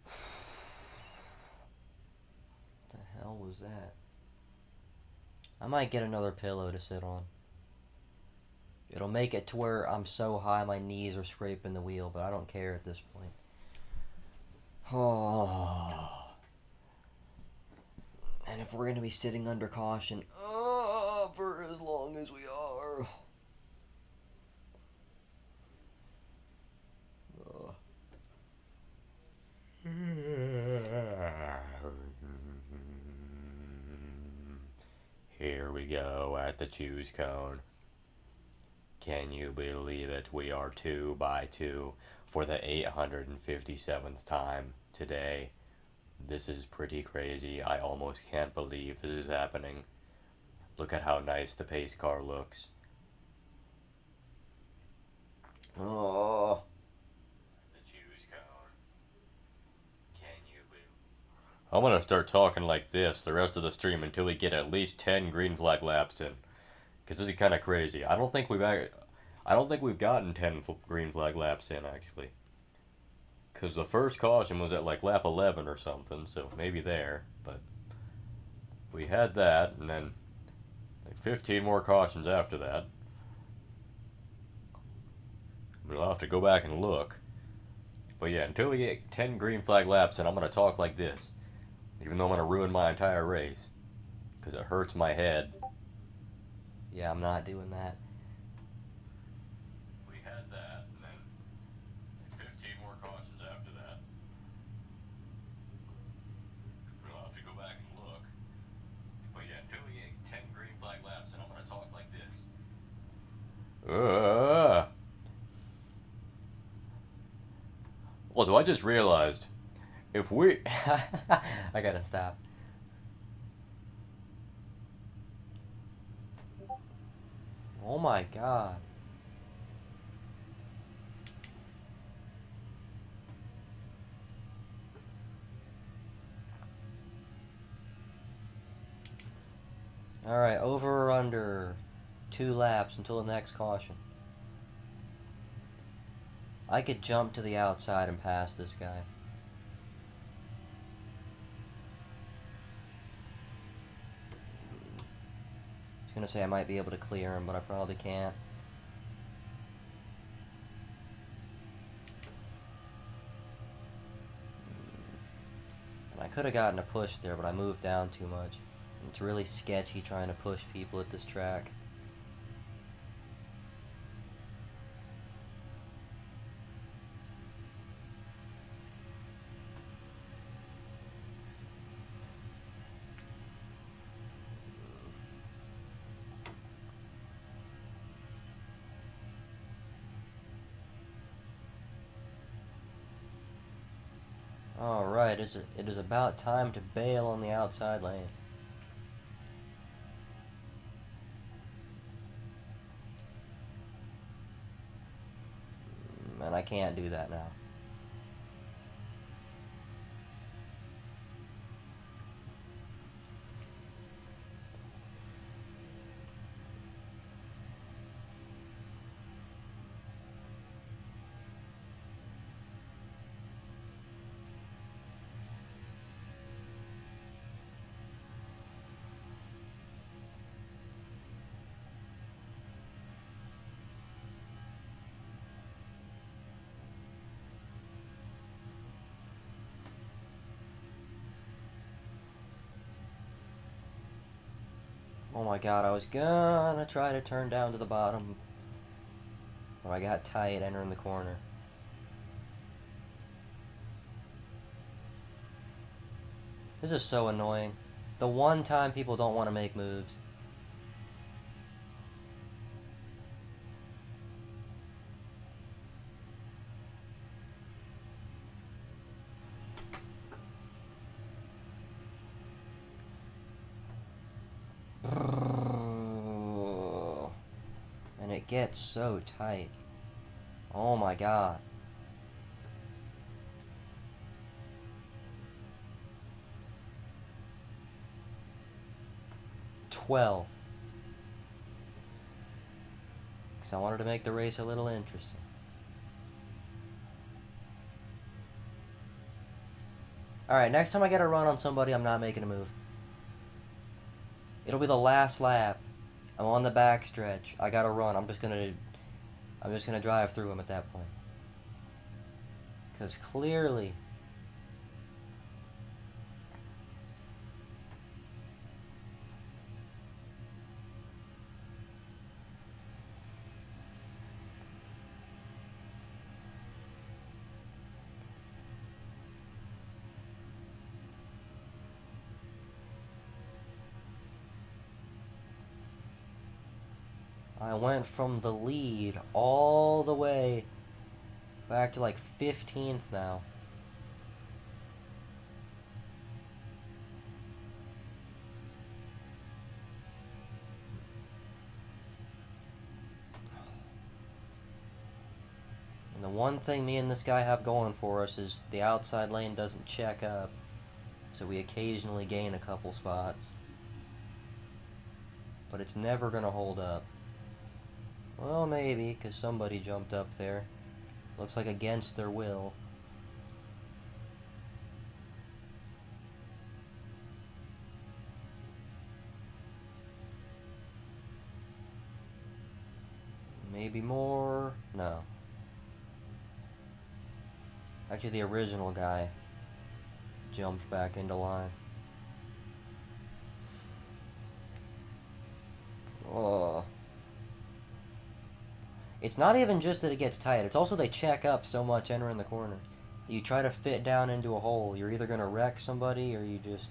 What the hell was that? I might get another pillow to sit on. It'll make it to where I'm so high my knees are scraping the wheel, but I don't care at this point. Oh. And if we're going to be sitting under caution for as long as we are. Here we go at the choose cone. Can you believe it? We are 2 by 2 for the 857th time today. This is pretty crazy. I almost can't believe this is happening. Look at how nice the pace car looks. Oh. The choose cone. Can you believe? I'm gonna start talking like this the rest of the stream until we get at least 10 green flag laps in. Because this is kind of crazy. I don't think we've gotten 10 green flag laps in, actually. Because the first caution was at like lap 11 or something, so maybe there. But we had that, and then like 15 more cautions after that. We'll have to go back and look. But yeah, until we get 10 green flag laps in, I'm going to talk like this. Even though I'm going to ruin my entire race. Because it hurts my head. Yeah, I'm not doing that. We had that, and then 15 more cautions after that. We'll have to go back and look. But yeah, until we get 10 green flag laps Also, I just realized if we I gotta stop. Oh my god. Alright, over or under 2 laps until the next caution. I could jump to the outside and pass this guy. I was gonna say I might be able to clear him, but I probably can't. And I could have gotten a push there, but I moved down too much. It's really sketchy trying to push people at this track. Alright, it is about time to bail on the outside lane. And I can't do that now. Oh my god, I was gonna try to turn down to the bottom, but I got tight entering the corner. This is so annoying. The one time people don't want to make moves. And it gets so tight. Oh my god. Because I wanted to make the race a little interesting. Alright, next time I get a run on somebody, I'm not making a move. It'll be the last lap. I'm on the back stretch. I gotta run. I'm just gonna drive through him at that point. Because clearly I went from the lead all the way back to like 15th now. And the one thing me and this guy have going for us is the outside lane doesn't check up, so we occasionally gain a couple spots. But it's never gonna hold up. Well, maybe, because somebody jumped up there. Looks like against their will. Maybe more? No. Actually, the original guy jumped back into line. Oh. It's not even just that it gets tight, it's also they check up so much entering the corner. You try to fit down into a hole, you're either going to wreck somebody or you just...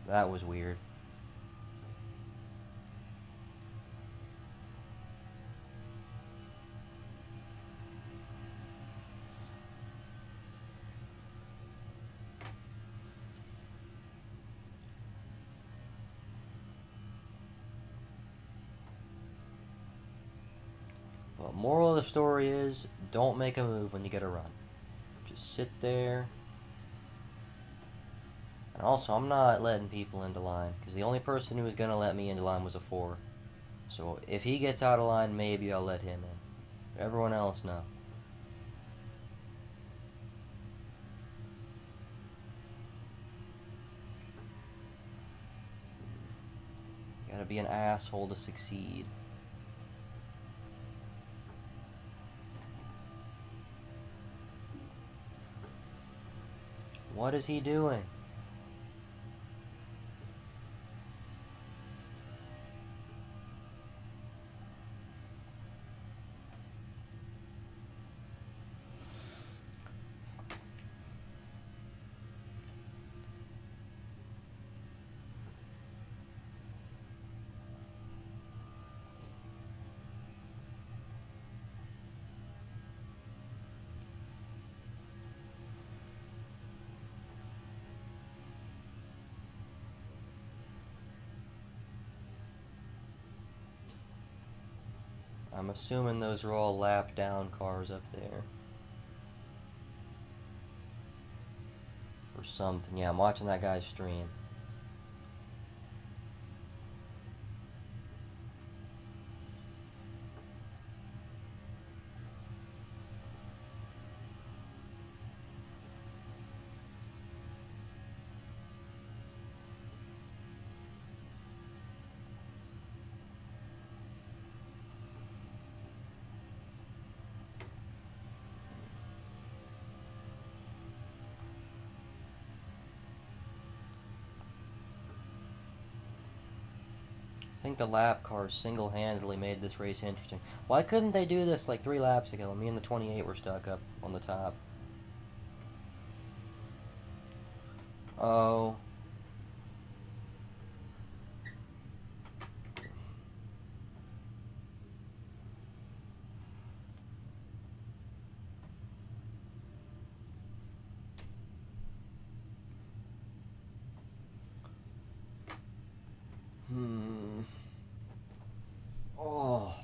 That was weird. moral of the story is, don't make a move when you get a run. Just sit there. And also, I'm not letting people into line, because the only person who was going to let me into line was a 4. So if he gets out of line, maybe I'll let him in. Everyone else, no. You gotta be an asshole to succeed. What is he doing? I'm assuming those are all lap down cars up there. Or something. Yeah, I'm watching that guy's stream. I think the lap cars single-handedly made this race interesting. Why couldn't they do this like 3 laps ago? Me and the 28 were stuck up on the top. Oh. Oh.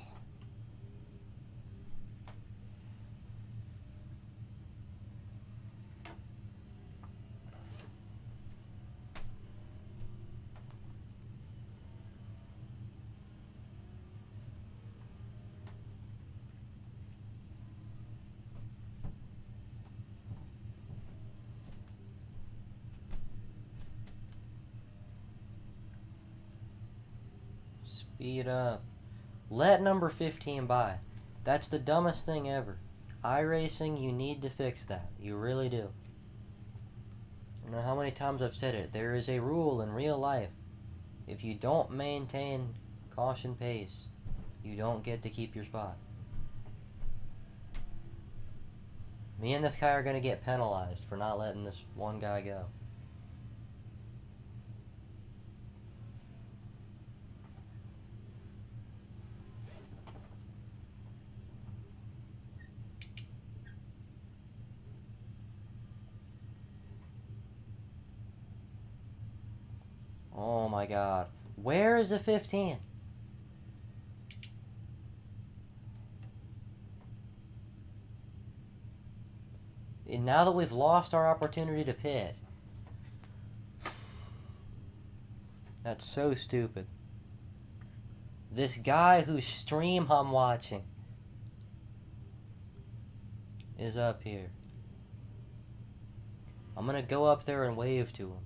Speed up. Let number 15 by. That's the dumbest thing ever. iRacing, you need to fix that. You really do. I don't know how many times I've said it. There is a rule in real life. If you don't maintain caution pace, you don't get to keep your spot. Me and this guy are going to get penalized for not letting this one guy go. Oh my god. Where is the 15? And now that we've lost our opportunity to pit. That's so stupid. This guy whose stream I'm watching is up here. I'm gonna go up there and wave to him.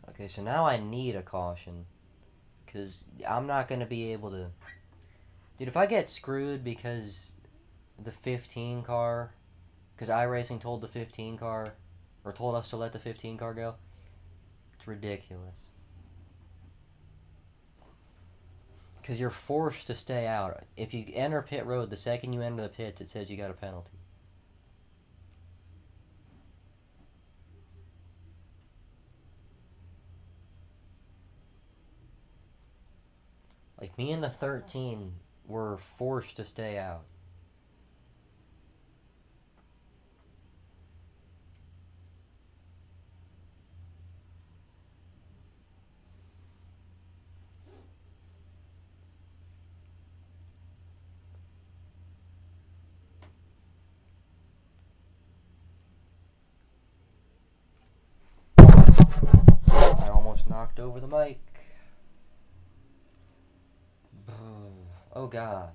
Okay, so now I need a caution. Because I'm not going to be able to... Dude, if I get screwed because the 15 car... Because iRacing told the 15 car... Or told us to let the 15 car go... It's ridiculous. Because you're forced to stay out. If you enter pit road, the second you enter the pits, it says you got a penalty. Like, me and the 13 were forced to stay out. knocked over the mic. Oh God.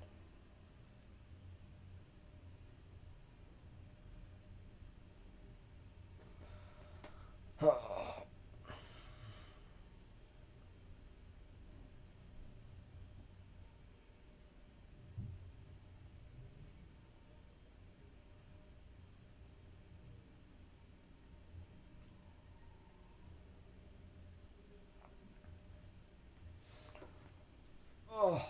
Oh.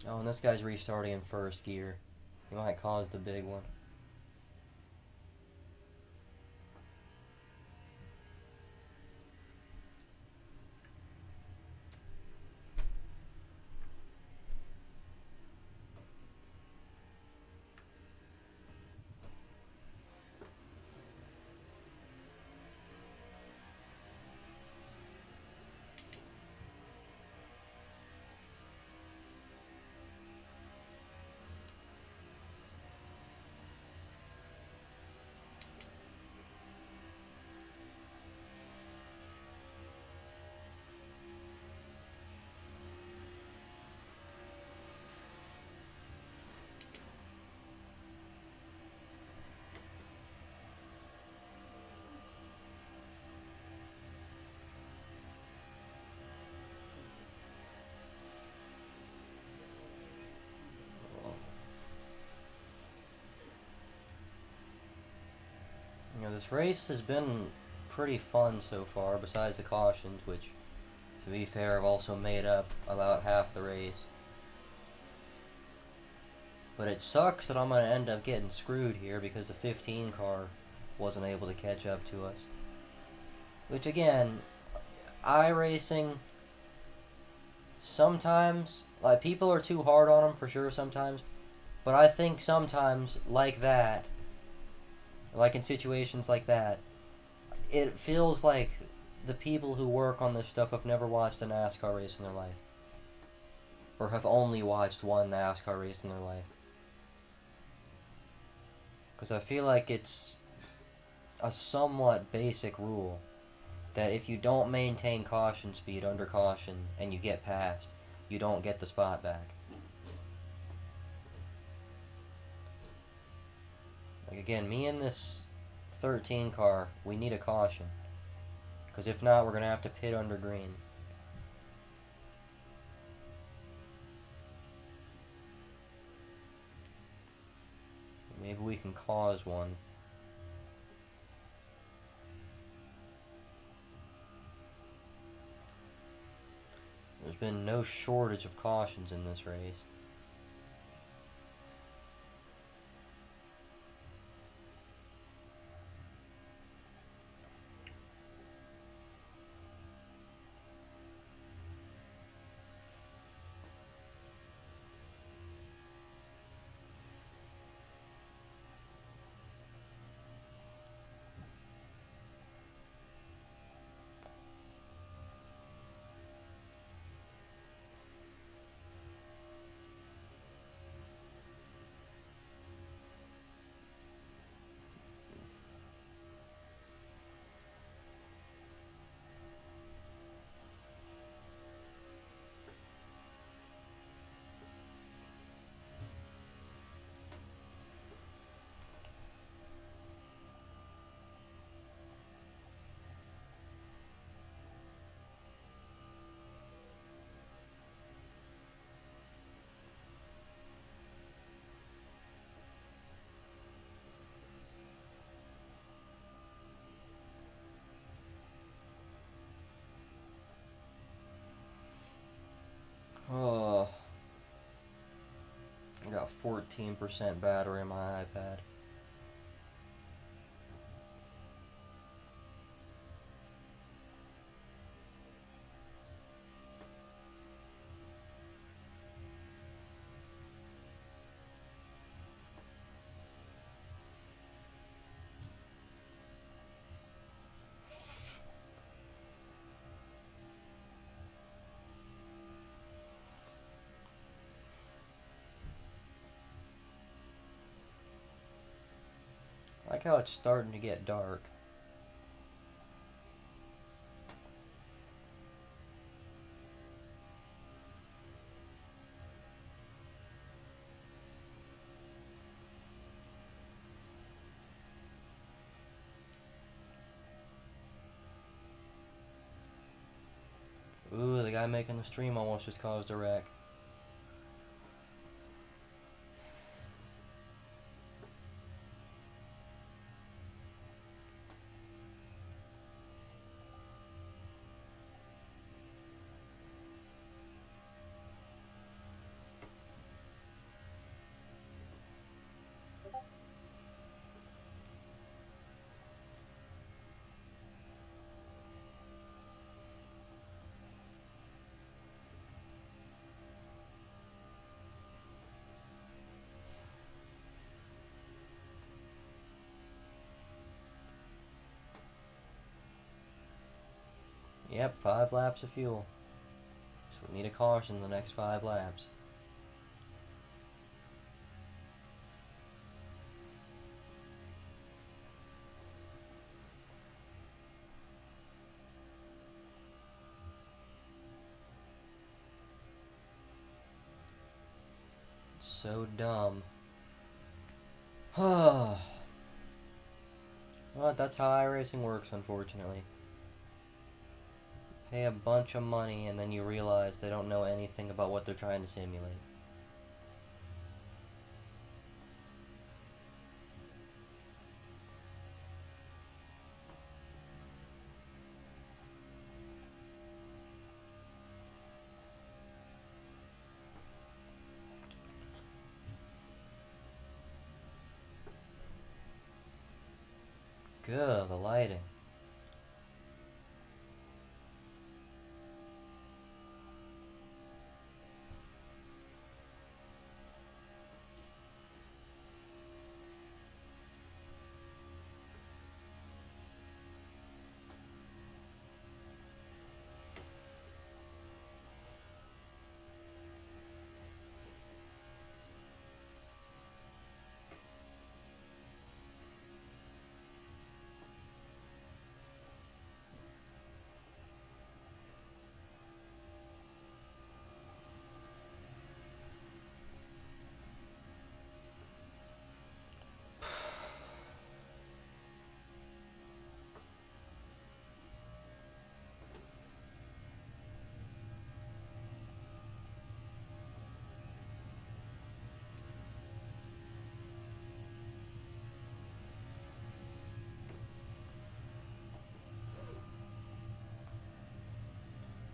Oh, and this guy's restarting in first gear. He might cause the big one. You know, this race has been pretty fun so far, besides the cautions, which, to be fair, have also made up about half the race. But it sucks that I'm going to end up getting screwed here because the 15 car wasn't able to catch up to us. Which, again, iRacing, sometimes, like, people are too hard on them for sure sometimes, but I think sometimes, like that, like in situations like that, it feels like the people who work on this stuff have never watched a NASCAR race in their life. Or have only watched one NASCAR race in their life. Because I feel like it's a somewhat basic rule that if you don't maintain caution speed under caution and you get past, you don't get the spot back. Like again, me and this 13 car, we need a caution. Because if not, we're going to have to pit under green. Maybe we can cause one. There's been no shortage of cautions in this race. Oh, I got 14% battery in my iPad. like how it's starting to get dark. Ooh, the guy making the stream almost just caused a wreck. Yep, 5 laps of fuel. So we need a caution in the next 5 laps. So dumb. Well, that's how iRacing works, unfortunately. Pay a bunch of money and then you realize they don't know anything about what they're trying to simulate. Good, the lighting.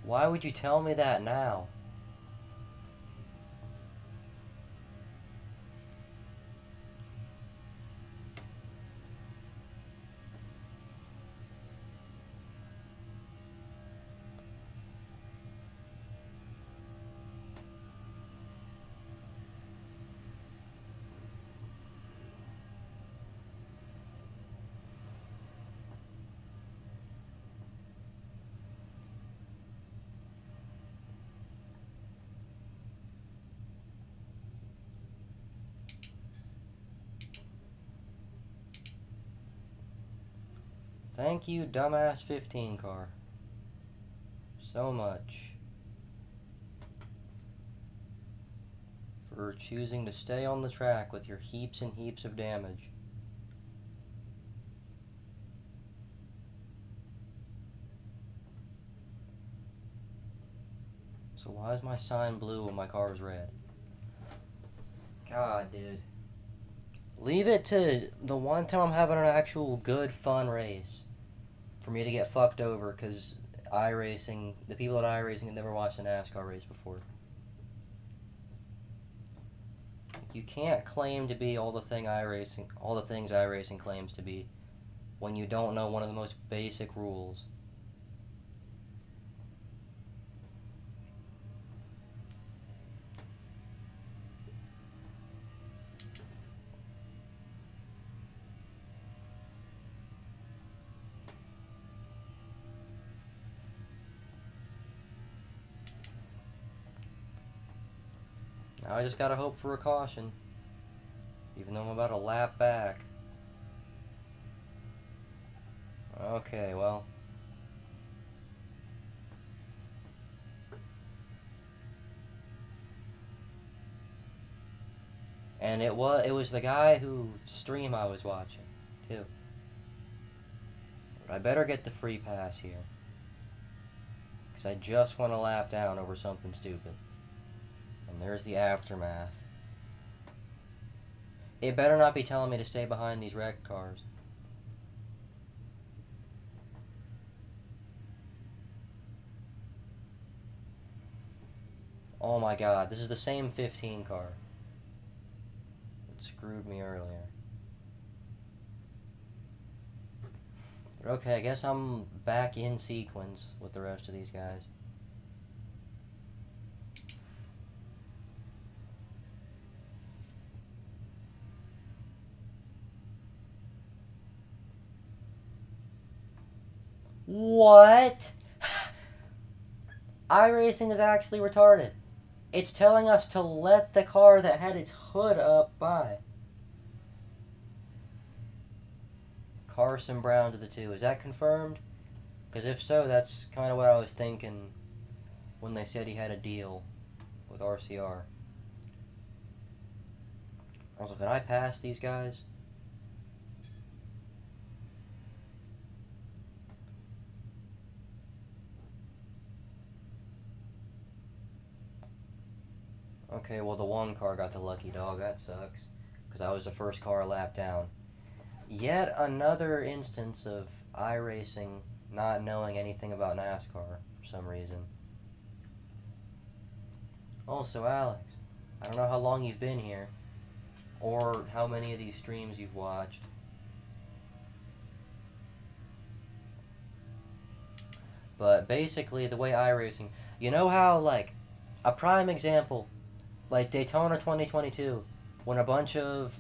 Why would you tell me that now? Thank you, dumbass 15 car. So much. For choosing to stay on the track with your heaps and heaps of damage. So why is my sign blue when my car is red? God, dude. Leave it to the one time I'm having an actual good, fun race for me to get fucked over because iRacing, the people at iRacing have never watched a NASCAR race before. You can't claim to be all the things iRacing claims to be when you don't know one of the most basic rules. Now I just gotta hope for a caution, even though I'm about a lap back. Okay, well. And it was the guy whose stream I was watching, too. But I better get the free pass here. Because I just went a lap down over something stupid. And there's the aftermath. It better not be telling me to stay behind these wrecked cars. Oh my god, this is the same 15 car that screwed me earlier. But okay, I guess I'm back in sequence with the rest of these guys. What? iRacing is actually retarded. It's telling us to let the car that had its hood up by. Carson Brown to the 2. Is that confirmed? Because if so, that's kind of what I was thinking when they said he had a deal with RCR. I was like, can I pass these guys? Okay, well the one car got the lucky dog. That sucks. Because I was the first car a lap down. Yet another instance of iRacing not knowing anything about NASCAR for some reason. Also, Alex, I don't know how long you've been here, or how many of these streams you've watched. But basically, the way iRacing, you know how, like, a prime example, like Daytona 2022, when a bunch of,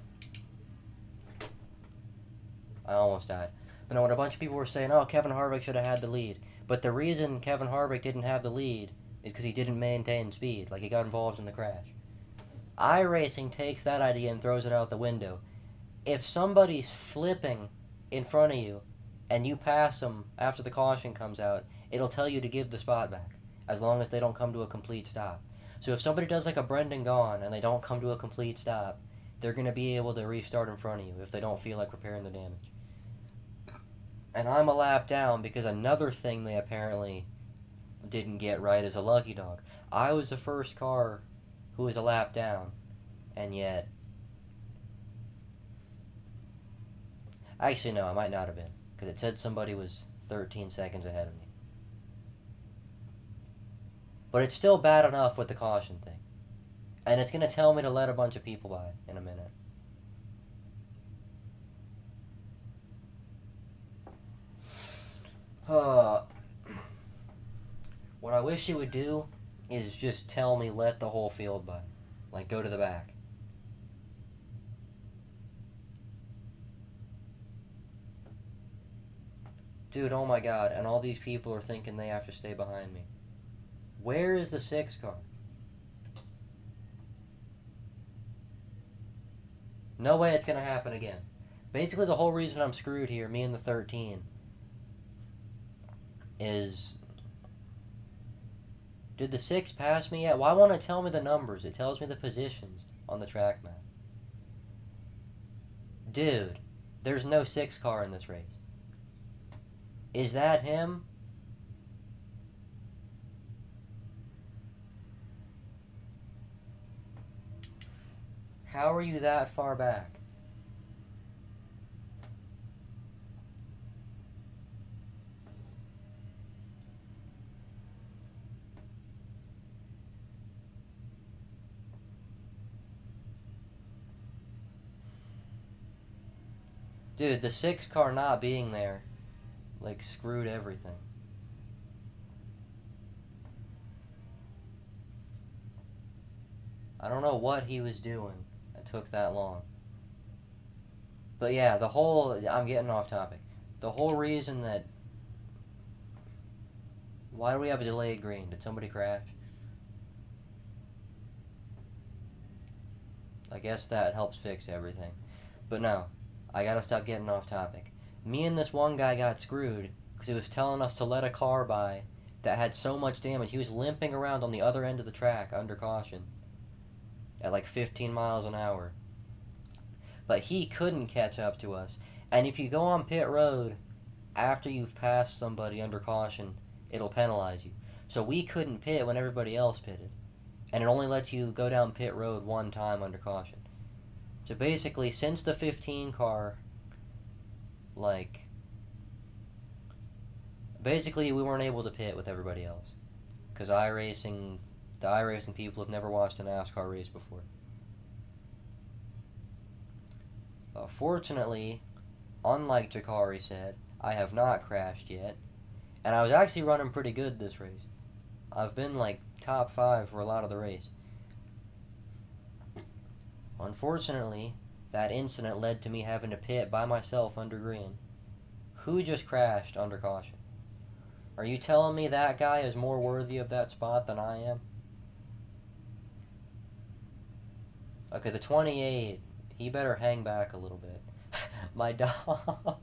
I almost died, but no, when a bunch of people were saying, oh, Kevin Harvick should have had the lead, but the reason Kevin Harvick didn't have the lead is because he didn't maintain speed, like he got involved in the crash. iRacing takes that idea and throws it out the window. If somebody's flipping in front of you, and you pass them after the caution comes out, it'll tell you to give the spot back, as long as they don't come to a complete stop. So if somebody does like a Brendan Gaughan and they don't come to a complete stop, they're going to be able to restart in front of you if they don't feel like repairing the damage. And I'm a lap down because another thing they apparently didn't get right is a lucky dog. I was the first car who was a lap down, and yet... Actually, no, I might not have been, because it said somebody was 13 seconds ahead of me. But it's still bad enough with the caution thing. And it's going to tell me to let a bunch of people by in a minute. What I wish it would do is just tell me let the whole field by. Like, go to the back. Dude, oh my god, and all these people are thinking they have to stay behind me. Where is the 6 car? No way it's gonna happen again. Basically, the whole reason I'm screwed here, me and the 13, is... Did the 6 pass me yet? Why won't it tell me the numbers? It tells me the positions on the track map. Dude, there's no 6 car in this race. Is that him? How are you that far back? Dude, the 6 car not being there, like, screwed everything. I don't know what he was doing. It took that long. But yeah, the whole... I'm getting off topic. The whole reason that... Why do we have a delayed green? Did somebody crash? I guess that helps fix everything. But no, I gotta stop getting off topic. Me and this one guy got screwed because he was telling us to let a car by that had so much damage. He was limping around on the other end of the track under caution at like 15 miles an hour. But he couldn't catch up to us. And if you go on pit road after you've passed somebody under caution, it'll penalize you. So we couldn't pit when everybody else pitted. And it only lets you go down pit road one time under caution. So basically, since the 15 car, basically we weren't able to pit with everybody else. Because the iRacing people have never watched a NASCAR race before. Fortunately, unlike Jakari said, I have not crashed yet. And I was actually running pretty good this race. I've been like top 5 for a lot of the race. Unfortunately, that incident led to me having to pit by myself under green. Who just crashed under caution? Are you telling me that guy is more worthy of that spot than I am? Okay, the 28, he better hang back a little bit. My dog.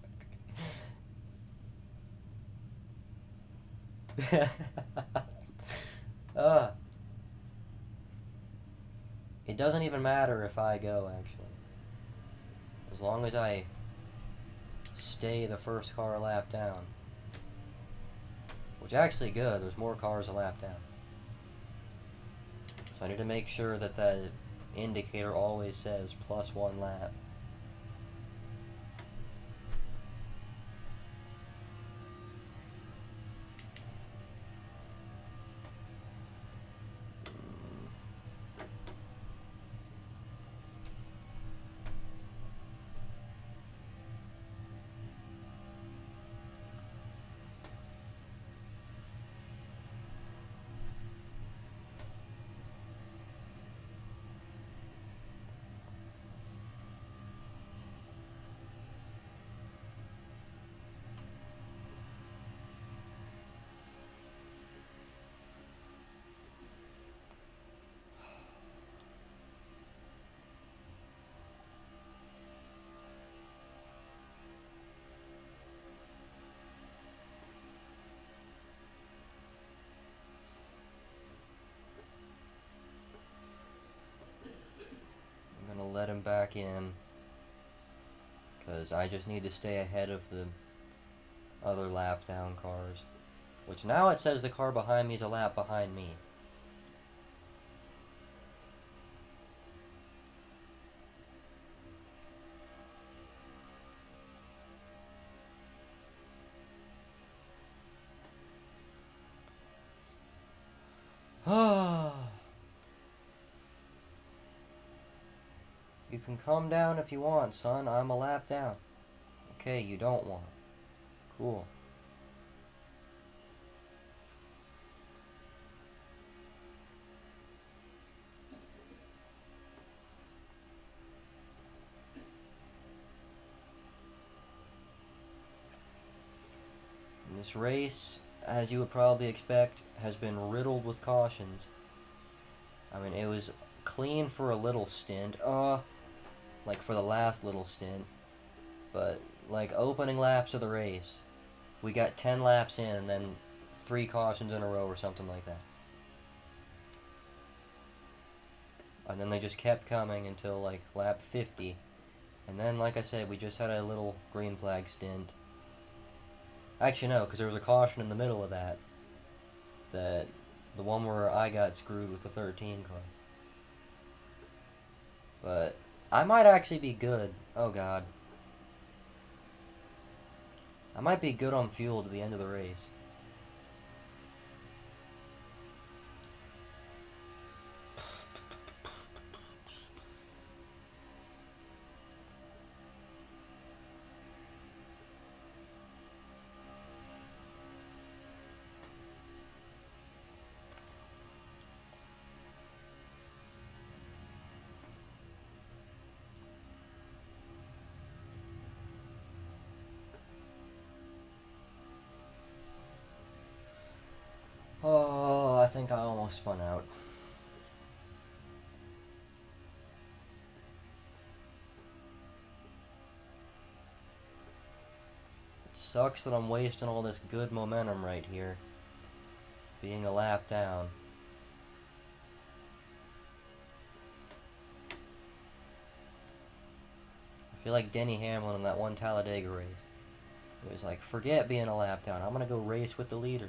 It doesn't even matter if I go, actually. As long as I stay the first car a lap down. Which actually good, there's more cars a lap down. So I need to make sure that that indicator always says +1 lap. I'm gonna let him back in because I just need to stay ahead of the other lap down cars, which now it says the car behind me is a lap behind me. You can come down if you want, son. I'm a lap down. Okay, you don't want. Cool. And this race, as you would probably expect, has been riddled with cautions. I mean, it was clean for a little stint. Like for the last little stint. But, like, opening laps of the race, we got 10 laps in and then 3 cautions in a row or something like that. And then they just kept coming until, like, lap 50. And then, like I said, we just had a little green flag stint. Actually, no, because there was a caution in the middle of that. The one where I got screwed with the 13 car. But I might actually be good. Oh, God. I might be good on fuel to the end of the race. Oh, I think I almost spun out. sucks that I'm wasting all this good momentum right here. Being a lap down. I feel like Denny Hamlin in that one Talladega race. It was like, forget being a lap down. I'm gonna go race with the leaders.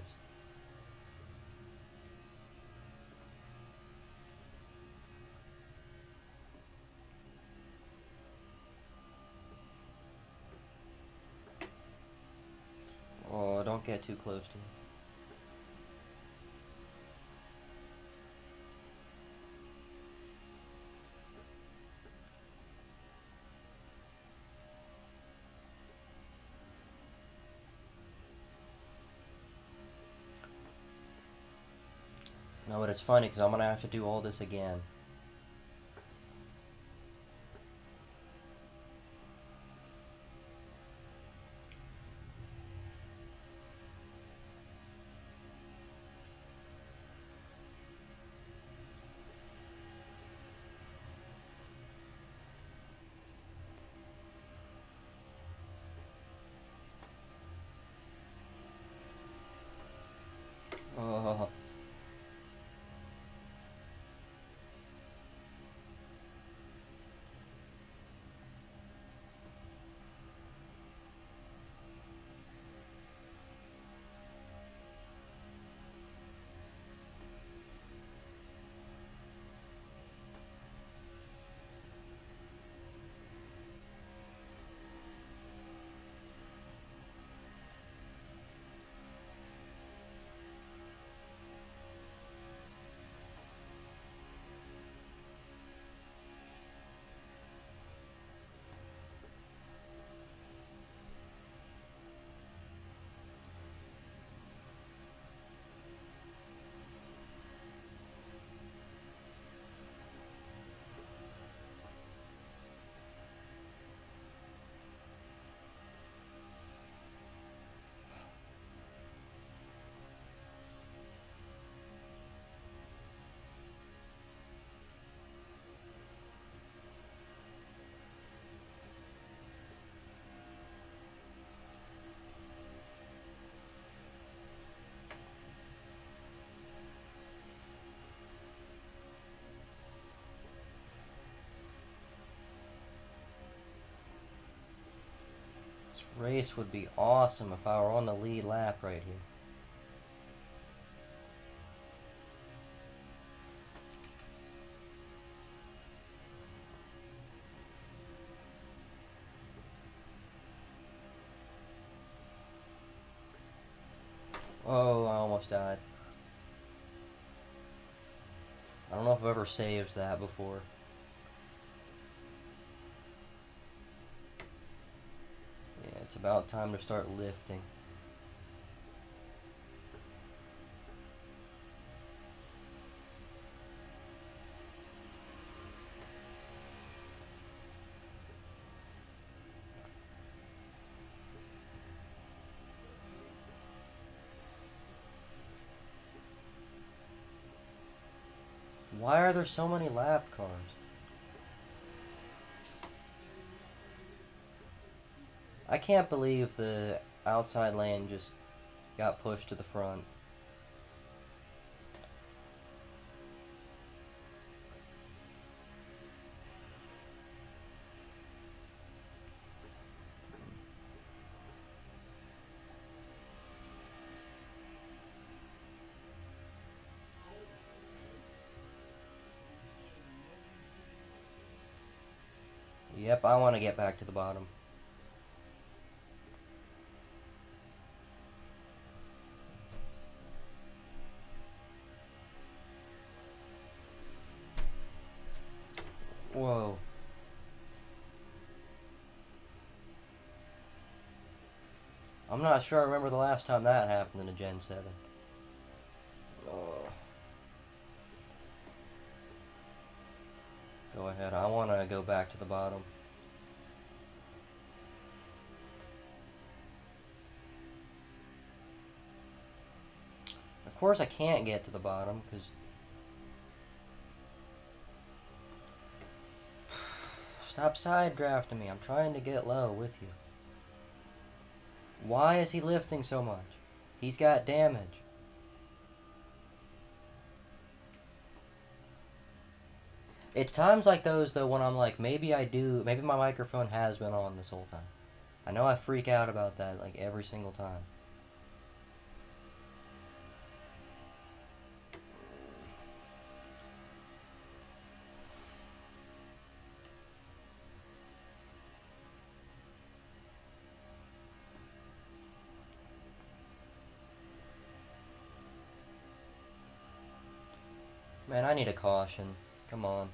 Oh, don't get too close to me. No, but it's funny because I'm gonna have to do all this again. Oh. This race would be awesome if I were on the lead lap right here. Oh, I almost died. I don't know if I've ever saved that before. Yeah, it's about time to start lifting. Why are there so many lap cars? I can't believe the outside lane just got pushed to the front. Yep, I want to get back to the bottom. Whoa. I'm not sure I remember the last time that happened in a Gen 7. Oh. Go ahead, I want to go back to the bottom. Of course I can't get to the bottom, because... Stop side drafting me, I'm trying to get low with you. Why is he lifting so much? He's got damage. It's times like those, though, when I'm like, maybe my microphone has been on this whole time. I know I freak out about that, like, every single time. Man, I need a caution. Come on.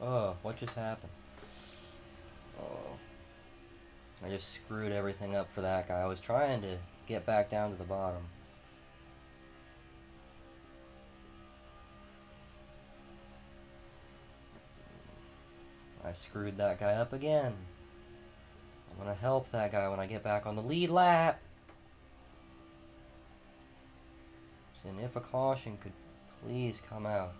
Oh, what just happened? Oh. I just screwed everything up for that guy. I was trying to get back down to the bottom. I screwed that guy up again. I'm gonna help that guy when I get back on the lead lap. And if a caution could please come out.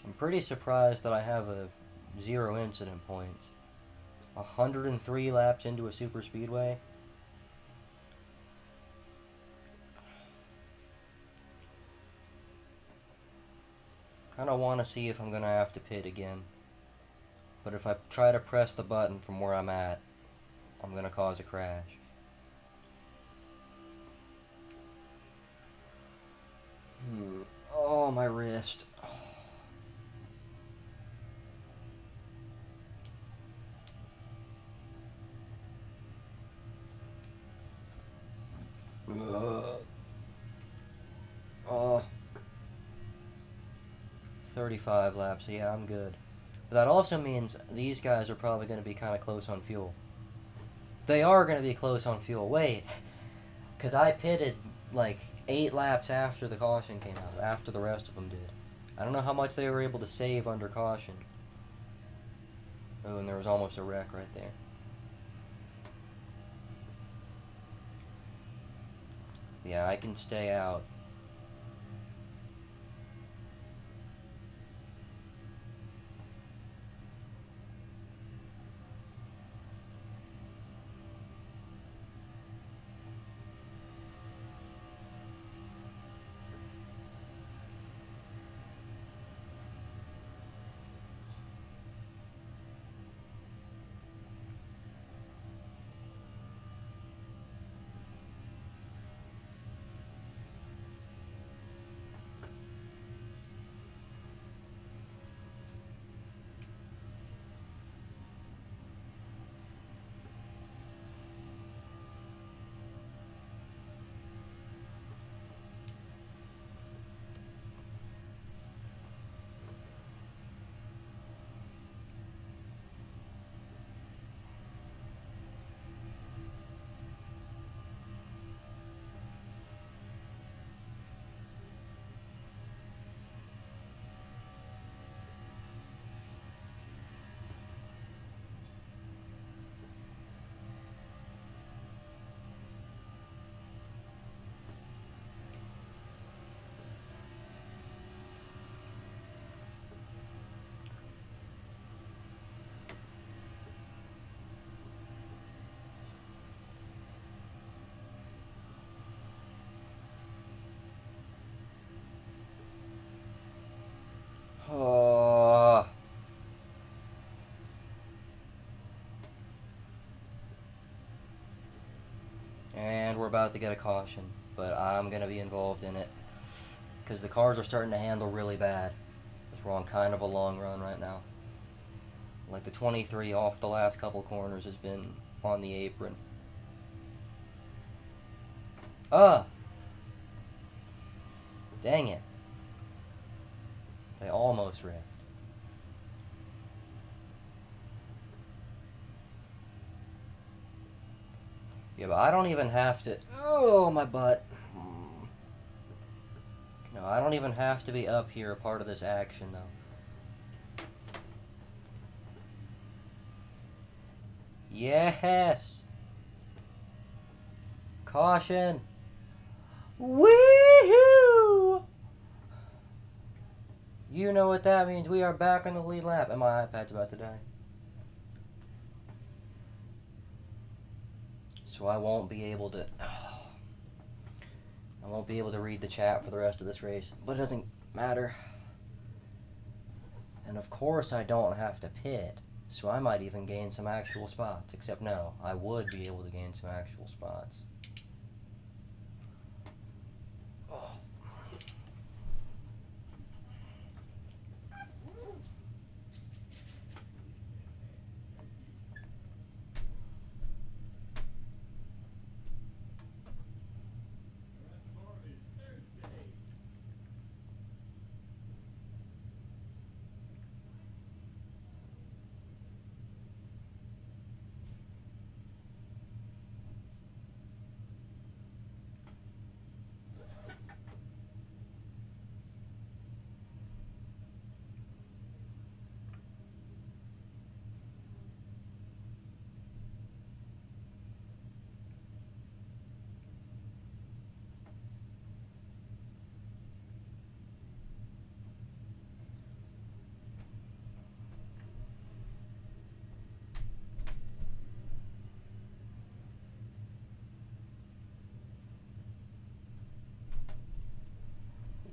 I'm pretty surprised that I have a 0 incident points. 103 laps into a super speedway. Kinda wanna see if I'm gonna have to pit again. But if I try to press the button from where I'm at, I'm gonna cause a crash. Oh, my wrist. Oh. 35 laps, so yeah, I'm good. But that also means these guys are probably going to be kind of close on fuel. They are going to be close on fuel. Wait, because I pitted like 8 laps after the caution came out, after the rest of them did. I don't know how much they were able to save under caution. Oh, and there was almost a wreck right there. Yeah, I can stay out. Oh. And we're about to get a caution, but I'm going to be involved in it. Because the cars are starting to handle really bad. We're on kind of a long run right now. Like the 23 off the last couple corners has been on the apron. Ah! Dang it. They almost wrecked. Yeah, but I don't even have to... Oh, my butt. No, I don't even have to be up here a part of this action, though. Yes! Caution! Woohoo! You know what that means. We are back on the lead lap. And my iPad's about to die. So I won't be able to... I won't be able to read the chat for the rest of this race. But it doesn't matter. And of course I don't have to pit. So I might even gain some actual spots. Except no, I would be able to gain some actual spots.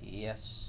Yes.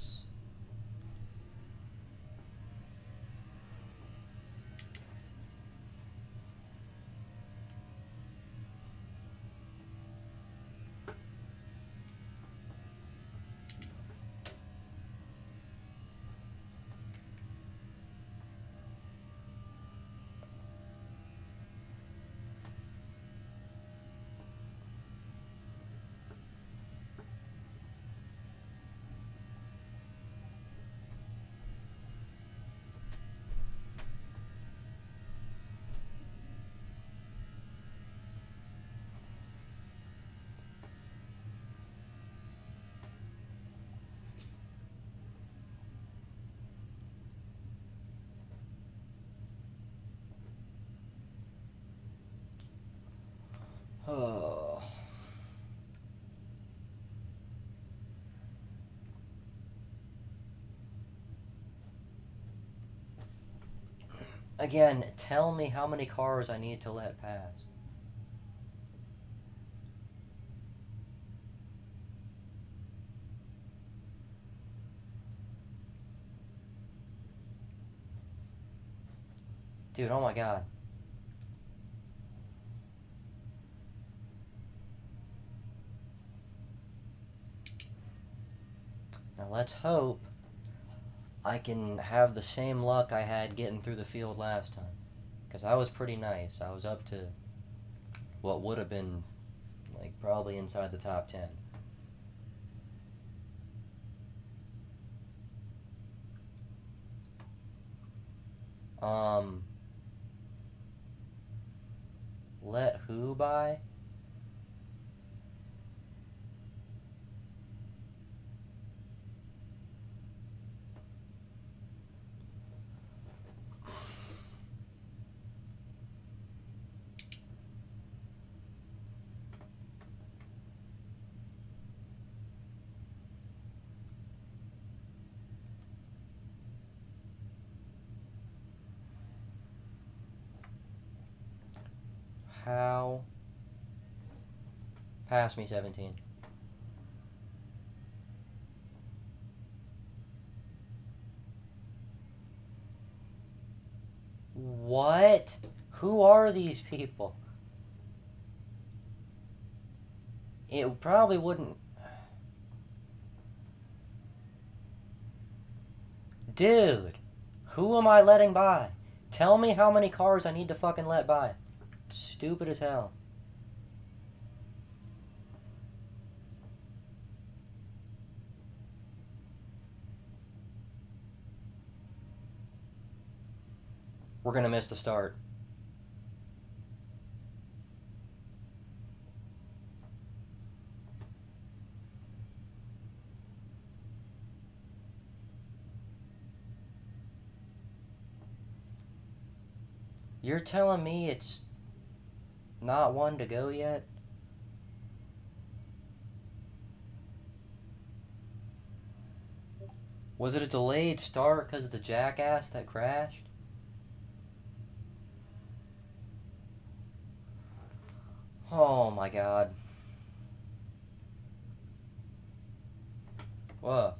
Oh. Again, tell me how many cars I need to let pass. Dude, oh my god. Now let's hope I can have the same luck I had getting through the field last time. Because I was pretty nice. I was up to what would have been, like, probably inside the top 10. Let who by? How? Pass me 17. What? Who are these people? It probably wouldn't... Dude, who am I letting by? Tell me how many cars I need to fucking let by. Stupid as hell. We're gonna miss the start. You're telling me it's not one to go yet? Was it a delayed start because of the jackass that crashed? Oh my god. What?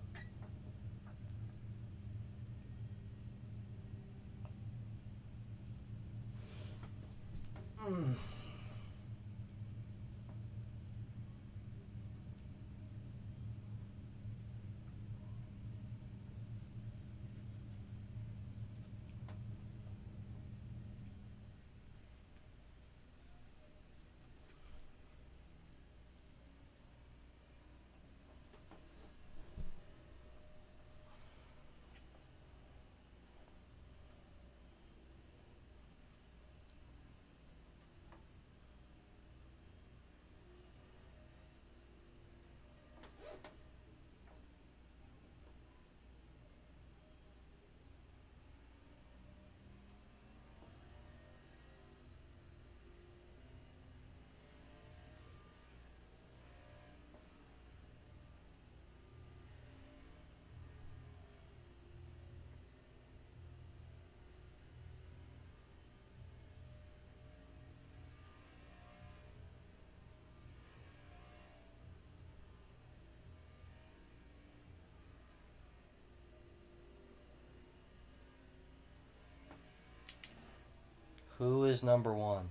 Who is number one?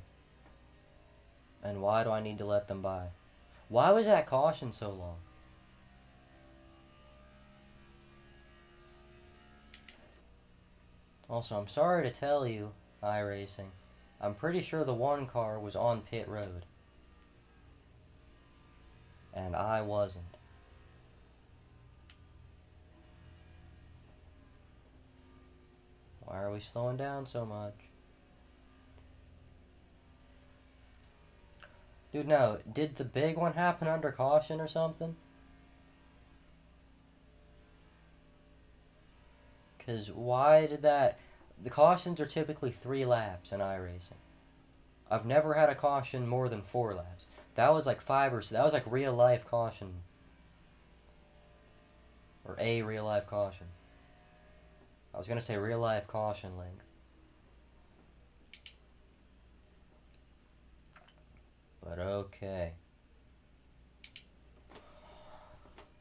And why do I need to let them by? Why was that caution so long? Also, I'm sorry to tell you, iRacing, I'm pretty sure the one car was on pit road. And I wasn't. Why are we slowing down so much? Dude, no. Did the big one happen under caution or something? Because why did that... The cautions are typically 3 laps in iRacing. I've never had a caution more than 4 laps. That was like 5 or... That was like real life caution. Or a real life caution. I was gonna say real life caution length. But okay.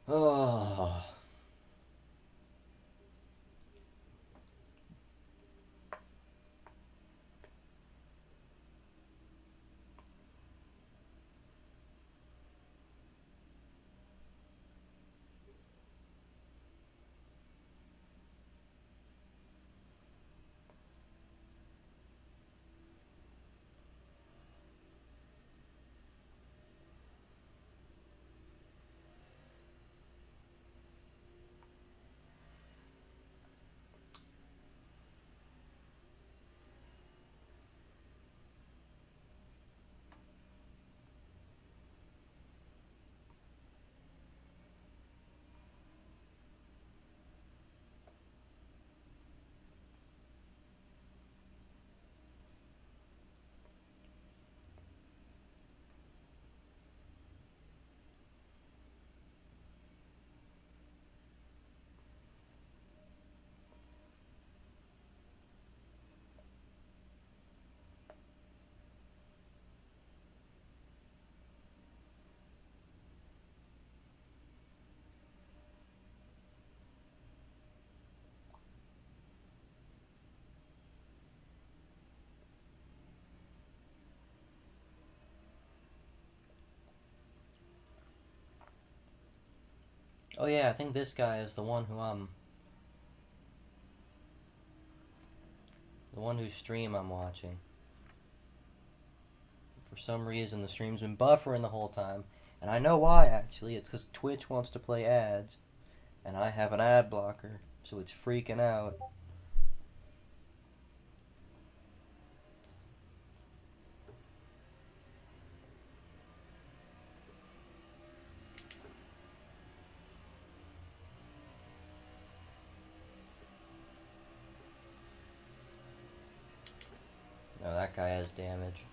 Oh. Oh yeah, I think this guy is the one who The one whose stream I'm watching. For some reason, the stream's been buffering the whole time. And I know why, actually. It's because Twitch wants to play ads. And I have an ad blocker, so it's freaking out. No, that guy has damage.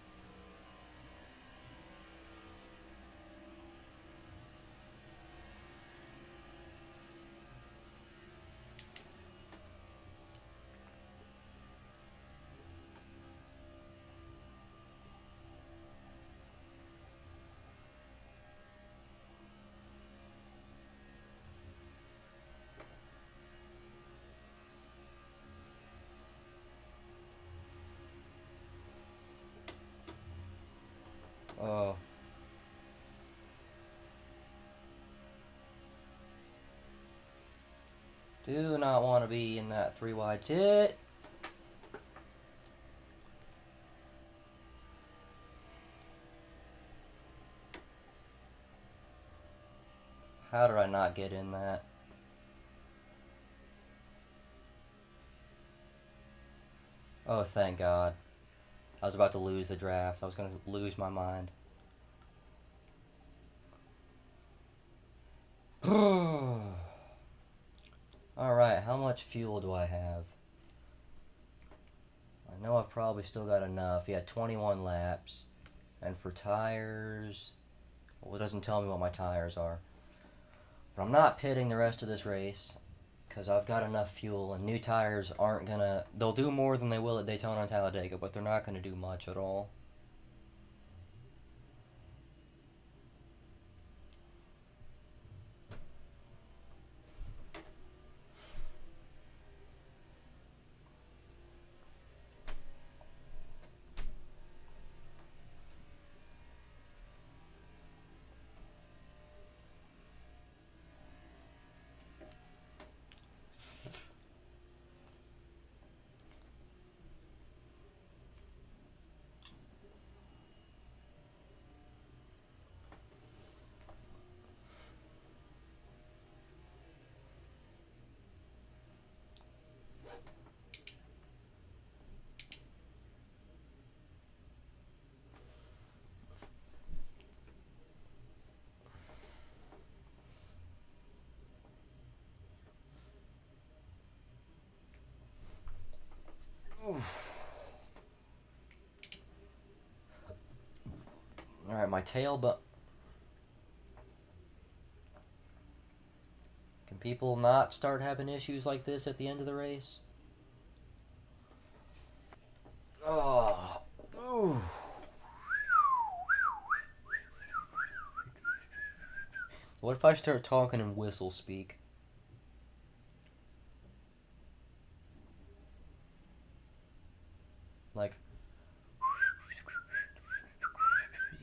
Oh. Do not want to be in that 3 wide jet. How did I not get in that? Oh, thank God. I was about to lose the draft. I was going to lose my mind. Alright, how much fuel do I have? I know I've probably still got enough. Yeah, 21 laps. And for tires... Well, it doesn't tell me what my tires are. But I'm not pitting the rest of this race. Because I've got enough fuel, and new tires aren't gonna... They'll do more than they will at Daytona and Talladega, but they're not gonna do much at all. Alright, my tail, but... Can people not start having issues like this at the end of the race? Oh. Ooh. What if I start talking in whistle speak? Like...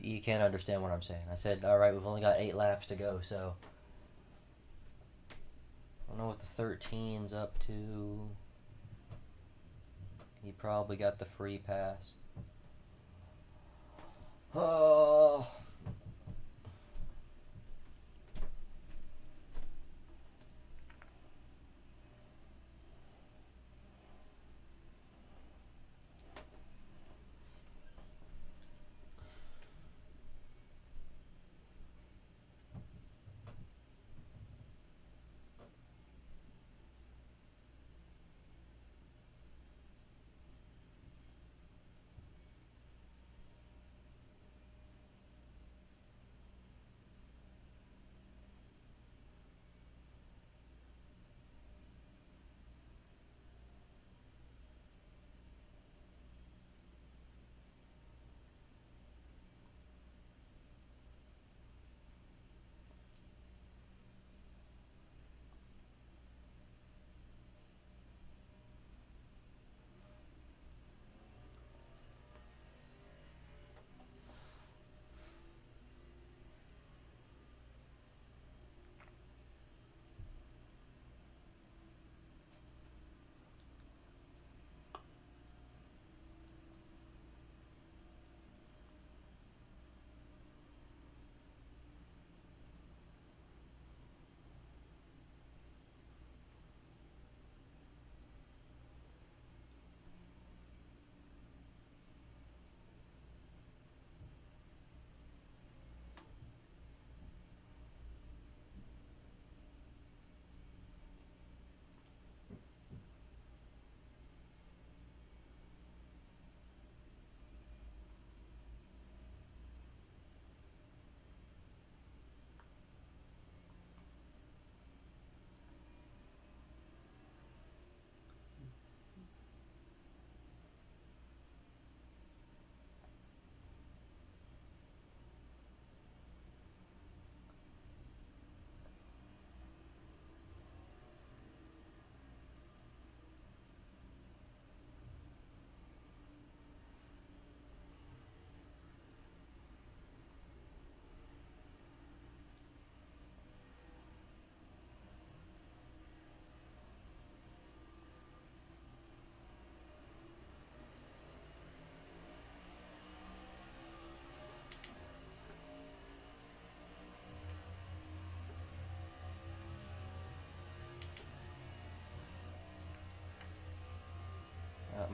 You can't understand what I'm saying. I said, alright, we've only got 8 laps to go, so... I don't know what the 13's up to. He probably got the free pass. Oh...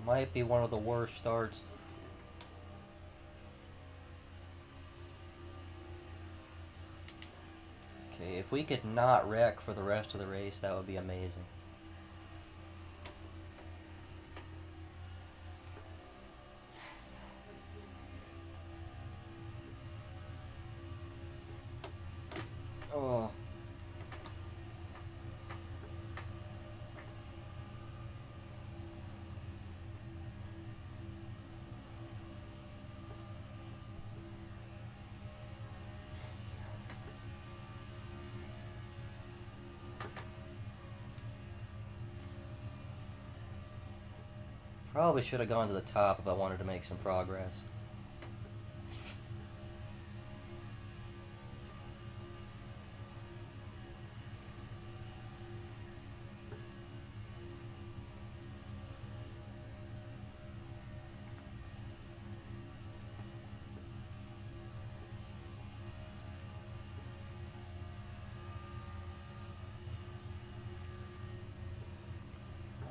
Might be one of the worst starts. Okay, if we could not wreck for the rest of the race, that would be amazing. Oh. Probably should have gone to the top if I wanted to make some progress.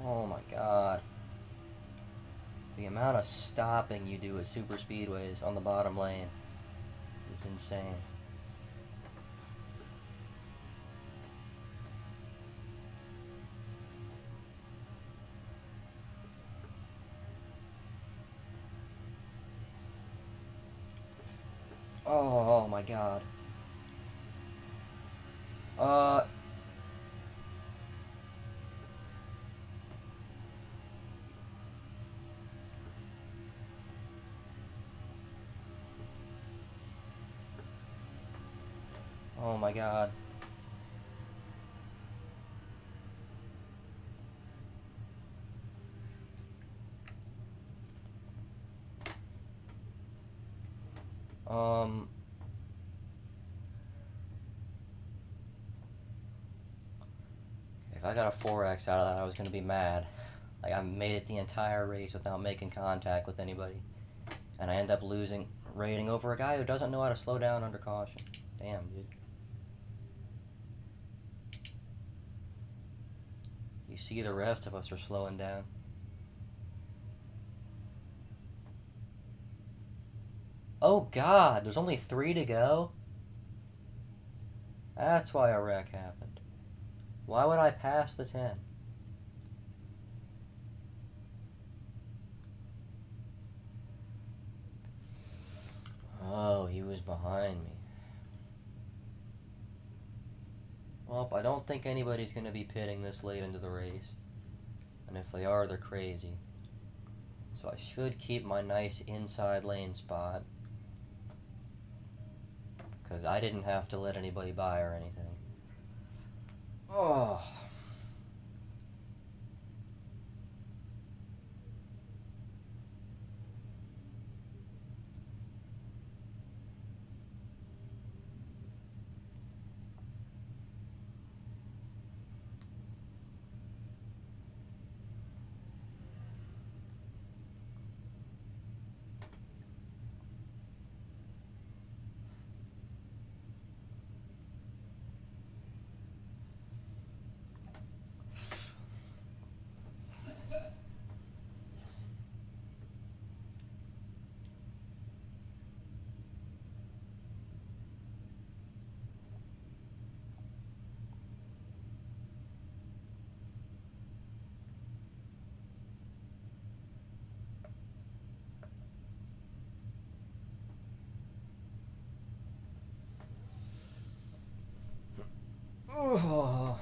Oh my god. The amount of stopping you do at super speedways on the bottom lane is insane. Oh my god. Oh my god. If I got a 4x out of that, I was gonna be mad. Like, I made it the entire race without making contact with anybody. And I end up losing rating over a guy who doesn't know how to slow down under caution. Damn, dude. You see the rest of us are slowing down. Oh god, there's only 3 to go? That's why a wreck happened. Why would I pass the 10? Oh, he was behind me. Well, I don't think anybody's going to be pitting this late into the race. And if they are, they're crazy. So I should keep my nice inside lane spot. Because I didn't have to let anybody by or anything. Oh. Oh.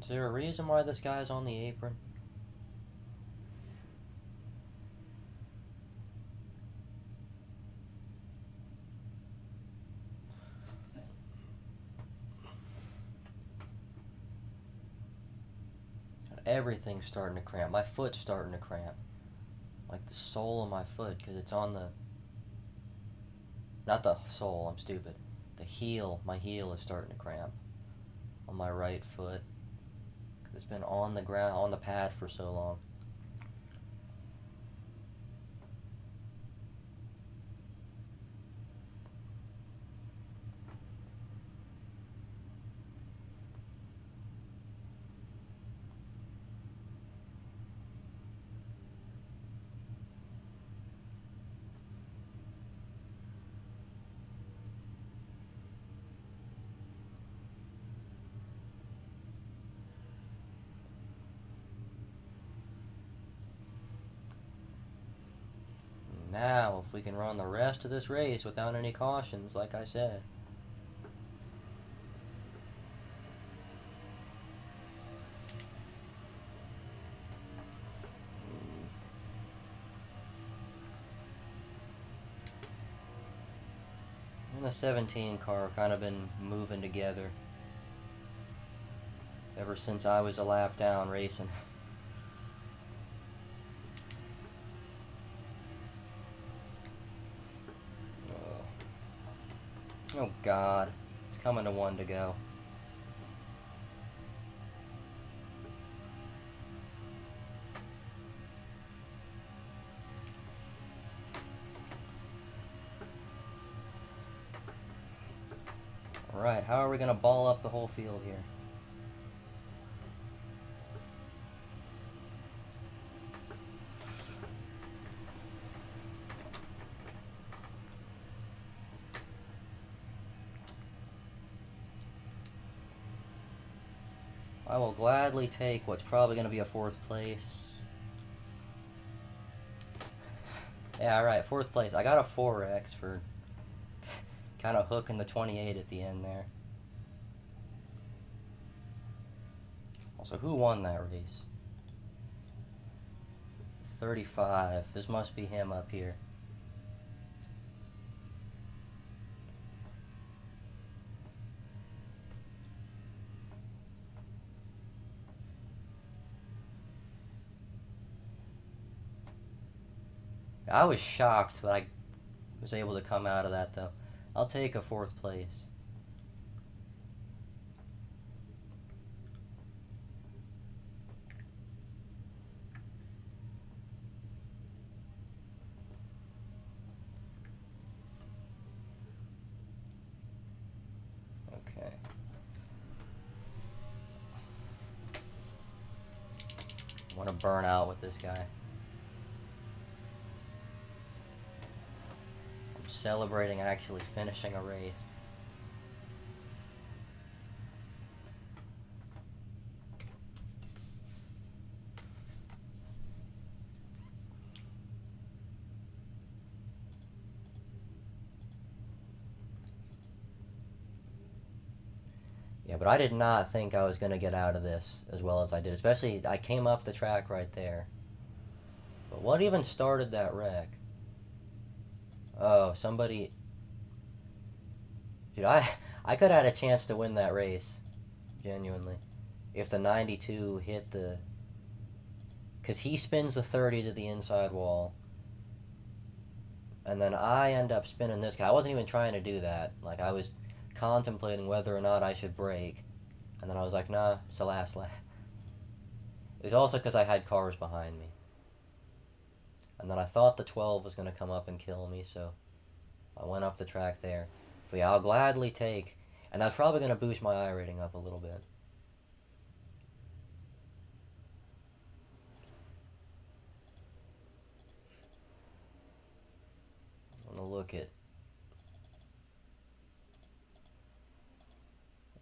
Is there a reason why this guy's on the apron? Everything's starting to cramp. My foot's starting to cramp. Like the sole of my foot, because it's on the... Not the sole, I'm stupid. The heel, my heel is starting to cramp. On my right foot. It's been on the ground, on the pad for so long. Now, if we can run the rest of this race without any cautions, like I said. And the 17 car kind of been moving together ever since I was a lap down racing. Oh God, it's coming to one to go. Alright, how are we gonna ball up the whole field here? I will gladly take what's probably going to be a 4th place. Yeah, alright, 4th place. I got a 4X for kind of hooking the 28 at the end there. Also, who won that race? 35. This must be him up here. I was shocked that I was able to come out of that, though. I'll take a 4th place. Okay. I want to burn out with this guy. Celebrating actually finishing a race. Yeah, but I did not think I was going to get out of this as well as I did. Especially, I came up the track right there. But what even started that wreck? Oh, somebody... Dude, I could have had a chance to win that race. Genuinely. If the 92 hit the... Because he spins the 30 to the inside wall. And then I end up spinning this guy. I wasn't even trying to do that. Like, I was contemplating whether or not I should brake. And then I was like, nah, it's the last lap. It was also because I had cars behind me. And then I thought the 12 was going to come up and kill me, so I went up the track there. But yeah, I'll gladly take... And that's probably going to boost my I rating up a little bit. I'm going to look at...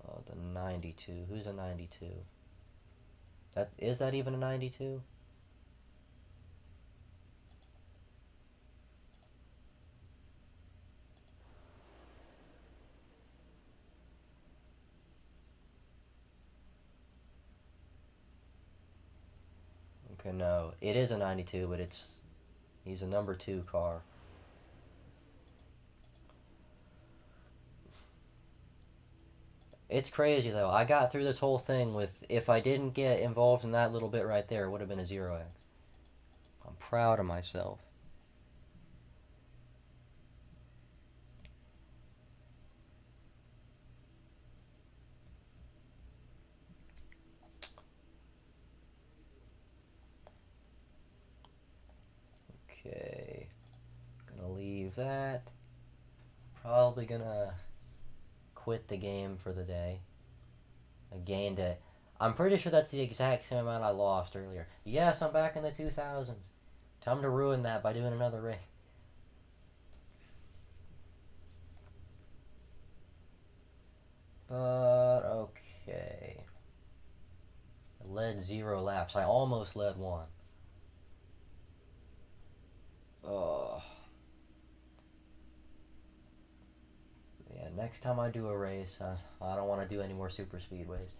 Oh, the 92. Who's a 92? Is that even a 92? Okay, no, it is a 92, but he's a number 2 car. It's crazy though. I got through this whole thing with, if I didn't get involved in that little bit right there, it would have been a 0x. I'm proud of myself. Okay, gonna leave that. Probably gonna quit the game for the day. I gained it. I'm pretty sure that's the exact same amount I lost earlier. Yes, I'm back in the 2000s. Time to ruin that by doing another race. But, okay. I led 0 laps. I almost led 1. Oh. Yeah, next time I do a race, I don't want to do any more super speedways.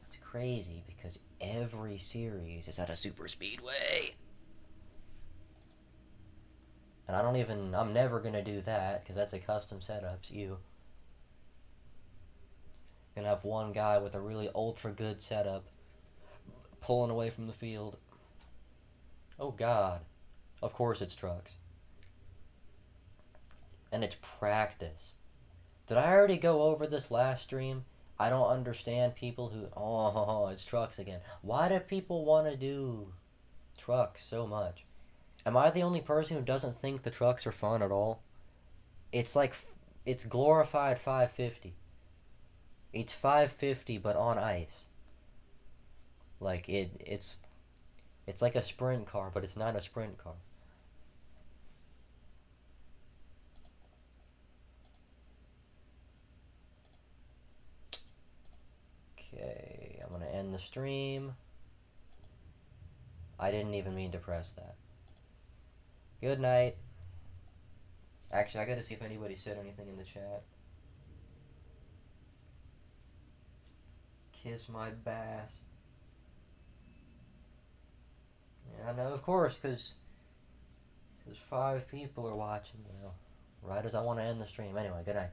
It's crazy because every series is at a super speedway. And I'm never going to do that because that's a custom setup. It's you. Gonna have one guy with a really ultra good setup pulling away from the field. Oh God. Of course it's trucks. And it's practice. Did I already go over this last stream? I don't understand people who, oh, it's trucks again. Why do people want to do trucks so much? Am I the only person who doesn't think the trucks are fun at all? It's like, it's glorified 550. It's 550 but on ice. Like it's like a sprint car, but it's not a sprint car. Okay, I'm gonna end the stream. I didn't even mean to press that. Good night. Actually, I gotta see if anybody said anything in the chat. Kiss my bass. Yeah, I know, of course, because 5 people are watching, you know, right as I want to end the stream. Anyway, good night.